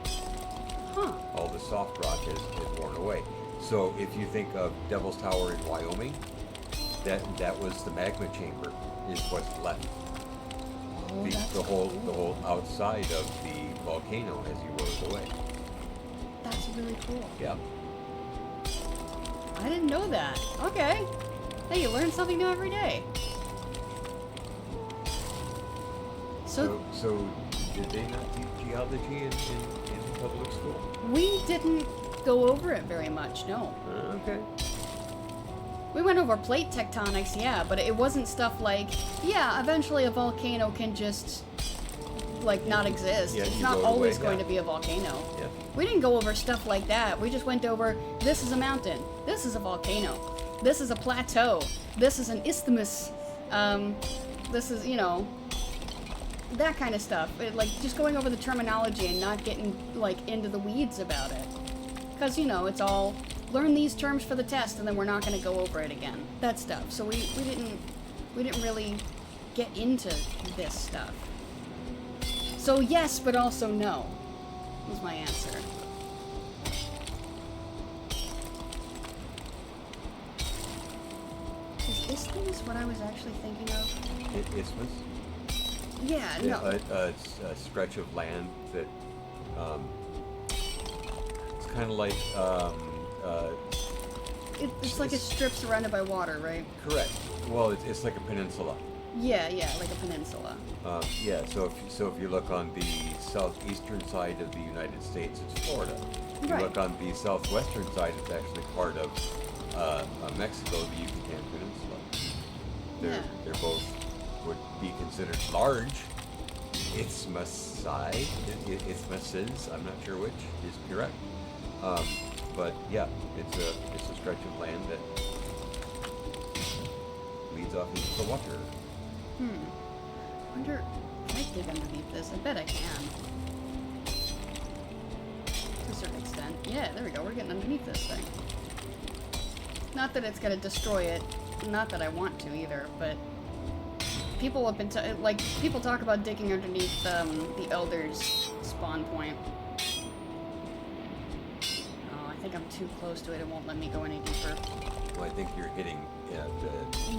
Huh. All the soft rock is worn away. So if you think of Devil's Tower in Wyoming, that was the magma chamber, is what's left. Oh, that's The cool. whole outside of the volcano has eroded away. That's really cool. Yeah. I didn't know that. Okay. Hey, you learn something new every day. So Did they not teach geology in public school? we didn't go over it very much, no. Okay. We went over plate tectonics, yeah, but it wasn't stuff like, yeah, eventually a volcano can just, like, not exist. Yeah, It's you not go always away, going yeah. to be a volcano. Yeah. We didn't go over stuff like that. We just went over, this is a mountain, this is a volcano, this is a plateau, this is an isthmus, this is, that kind of stuff. Like, just going over the terminology and not getting, like, into the weeds about it. Because, it's all, learn these terms for the test, and then we're not going to go over it again. That stuff. So we didn't really get into this stuff. So yes, but also no, was my answer. Is isthmus what I was actually thinking of? Isthmus? Yeah, no. It's a stretch of land that it's kind of like It's like it strips surrounded by water, right? correct. Well, it's like a peninsula. Yeah, like a peninsula. Yeah. So if you look on the southeastern side of the United States, it's Florida. If you Right. look on the southwestern side, it's actually part of Mexico, the Yucatan Peninsula. Yeah. They're both would be considered large isthmuses. I'm not sure which is correct. But yeah, it's a stretch of land that leads off into the water. Wonder, can I dig underneath this? I bet I can. To a certain extent. Yeah, there we go. We're getting underneath this thing. Not that it's gonna destroy it. Not that I want to either, but people have been people talk about digging underneath the Elder's spawn point. Oh, I think I'm too close to it. It won't let me go any deeper. Well, I think you're hitting the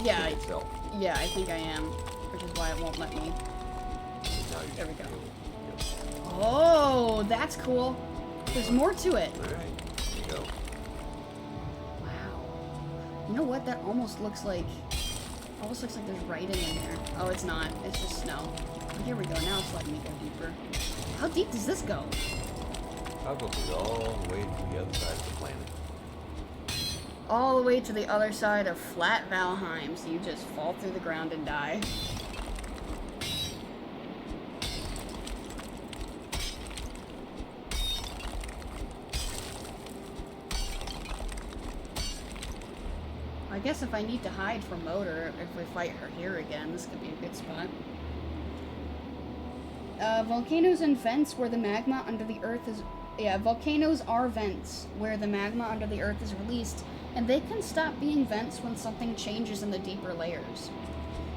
Yeah, thing itself. Yeah, I think I am, which is why it won't let me. Now you There we should go. be able to- Oh, that's cool. There's more to it. All right, there you go. Wow. You know what? That almost looks like there's writing in there. Oh, it's not. It's just snow. Oh, here we go. Now it's letting me go deeper. How deep does this go? Probably all the way to the other side of the planet. All the way to the other side of flat Valheim, so you just fall through the ground and die. I guess if I need to hide from Motor, if we fight her here again, this could be a good spot. Volcanoes and vents where the magma under the earth is... Yeah, volcanoes are vents where the magma under the earth is released, and they can stop being vents when something changes in the deeper layers.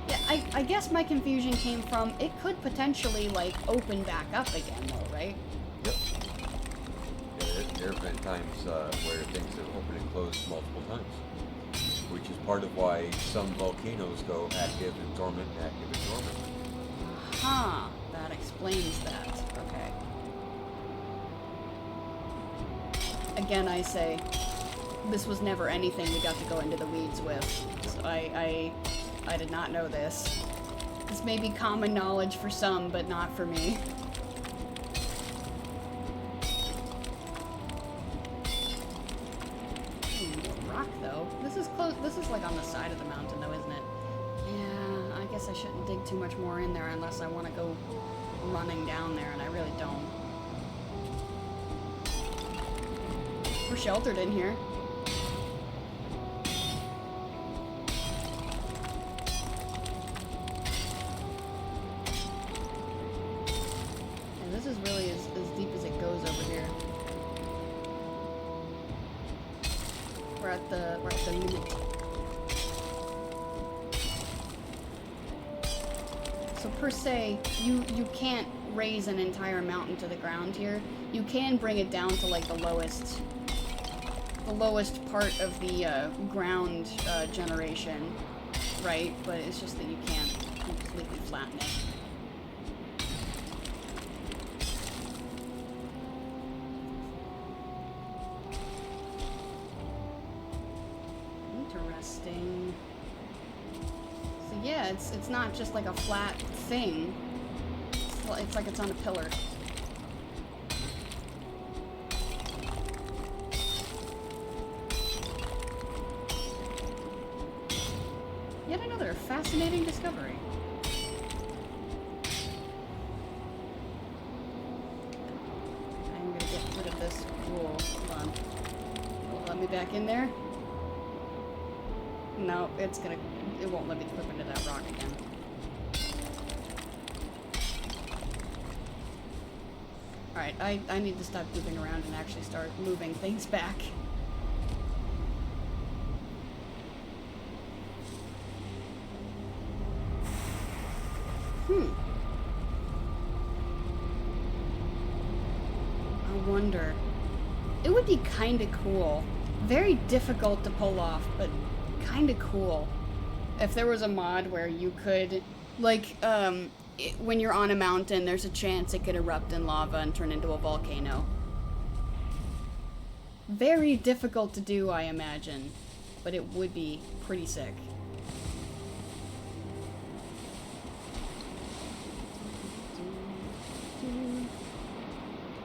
Yeah, I guess my confusion came from it could potentially, like, open back up again, though, right? Yep. Yeah, there have been times where things have opened and closed multiple times, which is part of why some volcanoes go active and dormant, active and dormant. Huh, that explains that. Okay. Again, I say, this was never anything we got to go into the weeds with. So I did not know this. This may be common knowledge for some, but not for me. Rock though. This is close. This is like on the side of the mountain though, isn't it? Yeah, I guess I shouldn't dig too much more in there unless I want to go running down there, and I really don't. We're sheltered in here. And this is really as deep as it goes over here. We're at the limit. So per se, you can't raise an entire mountain to the ground here. You can bring it down to like the lowest part of the ground generation, right? But it's just that you can't completely flatten it. Interesting. So yeah, it's not just like a flat thing. It's like it's on a pillar. Yet another fascinating discovery. I'm gonna get rid of this wool. Hold on. Will it let me back in there? No, it won't let me clip into that rock again. Alright, I need to stop moving around and actually start moving things back. I wonder. It would be kinda cool. Very difficult to pull off, but kinda cool. If there was a mod where you could, like, when you're on a mountain, there's a chance it could erupt in lava and turn into a volcano. Very difficult to do, I imagine, but it would be pretty sick.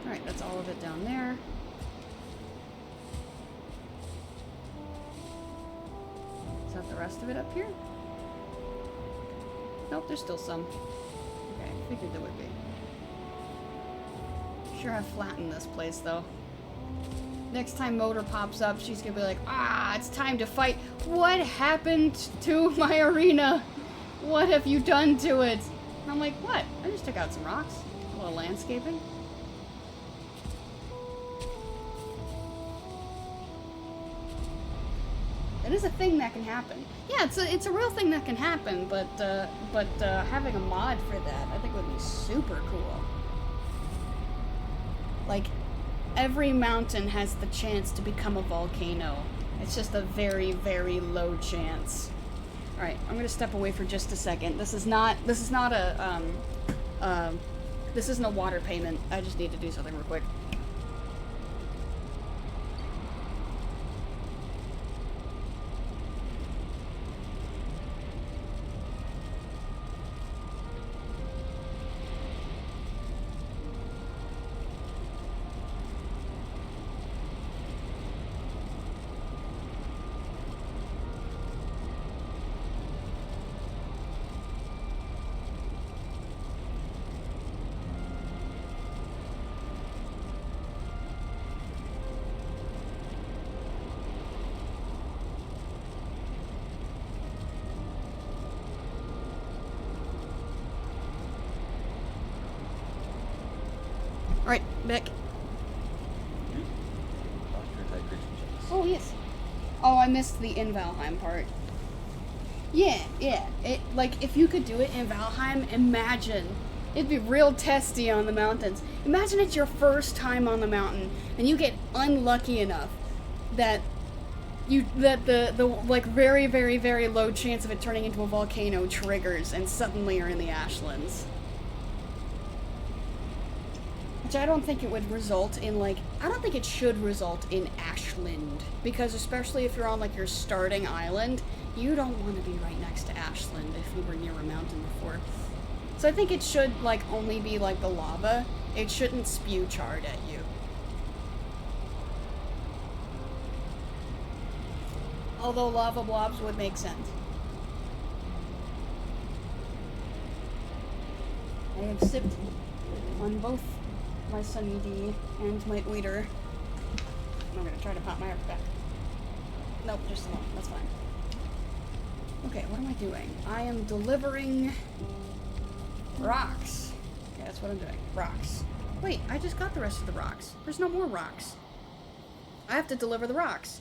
Alright, that's all of it down there. Is that the rest of it up here? Nope, there's still some. Okay, figured there would be. Sure have flattened this place, though. Next time Motor pops up, she's gonna be like, ah, it's time to fight. What happened to my arena? What have you done to it? And I'm like, what? I just took out some rocks. A little landscaping. It is a thing that can happen. Yeah, it's a real thing that can happen, but having a mod for that, I think would be super cool. Like, every mountain has the chance to become a volcano. It's just a very, very low chance. Alright, I'm gonna step away for just a second. This isn't a water payment. I just need to do something real quick. Alright, back. Oh, yes. Oh, I missed the in Valheim part. Yeah. Like, if you could do it in Valheim, imagine. It'd be real testy on the mountains. Imagine it's your first time on the mountain, and you get unlucky enough that the like very, very, very low chance of it turning into a volcano triggers, and suddenly you're in the Ashlands. Which I don't think it would result in, like, I don't think it should result in Ashland. Because especially if you're on, like, your starting island, you don't want to be right next to Ashland if you were near a mountain before. So I think it should, like, only be, like, the lava. It shouldn't spew chard at you. Although lava blobs would make sense. I have sipped on both my Sunny D and my Oiter. I'm gonna try to pop my arc back. Nope, just alone. That's fine. Okay, what am I doing? I am delivering rocks. Yeah, that's what I'm doing. Rocks. Wait, I just got the rest of the rocks. There's no more rocks. I have to deliver the rocks.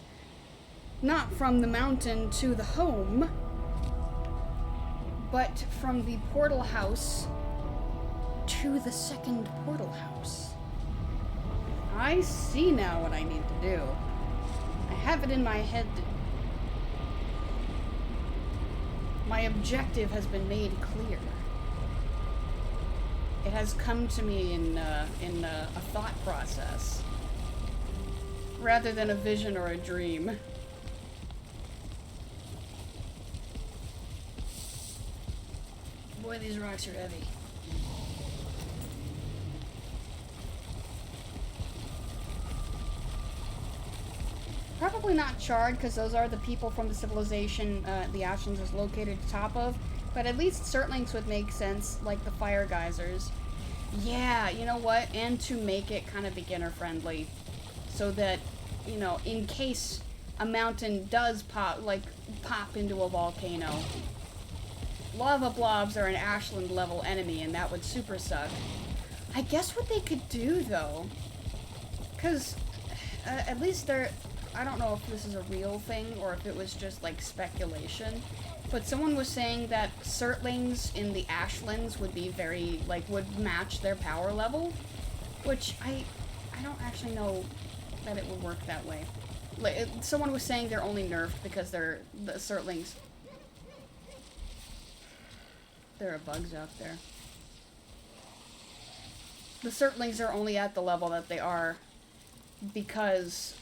Not from the mountain to the home, but from the portal house to the second portal house. I see now what I need to do. I have it in my head. My objective has been made clear. It has come to me in a thought process, rather than a vision or a dream. Boy, these rocks are heavy. Probably not charred, because those are the people from the civilization the Ashlands is located atop of. But at least Surtlings would make sense, like the fire geysers. Yeah, you know what? And to make it kind of beginner friendly. So that, you know, in case a mountain does pop into a volcano. Lava blobs are an Ashland level enemy, and that would super suck. I guess what they could do, though, because at least they're... I don't know if this is a real thing or if it was just, like, speculation, but someone was saying that Surtlings in the Ashlands would be very, like, would match their power level, which I don't actually know that it would work that way. Like, someone was saying they're only nerfed because they're the Surtlings. There are bugs out there. The Surtlings are only at the level that they are because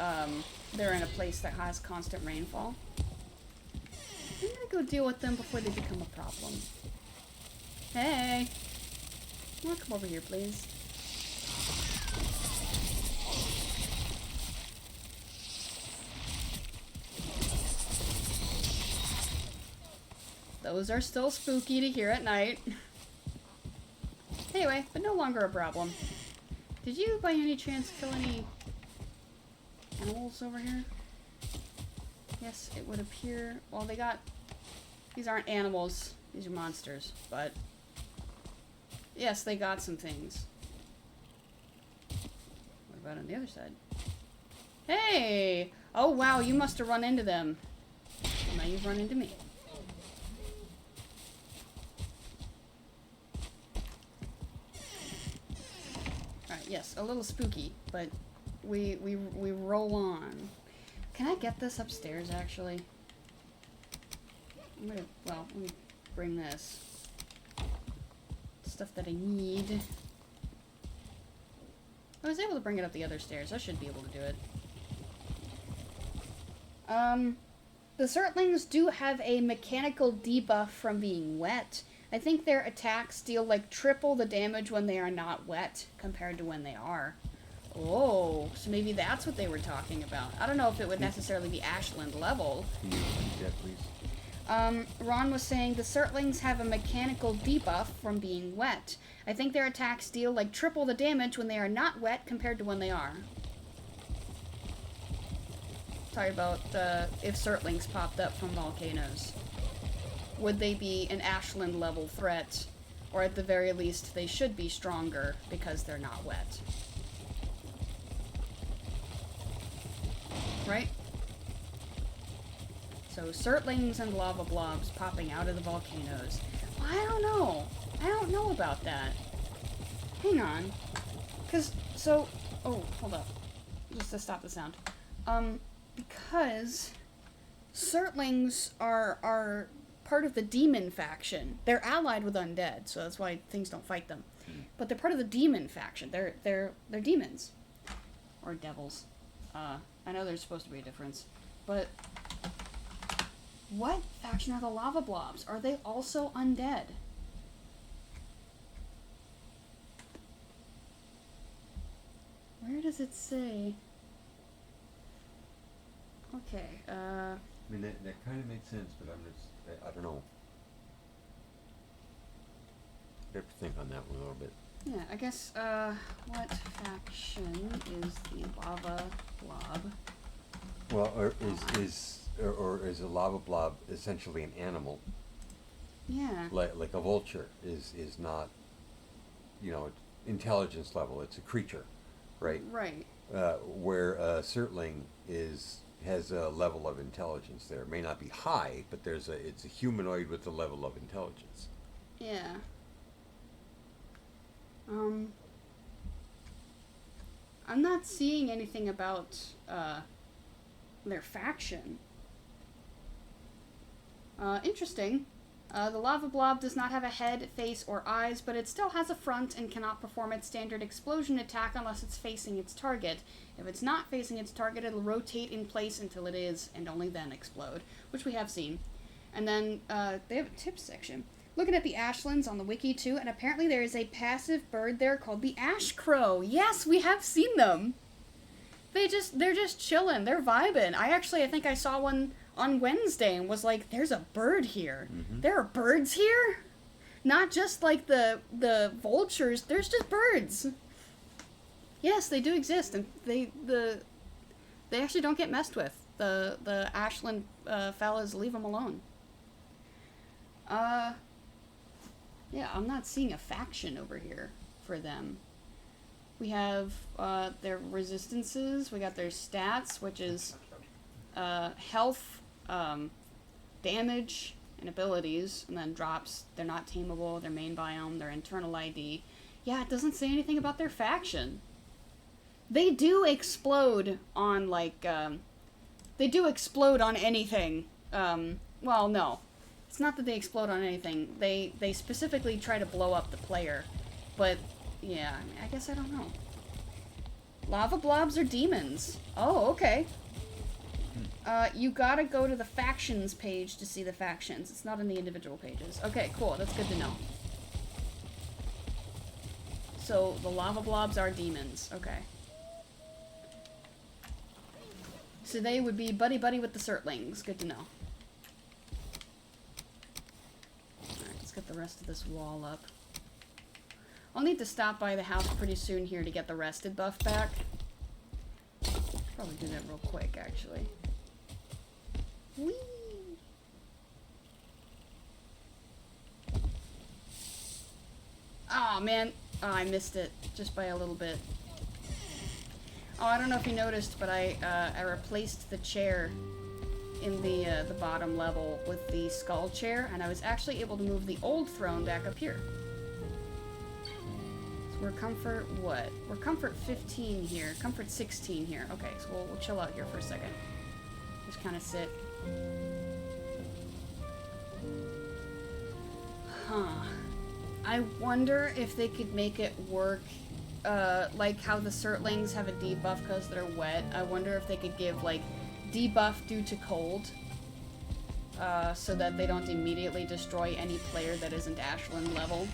they're in a place that has constant rainfall. I'm gonna go deal with them before they become a problem. Hey! You wanna come over here, please? Those are still spooky to hear at night. Anyway, but no longer a problem. Did you, by any chance, kill any animals over here? Yes, it would appear... Well, they got... These aren't animals. These are monsters. But... Yes, they got some things. What about on the other side? Hey! Oh, wow, you must have run into them. Well, now you've run into me. Alright, yes, a little spooky, but we roll on. Can I get this upstairs, actually? I'm gonna, well, let me bring this. Stuff that I need. I was able to bring it up the other stairs. I should be able to do it. The Surtlings do have a mechanical debuff from being wet. I think their attacks deal like triple the damage when they are not wet compared to when they are. Oh, so maybe that's what they were talking about. I don't know if it would necessarily be Ashland level. Can you repeat that, please? Ron was saying the Surtlings have a mechanical debuff from being wet. I think their attacks deal like triple the damage when they are not wet compared to when they are. Sorry about if Surtlings popped up from volcanoes. Would they be an Ashland level threat? Or at the very least, they should be stronger because they're not wet. Right? So Surtlings and lava blobs popping out of the volcanoes. Well, I don't know. I don't know about that. Hang on. So... Oh, hold up. Just to stop the sound. Because Surtlings are part of the demon faction. They're allied with undead, so that's why things don't fight them. but they're part of the demon faction. They're demons. Or devils. I know there's supposed to be a difference. But what faction are the lava blobs? Are they also undead? Where does it say? Okay, I mean, that kind of makes sense, but I don't know. I have to think on that one a little bit. yeah, I guess, what faction is the lava blob? Well, or is a lava blob essentially an animal? Yeah. Like a vulture is not, intelligence level. It's a creature, right? Right. Where a Surtling has a level of intelligence there. It may not be high, but it's a humanoid with a level of intelligence. Yeah. I'm not seeing anything about, their faction. Interesting. The lava blob does not have a head, face, or eyes, but it still has a front and cannot perform its standard explosion attack unless it's facing its target. If it's not facing its target, it'll rotate in place until it is, and only then explode, which we have seen. And then, they have a tips section. Looking at the ashlands on the wiki, too, and apparently there is a passive bird there called the ash crow. Yes, we have seen them! They're just chilling. They're vibing. I think I saw one on Wednesday and was like, there's a bird here. Mm-hmm. There are birds here? Not just like the vultures, there's just birds. Yes, they do exist, and they actually don't get messed with. The ashland fellas, leave them alone. Yeah, I'm not seeing a faction over here for them. We have their resistances, we got their stats, which is health, damage, and abilities, and then drops. They're not tameable, their main biome, their internal ID. Yeah, it doesn't say anything about their faction. They do explode on, they do explode on anything. Well, no. It's not that they explode on anything. They specifically try to blow up the player. But, yeah, I guess I don't know. Lava blobs are demons. Oh, okay. You gotta go to the factions page to see the factions. It's not in the individual pages. Okay, cool. That's good to know. So, the lava blobs are demons. Okay. So they would be buddy-buddy with the Surtlings. Good to know. Alright, let's get the rest of this wall up. I'll need to stop by the house pretty soon here to get the rested buff back. Probably do that real quick, actually. Whee! Aw, man. Oh, I missed it. Just by a little bit. Oh, I don't know if you noticed, but I replaced the chair in the bottom level with the skull chair, and I was actually able to move the old throne back up here. So we're comfort, what? We're comfort 15 here. Comfort 16 here. Okay, so we'll chill out here for a second. Just kind of sit. Huh. I wonder if they could make it work, like how the Surtlings have a debuff because they're wet. I wonder if they could give, like, debuff due to cold, so that they don't immediately destroy any player that isn't Ashland level.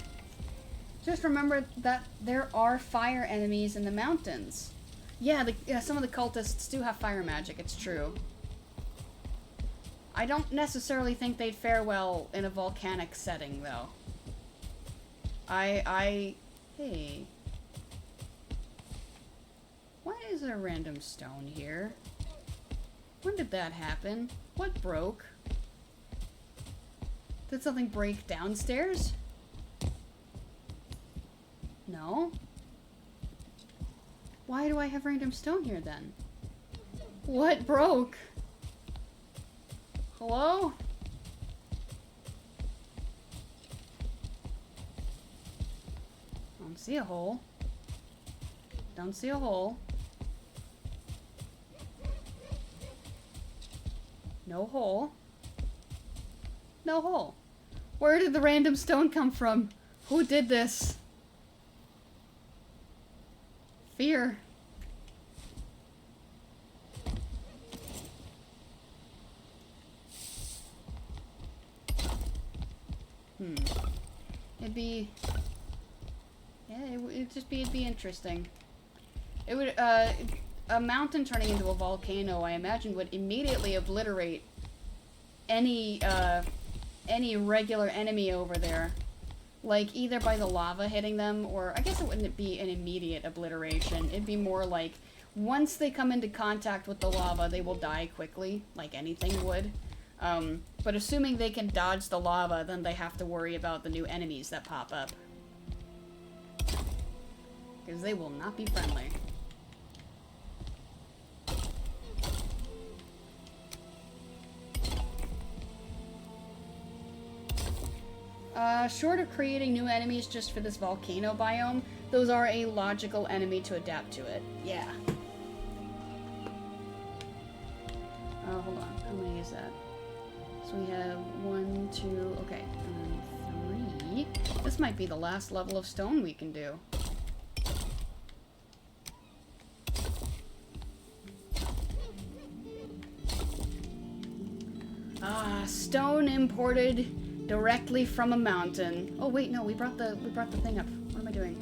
Just remember that there are fire enemies in the mountains. Yeah, some of the cultists do have fire magic, it's true. I don't necessarily think they'd fare well in a volcanic setting, though. Hey. Why is there a random stone here? When did that happen? What broke? Did something break downstairs? No? Why do I have random stone here, then? What broke? Hello? Don't see a hole. Don't see a hole. No hole. No hole. Where did the random stone come from? Who did this? here. It'd be... Yeah, it'd be interesting. It would, a mountain turning into a volcano, I imagine, would immediately obliterate any regular enemy over there. Like, either by the lava hitting them, or I guess it wouldn't be an immediate obliteration. It'd be more like, once they come into contact with the lava, they will die quickly, like anything would. But assuming they can dodge the lava, then they have to worry about the new enemies that pop up. Because they will not be friendly. Short of creating new enemies just for this volcano biome, those are a logical enemy to adapt to it. Yeah. Oh, hold on. How many is that? So we have 1, 2, okay, and 3. This might be the last level of stone we can do. Ah, stone imported directly from a mountain. Oh wait, no, we brought the thing up. What am I doing?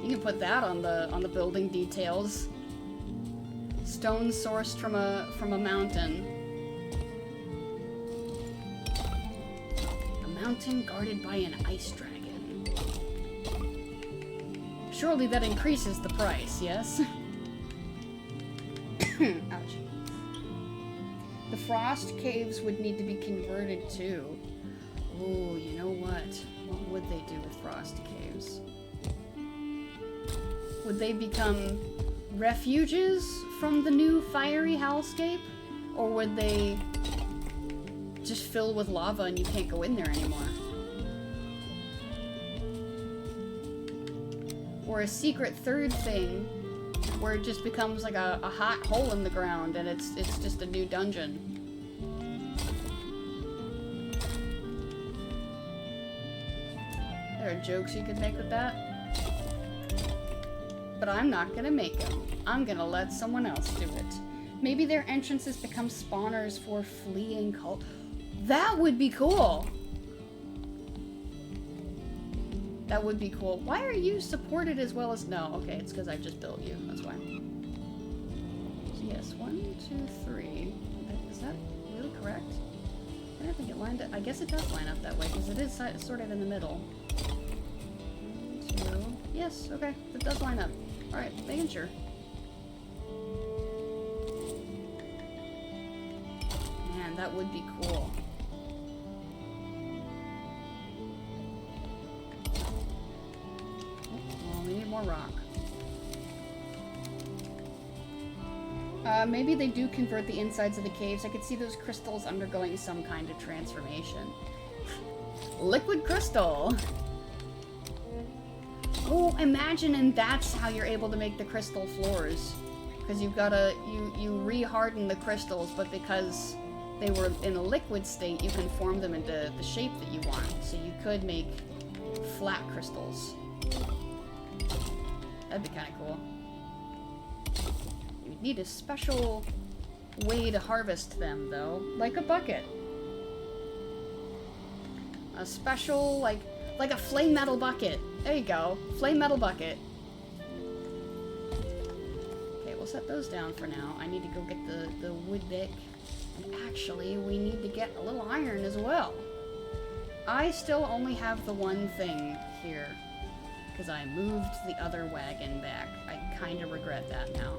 You can put that on the building details. Stone sourced from a mountain. A mountain guarded by an ice dragon. Surely that increases the price, yes? Ouch. The frost caves would need to be converted too. Oh, you know what? What would they do with frost caves? Would they become refuges from the new fiery hellscape? Or would they just fill with lava and you can't go in there anymore? Or a secret third thing where it just becomes like a hot hole in the ground and it's just a new dungeon. There are jokes you could make with that. But I'm not gonna make them. I'm gonna let someone else do it. Maybe their entrances become spawners for fleeing cult. That would be cool! That would be cool. Why are you supported as well as... No, okay, it's because I just built you. That's why. So yes, 1, 2, 3. Is that really correct? I don't think it lined up. I guess it does line up that way because it is sort of in the middle. 1, 2. Yes, okay, it does line up. Alright, making sure. Man, that would be cool. Well, we need more rock. Maybe they do convert the insides of the caves. I could see those crystals undergoing some kind of transformation. Liquid crystal! Oh, imagine, and that's how you're able to make the crystal floors. Because you've got to, you re-harden the crystals, but because they were in a liquid state, you can form them into the shape that you want. So you could make flat crystals. That'd be kind of cool. You'd need a special way to harvest them, though. Like a bucket. A special, like a flame metal bucket. There you go. Flame metal bucket. Okay, we'll set those down for now. I need to go get the wood pick. And actually, we need to get a little iron as well. I still only have the one thing here. Because I moved the other wagon back. I kind of regret that now.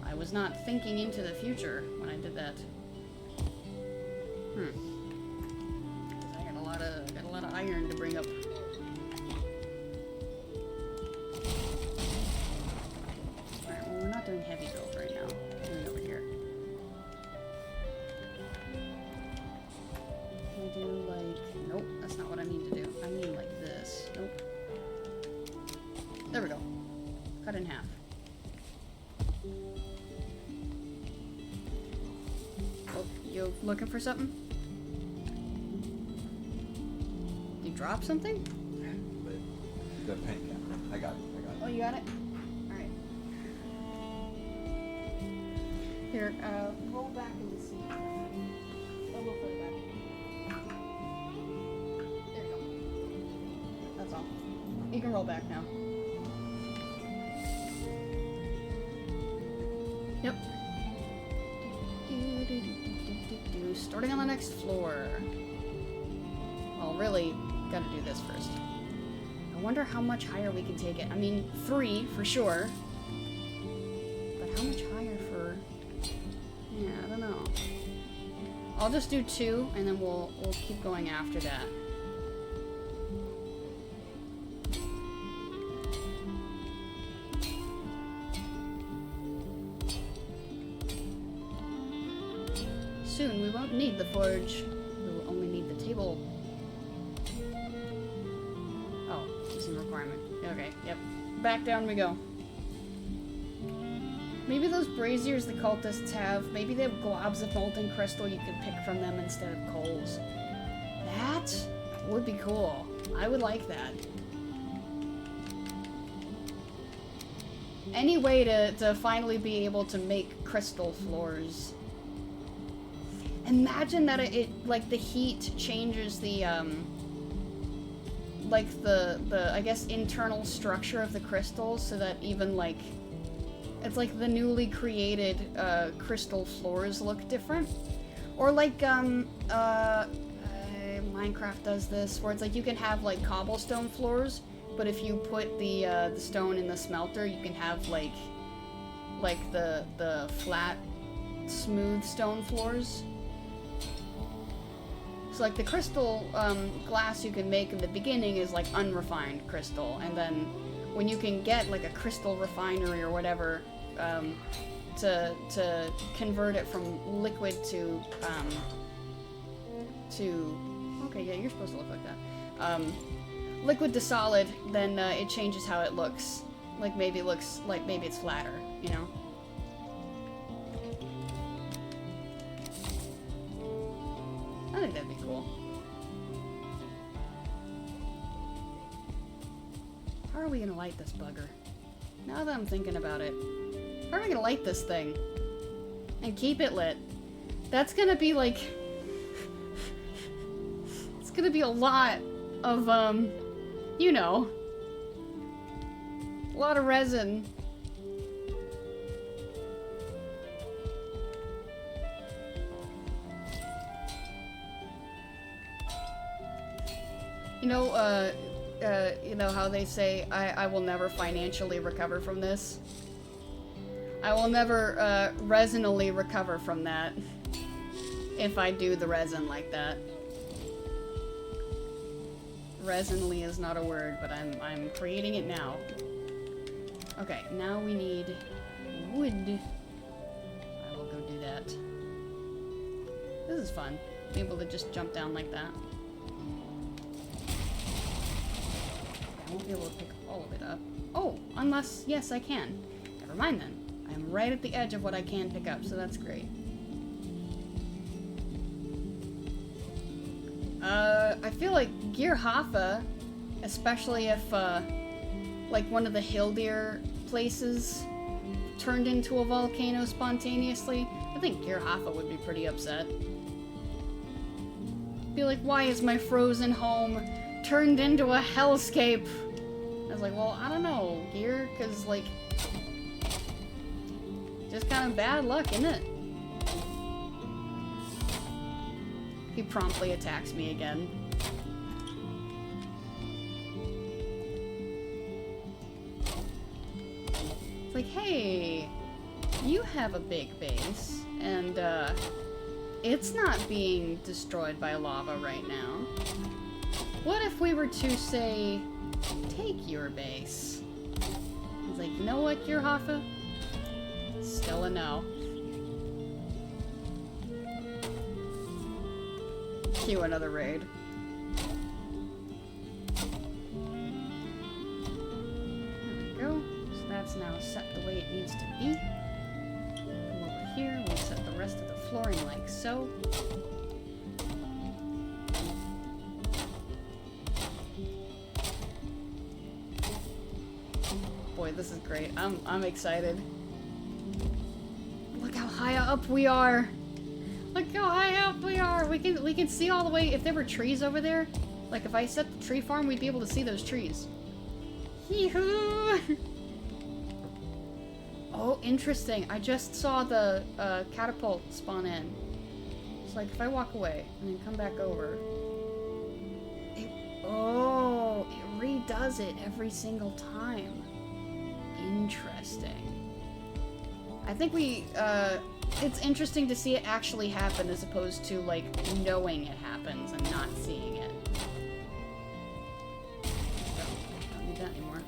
I was not thinking into the future when I did that. I got a lot of iron to bring up. Alright, well, we're not doing heavy build right now. We're doing over here. Can I do like... Nope, that's not what I need to do. I mean like this. Nope. There we go. Cut in half. Oh, you looking for something? drop something? The pen cap. I got it. Oh, you got it? Alright. Here, roll back in the seat. A little further back. There you go. That's all. You can roll back now. Yep. Starting on the next floor. Well, really, gotta do this first. I wonder how much higher we can take it. I mean, 3 for sure. But how much higher for... Yeah, I don't know. I'll just do 2, and then we'll keep going after that. Soon we won't need the forge. We will only need the table. Oh, using requirement. Okay, yep. Back down we go. Maybe those braziers the cultists have, maybe they have globs of molten crystal you could pick from them instead of coals. That would be cool. I would like that. Any way to finally be able to make crystal floors. Imagine that it like the heat changes the like the I guess internal structure of the crystals so that even like it's like the newly created crystal floors look different. Or like Minecraft does this where it's like you can have like cobblestone floors, but if you put the stone in the smelter, you can have like the flat smooth stone floors. So like the crystal glass you can make in the beginning is like unrefined crystal, and then when you can get like a crystal refinery or whatever to convert it from liquid to okay, yeah, you're supposed to look like that, liquid to solid, then it changes how it looks. Like maybe it looks like maybe it's flatter, you know. I think that'd be cool. How are we gonna light this bugger? Now that I'm thinking about it, how are we gonna light this thing? And keep it lit? That's gonna be like... it's gonna be a lot of, you know... a lot of resin. You know how they say, I will never financially recover from this? I will never, resinally recover from that. If I do the resin like that. Resinally is not a word, but I'm creating it now. Okay, now we need wood. I will go do that. This is fun. Be able to just jump down like that. I won't be able to pick all of it up. Oh, unless, yes, I can. Never mind then. I'm right at the edge of what I can pick up, so that's great. I feel like Gearhafa, especially if, like one of the Hildir places turned into a volcano spontaneously, I think Gearhafa would be pretty upset. Be like, why is my frozen home turned into a hellscape? I was like, well, I don't know, Gear, cause like, just kind of bad luck, isn't it? He promptly attacks me again. It's like, hey, you have a big base, and it's not being destroyed by lava right now. What if we were to, say, take your base? He's like, you know what, Gearhafa? Still a no. Cue another raid. There we go. So that's now set the way it needs to be. Come over here, we'll set the rest of the flooring like so. this is great. I'm excited. Look how high up we are. Look how high up we are. We can see all the way. If there were trees over there, like if I set the tree farm, we'd be able to see those trees. Yee-hoo! Oh, interesting. I just saw the catapult spawn in. It's like if I walk away and then come back over. Oh, it redoes it every single time. Interesting. I think it's interesting to see it actually happen as opposed to, like, knowing it happens and not seeing it. So, don't need that anymore.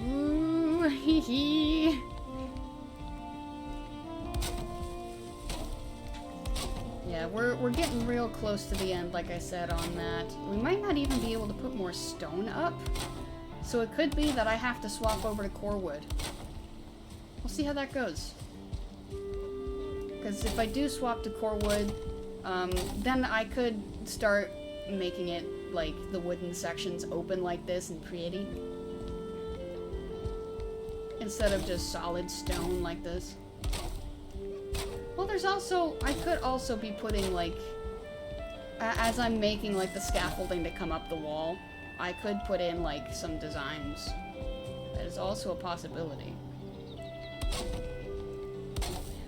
Ooh, hee hee. Yeah, we're getting real close to the end, like I said on that. We might not even be able to put more stone up. So it could be that I have to swap over to core wood. We'll see how that goes. Because if I do swap to core wood, then I could start making it like the wooden sections open like this and pretty. Instead of just solid stone like this. Well, there's also, I could also be putting, like, as I'm making, like, the scaffolding to come up the wall, I could put in, like, some designs. That is also a possibility.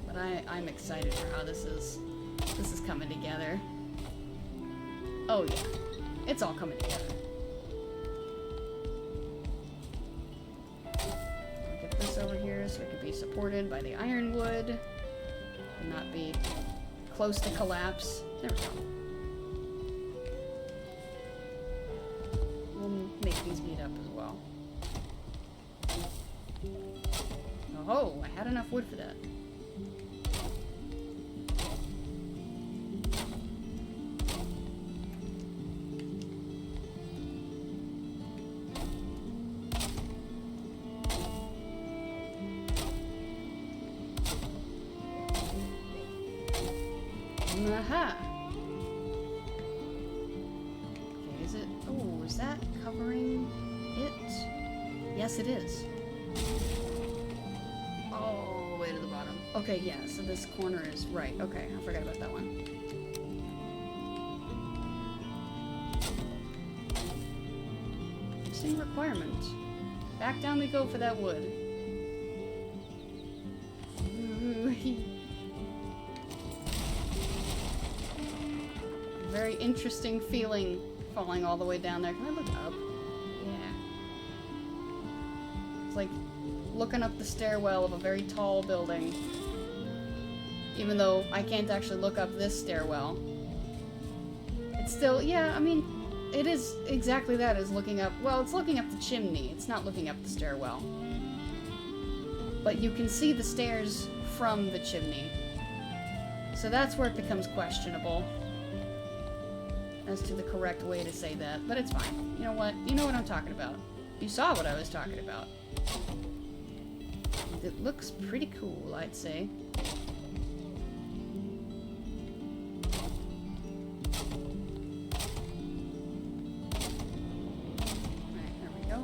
But I'm excited for how this is coming together. Oh, yeah. It's all coming together. I'll get this over here so it can be supported by the ironwood. Not be close to collapse. There we go. We'll make these meet up as well. Oh, I had enough wood for that. Aha! Okay, is it... Oh, is that covering it? Yes, it is. All the way to the bottom. Okay, yeah, so this corner is... Right, okay, I forgot about that one. Same requirement. Back down we go for that wood. Very interesting feeling falling all the way down there. Can I look up? Yeah. It's like looking up the stairwell of a very tall building. Even though I can't actually look up this stairwell. It's still, yeah, I mean, it is exactly that, is looking up, well, it's looking up the chimney. It's not looking up the stairwell. But you can see the stairs from the chimney. So that's where it becomes questionable. As to the correct way to say that, but it's fine. You know what? You know what I'm talking about. You saw what I was talking about. It looks pretty cool, I'd say. Alright, there we go.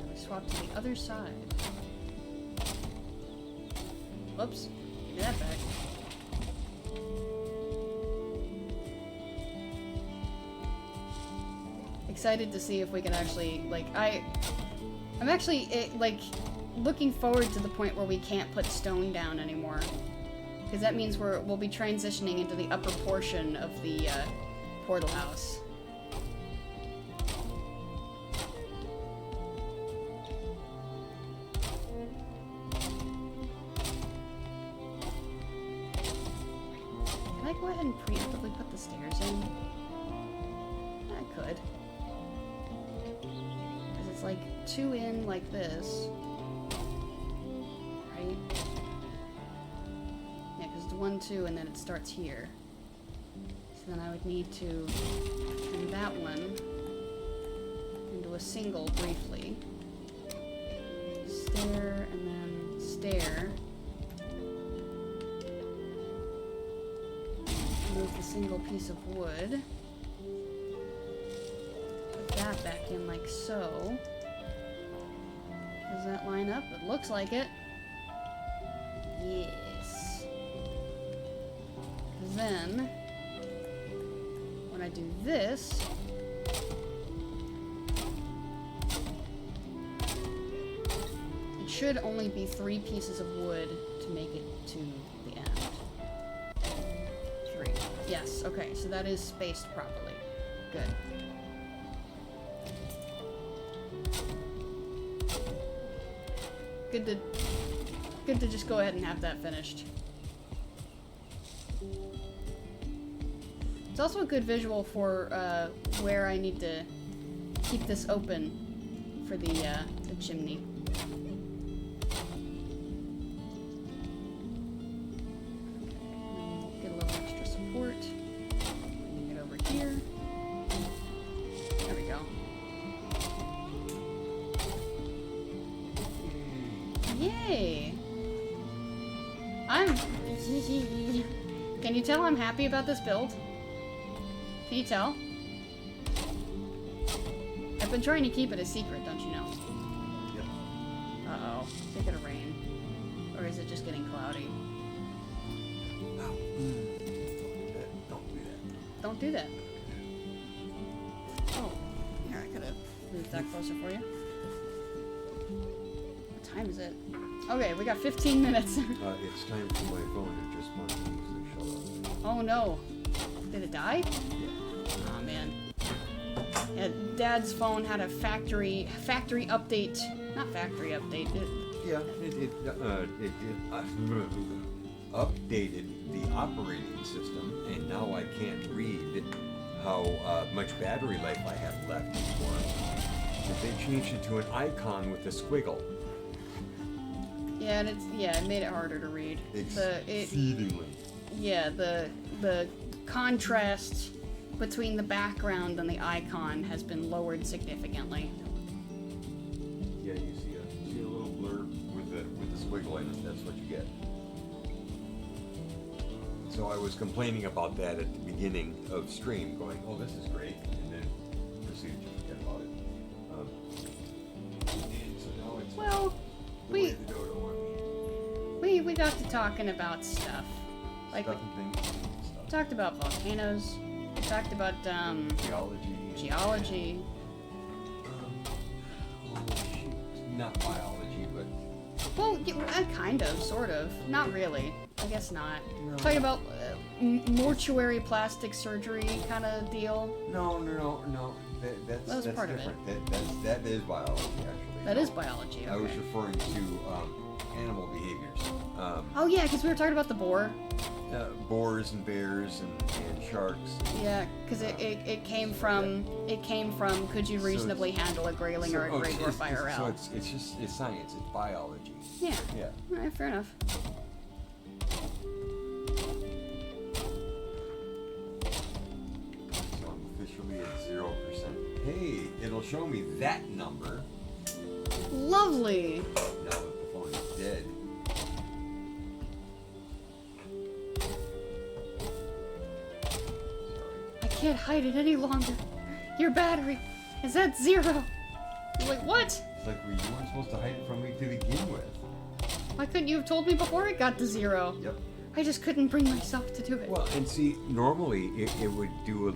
And we swap to the other side. Whoops. Give that back. Excited to see if we can actually, like, I'm actually, like, looking forward to the point where we can't put stone down anymore. Because that means we'll be transitioning into the upper portion of the, portal house. Can I go ahead and preemptively put the stairs in? I could. Because it's like 2 in like this. Right? Yeah, because it's 1, 2, and then it starts here. So then I would need to turn that one into a single briefly. Stair, and then stair. single piece of wood. Put that back in like so. Does that line up? It looks like it. Yes. Then, when I do this, it should only be 3 pieces of wood to make it to the end. 3. Yes, okay, so that is spaced properly. Good. Good to just go ahead and have that finished. It's also a good visual for where I need to keep this open for the chimney. Okay, get a little extra support. Bring it over here. There we go. Yay! Can you tell I'm happy about this build? Can you tell? I've been trying to keep it a secret, don't you know? Yep. Uh-oh. Is it gonna rain? Or is it just getting cloudy? No. Don't do that. Don't do that. Oh. Here, I could've moved that closer for you. What time is it? Okay, we got 15 minutes. It's time for my phone to just spontaneously shut off. Oh no. Did it die? Yeah. Oh man. Yeah, Dad's phone had a factory update. Not factory update. It updated the operating system, and now I can't read how much battery life I have left anymore. But they changed it to an icon with a squiggle. Yeah, and it made it harder to read. Exceedingly. The contrast between the background and the icon has been lowered significantly. Yeah, you see a little blurb with the squiggle in it. That's what you get. So I was complaining about that at the beginning of stream, going, "Oh, this is great," and then proceeded to forget about it. And so now it's Well, the we way the dodo want me. we got to talking about stuff. Like Stuff and things. we talked about volcanoes. We talked about geology. Oh shoot, not biology, but Well, kind of, sort of. Not really. I guess not. No. Talking about mortuary plastic surgery kind of deal. no. That's That was part of it. different. That is biology actually. That is biology. I was Okay. referring to animal behaviors. Oh yeah, because we were talking about the boar. Boars and bears and sharks. Yeah, because it came from could you So reasonably handle a grayling or a gray dwarf IRL? So it's science. It's biology. Yeah. Yeah. All right, fair enough. So I'm officially at 0%. Hey, it'll show me that number Lovely. now that the phone is dead. I can't hide it any longer. Your battery is at 0. You're like, what? It's like, well, you weren't supposed to hide it from me to begin with. Why couldn't you have told me before it got to 0? Yep. I just couldn't bring myself to do it. Well, and see, normally it would do a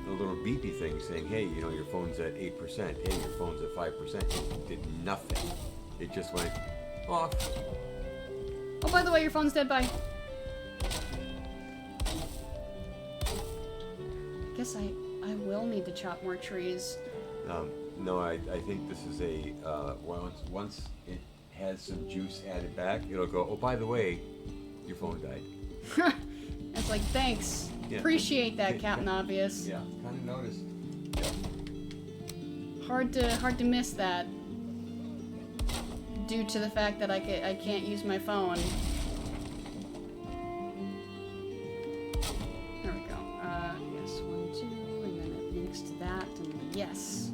little beepy thing saying, "Hey, you know, your phone's at 8%. Hey, your phone's at 5%." It did nothing. It just went off. Oh, by the way, your phone's dead. Bye. Guess I will need to chop more trees. No, I think this is a once it has some juice added back, it'll go, "Oh, by the way, your phone died." It's like, thanks. Yeah. Appreciate that, Captain Obvious. Yeah, kind of noticed. Yep. Hard to miss that. Due to the fact that I can't use my phone. There we go. Yes, 1, 2, and then it links to that, and yes.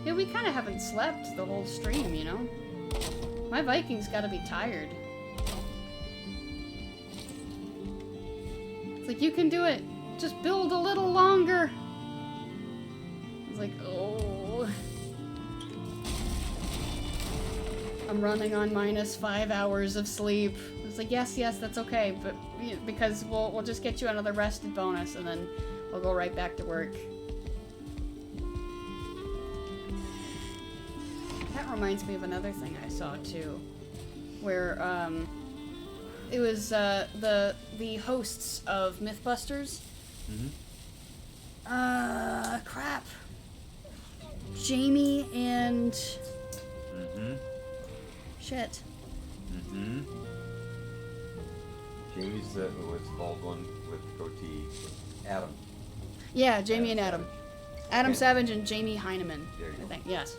Yeah, we kind of haven't slept the whole stream, you know? My Vikings gotta be tired. like, you can do it. Just build a little longer. It's like, oh. I'm running on -5 hours of sleep. It's like, yes, that's okay, but because we'll just get you another rested bonus, and then we'll go right back to work. That reminds me of another thing I saw too, where it was the hosts of MythBusters. Crap. Jamie and shit. Jamie's was the bald one with the goatee. Adam. Yeah, Jamie and Adam. Adam Okay. Savage and Jamie Heineman. There you go. I think. Yes.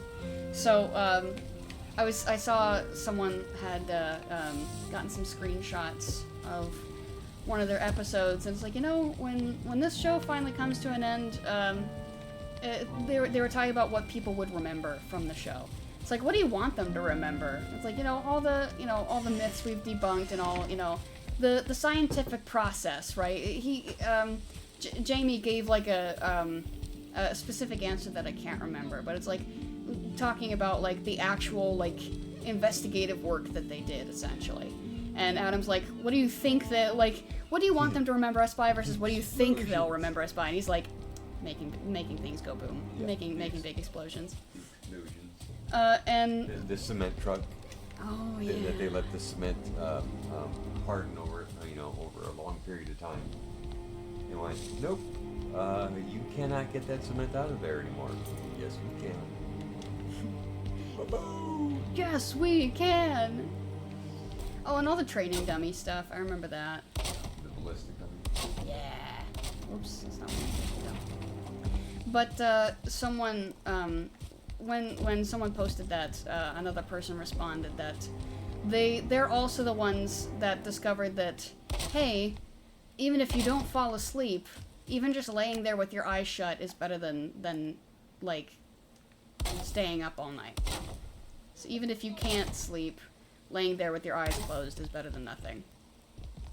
So I saw someone had gotten some screenshots of one of their episodes, and it's like, when this show finally comes to an end, they were talking about what people would remember from the show. It's like, what do you want them to remember? It's like, all the myths we've debunked and all, the scientific process, right? Jamie gave like a specific answer that I can't remember, but it's like talking about like the actual like investigative work that they did essentially. And Adam's like, what do you think that, like, what do you want them to remember us by versus what do you think they'll remember us by? And he's like, making things go boom, Yeah, making big explosions. Explosions. And The cement truck. oh yeah, That they let the cement harden over a long period of time. They went, nope, you cannot get that cement out of there anymore. Yes, we can. yes we can. Oh, and all the training dummy stuff. I remember that. The ballistic dummy. Yeah. Oops, that's not what I meant to do. But someone, when someone posted that, another person responded that they're also the ones that discovered that, hey, even if you don't fall asleep, even just laying there with your eyes shut is better than like staying up all night. So even if you can't sleep, laying there with your eyes closed is better than nothing.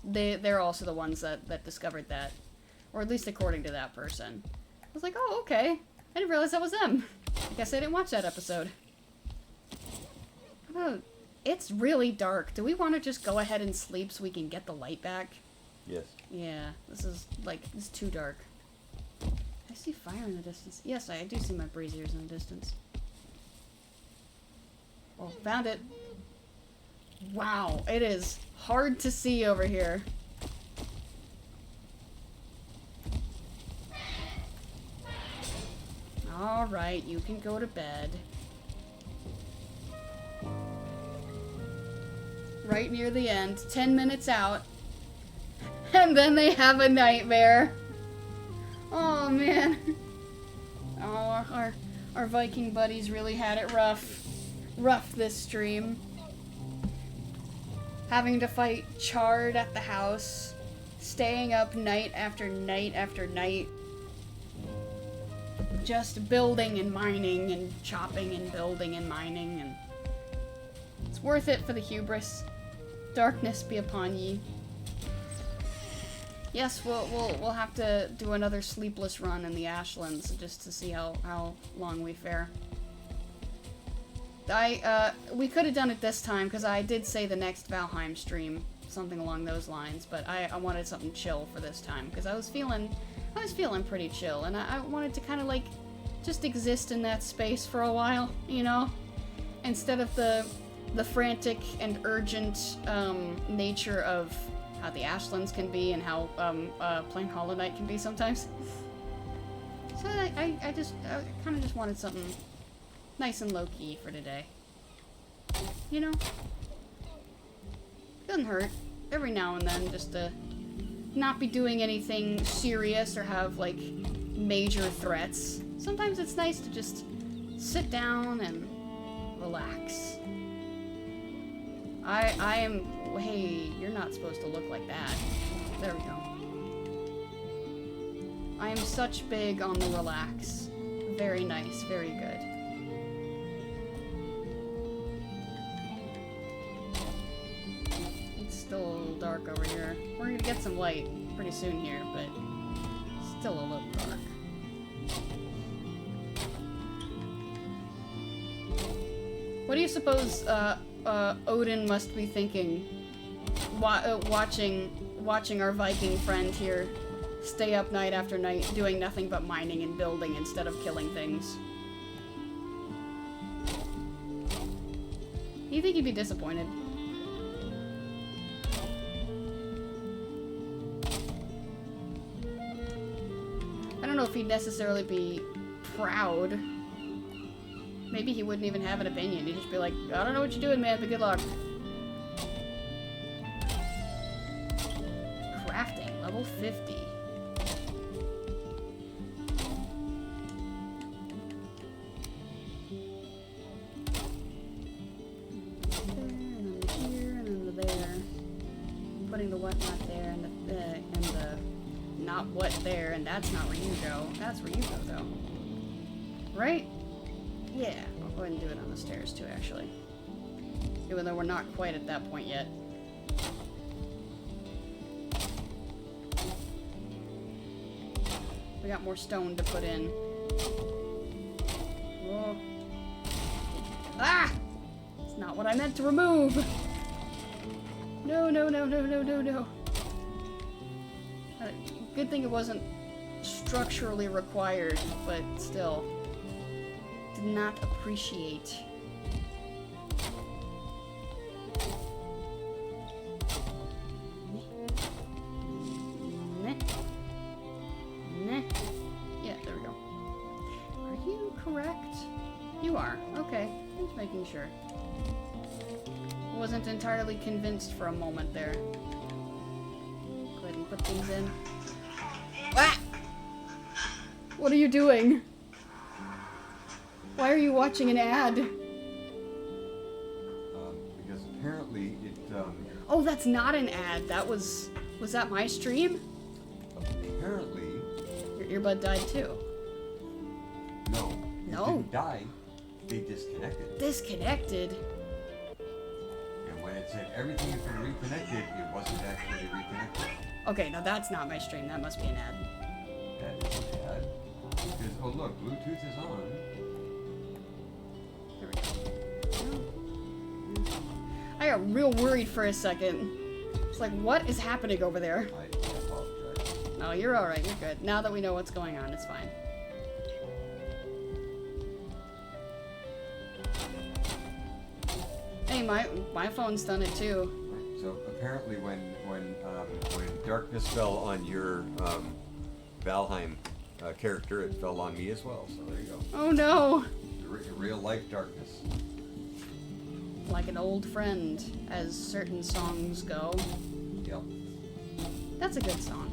They're also the ones that discovered that, or at least according to that person. I was like, oh, okay. I didn't realize that was them. I guess I didn't watch that episode. It's really dark. Do we want to just go ahead and sleep so we can get the light back? Yes. Yeah, this is too dark. I see fire in the distance. Yes, I do see my braziers in the distance. Oh, found it. Wow, it is hard to see over here. Alright, you can go to bed. Right near the end, 10 minutes out. And then they have a nightmare. Oh man. Oh, our Viking buddies really had it rough. Rough this stream. Having to fight Chard at the house. Staying up night after night after night. Just building and mining and chopping and building and mining, and it's worth it for the hubris. Darkness be upon ye. Yes, we'll have to do another sleepless run in the Ashlands just to see how long we fare. We could have done it this time because I did say the next Valheim stream, something along those lines, but I wanted something chill for this time because I was feeling pretty chill, and I wanted to kind of like just exist in that space for a while, instead of the frantic and urgent nature of how the Ashlands can be and how playing Hollow Knight can be sometimes. So I kind of just wanted something nice and low-key for today. Doesn't hurt. Every now and then, just to not be doing anything serious or have, like, major threats. Sometimes it's nice to just sit down and relax. I am... Hey, you're not supposed to look like that. There we go. I am such big on the relax. Very nice, very good. It's still a little dark over here. We're gonna get some light. pretty soon here, but still a little dark. What do you suppose Odin must be thinking, watching our Viking friend here stay up night after night, doing nothing but mining and building instead of killing things? You think he'd be disappointed? I don't know if he'd necessarily be proud. Maybe he wouldn't even have an opinion. He'd just be like, I don't know what you're doing, man, but good luck. Crafting, level 50. Putting the whatnot there and the not what there, and that's not where you go. That's where you go, though. Right? Yeah, I'll go ahead and do it on the stairs, too, actually. Even though we're not quite at that point yet. We got more stone to put in. Whoa. Ah! It's not what I meant to remove! No, no, no, no, no, no, no. Good thing it wasn't structurally required, but still. Did not appreciate. Meh. Meh. Yeah, there we go. Are you correct? You are. Okay. Just making sure. Wasn't entirely convinced for a moment there. Go ahead and put things in. Ah! What are you doing? Why are you watching an ad? Because apparently it, Oh, that's not an ad. That was that my stream? apparently, Your earbud died too. no. It No. didn't die. They disconnected. Disconnected? And when it said everything has been reconnected, it wasn't actually reconnected. Okay, now that's not my stream. That must be an ad. That is bad. Because, oh look, Bluetooth is on. There we go. I got real worried for a second. It's like, what is happening over there? I apologize. No, you're alright. You're good. Now that we know what's going on, it's fine. Hey, my phone's done it too. So apparently when Darkness fell on your Valheim character, it fell on me as well. So there you go. Oh no! Real life darkness. Like an old friend, as certain songs go. Yep. That's a good song.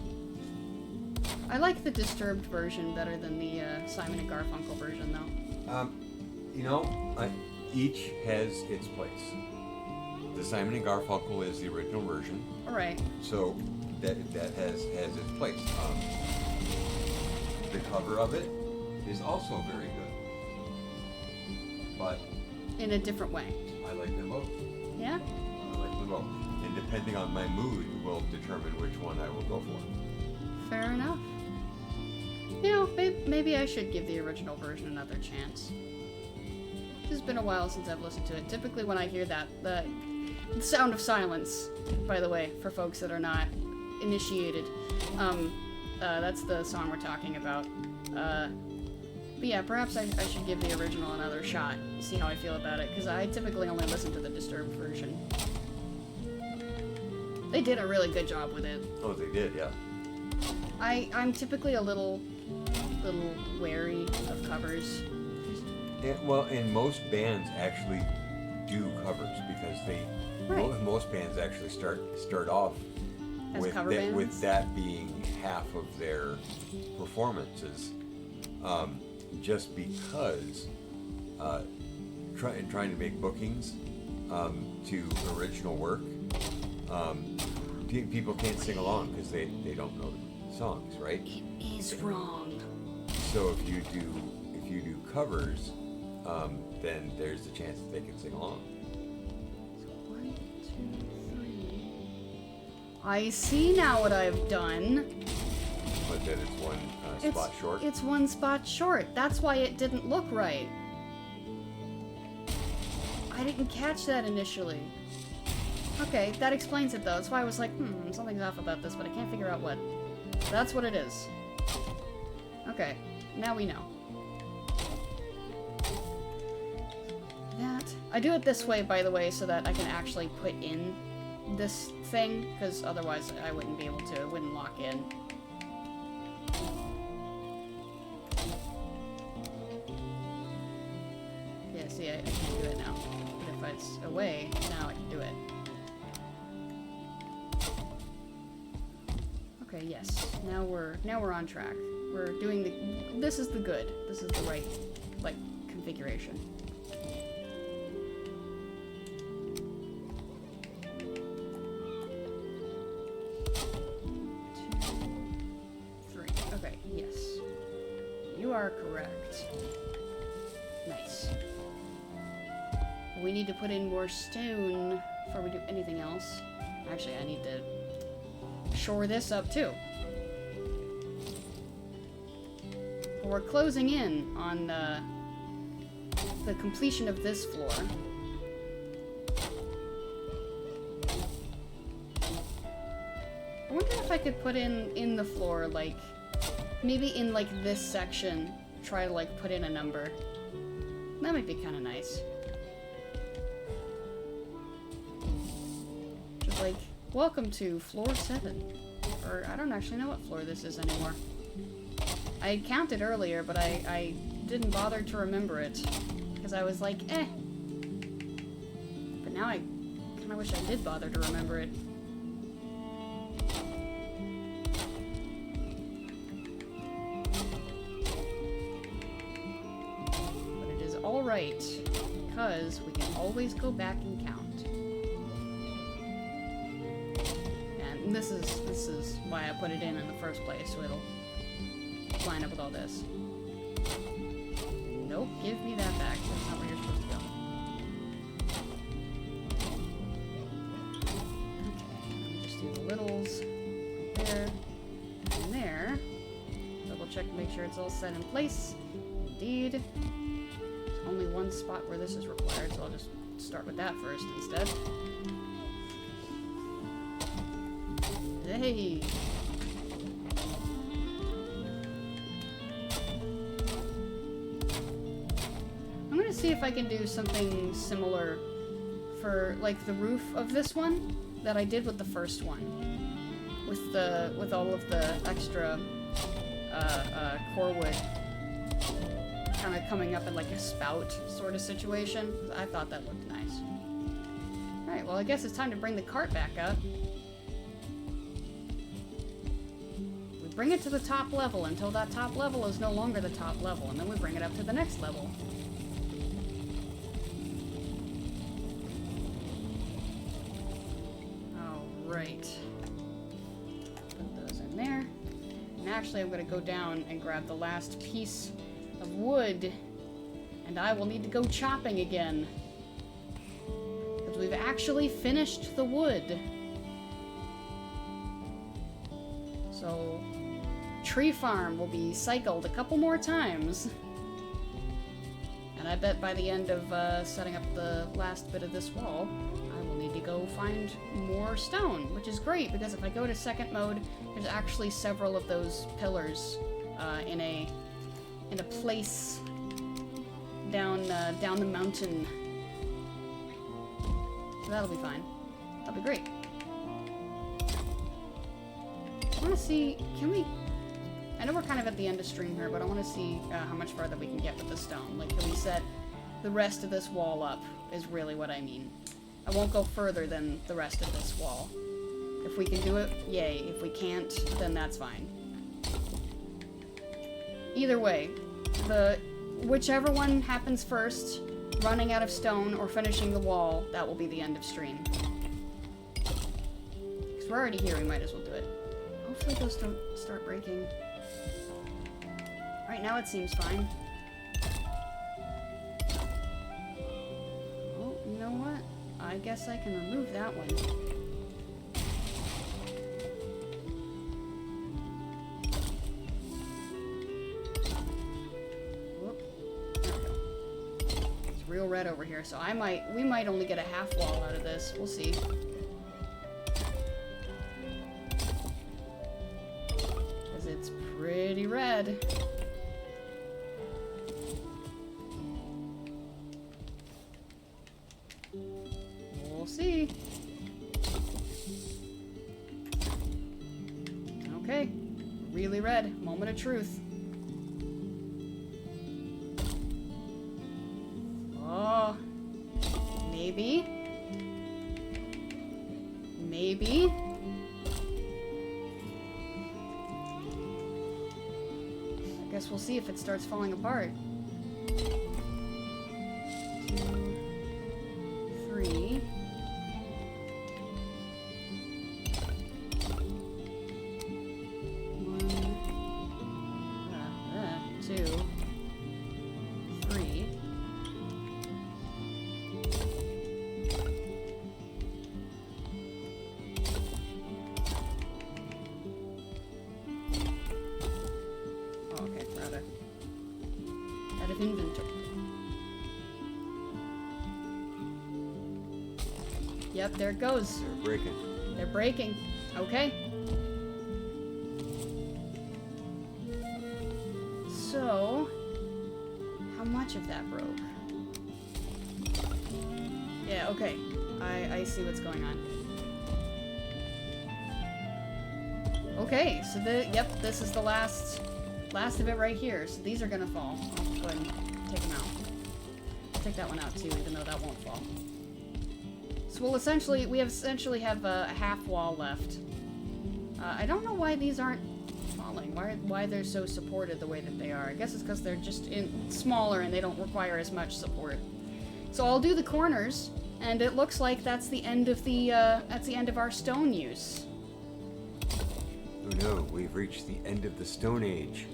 I like the Disturbed version better than the Simon and Garfunkel version, though. You know, each has its place. The Simon and Garfunkel is the original version, Alright. so that has its place. The cover of it is also very good, but In a different way. I like them both. Yeah? I like them both, and depending on my mood, will determine which one I will go for. Fair enough. You know, maybe I should give the original version another chance. It's been a while since I've listened to it. Typically when I hear that, the sound of silence, by the way, for folks that are not initiated, that's the song we're talking about. But yeah, perhaps I should give the original another shot, see how I feel about it, because I typically only listen to the Disturbed version. They did a really good job with it. Oh, they did, yeah. I'm typically a little wary of covers. And most bands actually do covers because most bands actually start off As with cover that, bands? with that being half of their performances, just because trying to make bookings to original work, people can't sing along because they don't know the songs, right? It is wrong. So if you do covers, then there's the chance that they can sing along. So 1, 2, 3. I see now what I've done. But then it's one spot short. It's one spot short. That's why it didn't look right. I didn't catch that initially. Okay, that explains it though. That's why I was like, something's off about this, but I can't figure out what. That's what it is. Okay, now we know. That. I do it this way, by the way, so that I can actually put in this thing, because otherwise I wouldn't be able to. It wouldn't lock in. Yeah, see, I can't do it now. But if it's away, now I can do it. Okay, yes. Now we're on track. We're doing the. This is the good. This is the right, like, configuration. 2, 3. Okay, yes. You are correct. Nice. We need to put in more stone before we do anything else. Actually, I need to shore this up too. We're closing in on the completion of this floor. I wonder if I could put in the floor, like, maybe in, like, this section, try to, like, put in a number. That might be kind of nice. Just like, welcome to floor 7. Or, I don't actually know what floor this is anymore. I counted earlier, but I didn't bother to remember it. Because I was like, eh. But now I kind of wish I did bother to remember it. But it is alright, because we can always go back and count. And this is why I put it in the first place, so it'll line up with all this. Nope, give me that back. That's not where you're supposed to go. Okay, let me just do the littles there and there. Double check to make sure it's all set in place. Indeed. There's only one spot where this is required, so I'll just start with that first instead. Hey! I'm gonna see if I can do something similar for, like, the roof of this one that I did with the first one. With all of the extra core wood kind of coming up in, like, a spout sort of situation. I thought that looked nice. Alright, well, I guess it's time to bring the cart back up. We bring it to the top level until that top level is no longer the top level, and then we bring it up to the next level. Alright. Put those in there. And actually, I'm going to go down and grab the last piece of wood, and I will need to go chopping again. Because we've actually finished the wood. So, tree farm will be cycled a couple more times. And I bet by the end of setting up the last bit of this wall, I will need to go find more stone, which is great, because if I go to second mode, there's actually several of those pillars in a place down the mountain. So that'll be fine. That'll be great. I want to see, can we... I know we're kind of at the end of stream here, but I want to see how much farther we can get with the stone. Like, can we set the rest of this wall up, is really what I mean. I won't go further than the rest of this wall. If we can do it, yay. If we can't, then that's fine. Either way, whichever one happens first, running out of stone or finishing the wall, that will be the end of stream. Because we're already here, we might as well do it. Hopefully those don't start breaking. Right now it seems fine. Oh, you know what? I guess I can remove that one. red over here, so we might only get a half wall out of this. We'll see. Because it's pretty red. We'll see. Okay. Really red. Moment of truth. Oh. Maybe. Maybe. I guess we'll see if it starts falling apart. 2, 3. Inventory. Yep, there it goes. They're breaking. They're breaking. Okay. So, how much of that broke? Yeah, okay. I see what's going on. Okay, so this is the last of it right here. So these are gonna fall. I'll go ahead and take them out. I'll take that one out too, even though that won't fall. So we essentially have a half wall left. I don't know why these aren't falling. Why they're so supported the way that they are. I guess it's because they're just smaller and they don't require as much support. So I'll do the corners, and it looks like that's the end of our stone use. Oh no, we've reached the end of the Stone Age.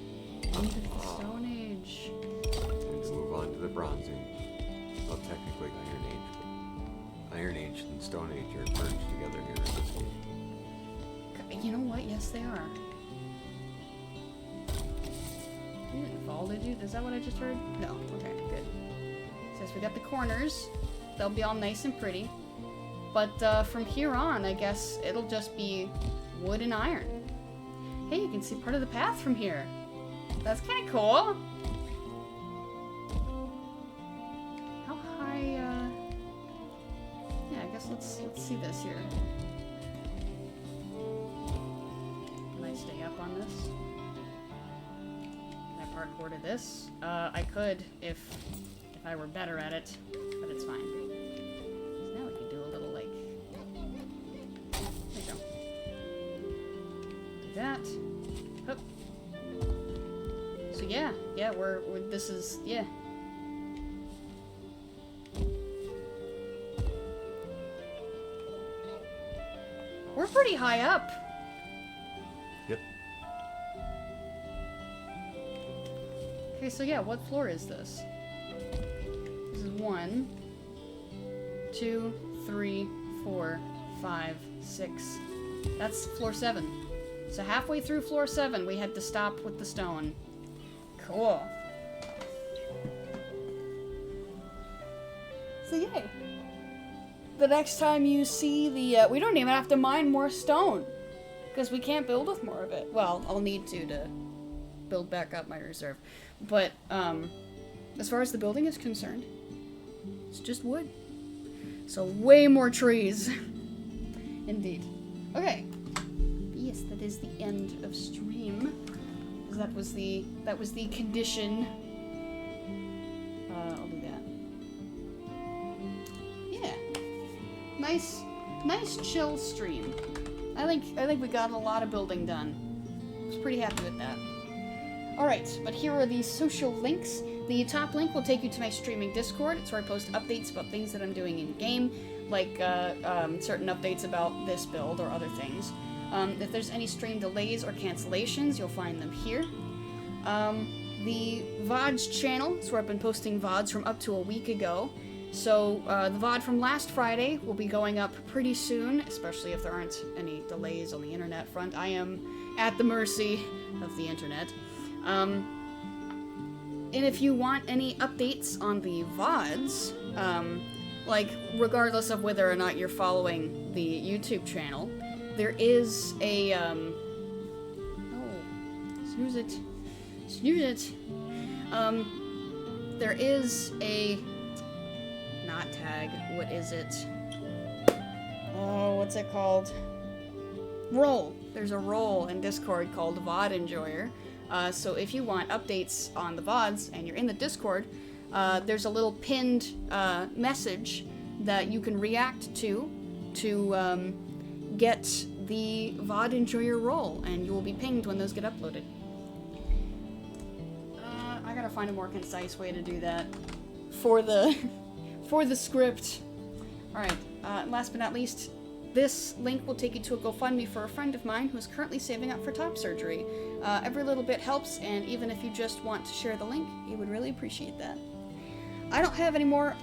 End of the Stone Age. Time to move on to the Bronze Age. Well, technically Iron Age, but Iron Age and Stone Age are merged together here in this game. You know what? Yes, they are. You didn't fall, did you? Is that what I just heard? No. Okay, good. Says we got the corners. They'll be all nice and pretty. But from here on, I guess it'll just be wood and iron. Hey, you can see part of the path from here. That's kind of cool. How high, yeah, I guess let's see this here. Can I stay up on this? Can I parkour to this? I could if I were better at it, but it's fine. So now we can do a little, like, there you go. Do that. Hup. So yeah, this is, yeah. We're pretty high up. Yep. Okay, so yeah, what floor is this? This is 1, 2, 3, 4, 5, 6. That's floor 7. So halfway through floor 7, we had to stop with the stone. Cool. So yay. The next time you see the, we don't even have to mine more stone. Because we can't build with more of it. Well, I'll need to build back up my reserve. But, as far as the building is concerned, it's just wood. So way more trees. Indeed. Okay. Yes, that is the end of stream. That was the condition. I'll do that. Yeah. Nice chill stream. I think we got a lot of building done. I was pretty happy with that. Alright, but here are the social links. The top link will take you to my streaming Discord. It's where I post updates about things that I'm doing in game, like certain updates about this build or other things. If there's any stream delays or cancellations, you'll find them here. The VODs channel is where I've been posting VODs from up to a week ago. So the VOD from last Friday will be going up pretty soon, especially if there aren't any delays on the internet front. I am at the mercy of the internet. And if you want any updates on the VODs, Like, regardless of whether or not you're following the YouTube channel, there is a, oh, snooze it. Snooze it. There is a, not tag, what is it? Oh, what's it called? Role. There's a role in Discord called VOD Enjoyer. So if you want updates on the VODs and you're in the Discord, there's a little pinned message that you can react to get the VOD Enjoyer role, and you will be pinged when those get uploaded. I gotta find a more concise way to do that for the script. Alright, last but not least, this link will take you to a GoFundMe for a friend of mine who is currently saving up for top surgery. Every little bit helps, and even if you just want to share the link, he would really appreciate that. I don't have any more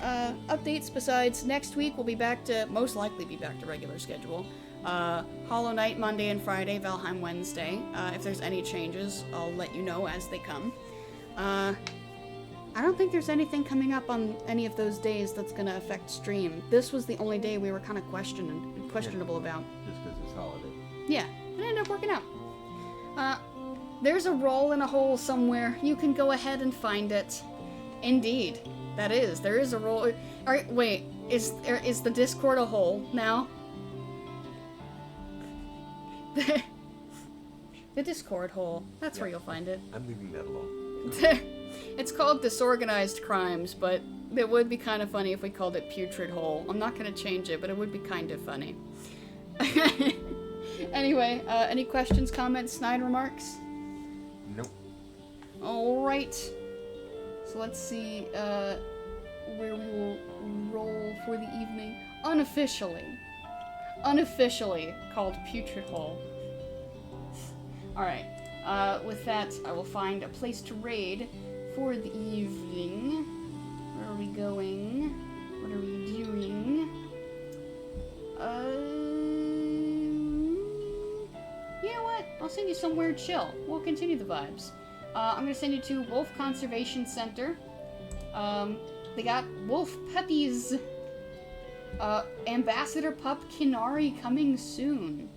updates besides next week we'll be back to, most likely be back to regular schedule. Hollow Knight Monday and Friday, Valheim Wednesday. If there's any changes, I'll let you know as they come. I don't think there's anything coming up on any of those days that's gonna affect stream. This was the only day we were kind of questionable about. Just because it's holiday. Yeah, it ended up working out. There's a roll in a hole somewhere. You can go ahead and find it. Indeed, that is. There is a roll. Alright, wait. Is the Discord a hole now? The Discord hole. That's where you'll find it. I'm leaving that alone. It's called Disorganized Crimes, but it would be kind of funny if we called it Putrid Hole. I'm not going to change it, but it would be kind of funny. Anyway, any questions, comments, snide remarks? Nope. Alright. So let's see where we will roll for the evening. Unofficially called Putrid Hole. Alright. With that, I will find a place to raid for the evening. Where are we going? What are we doing? You know what? I'll send you somewhere chill. We'll continue the vibes. I'm gonna send you to Wolf Conservation Center. They got wolf puppies. Ambassador Pup Kinari coming soon.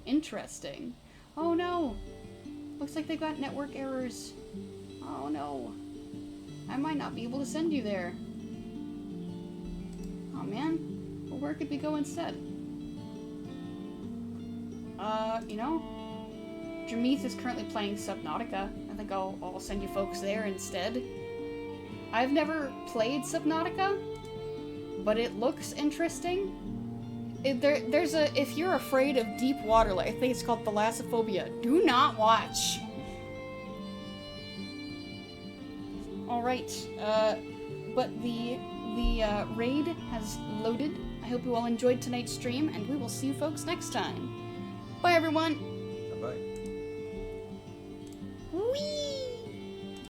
Interesting. Oh no. Looks like they got network errors. Oh no. I might not be able to send you there. Oh man. Well, where could we go instead? You know? Jameeth is currently playing Subnautica. I think I'll send you folks there instead. I've never played Subnautica, but it looks interesting. If you're afraid of deep water, like I think it's called thalassophobia, do not watch. Alright, but the raid has loaded. I hope you all enjoyed tonight's stream, and we will see you folks next time. Bye everyone! Bye-bye.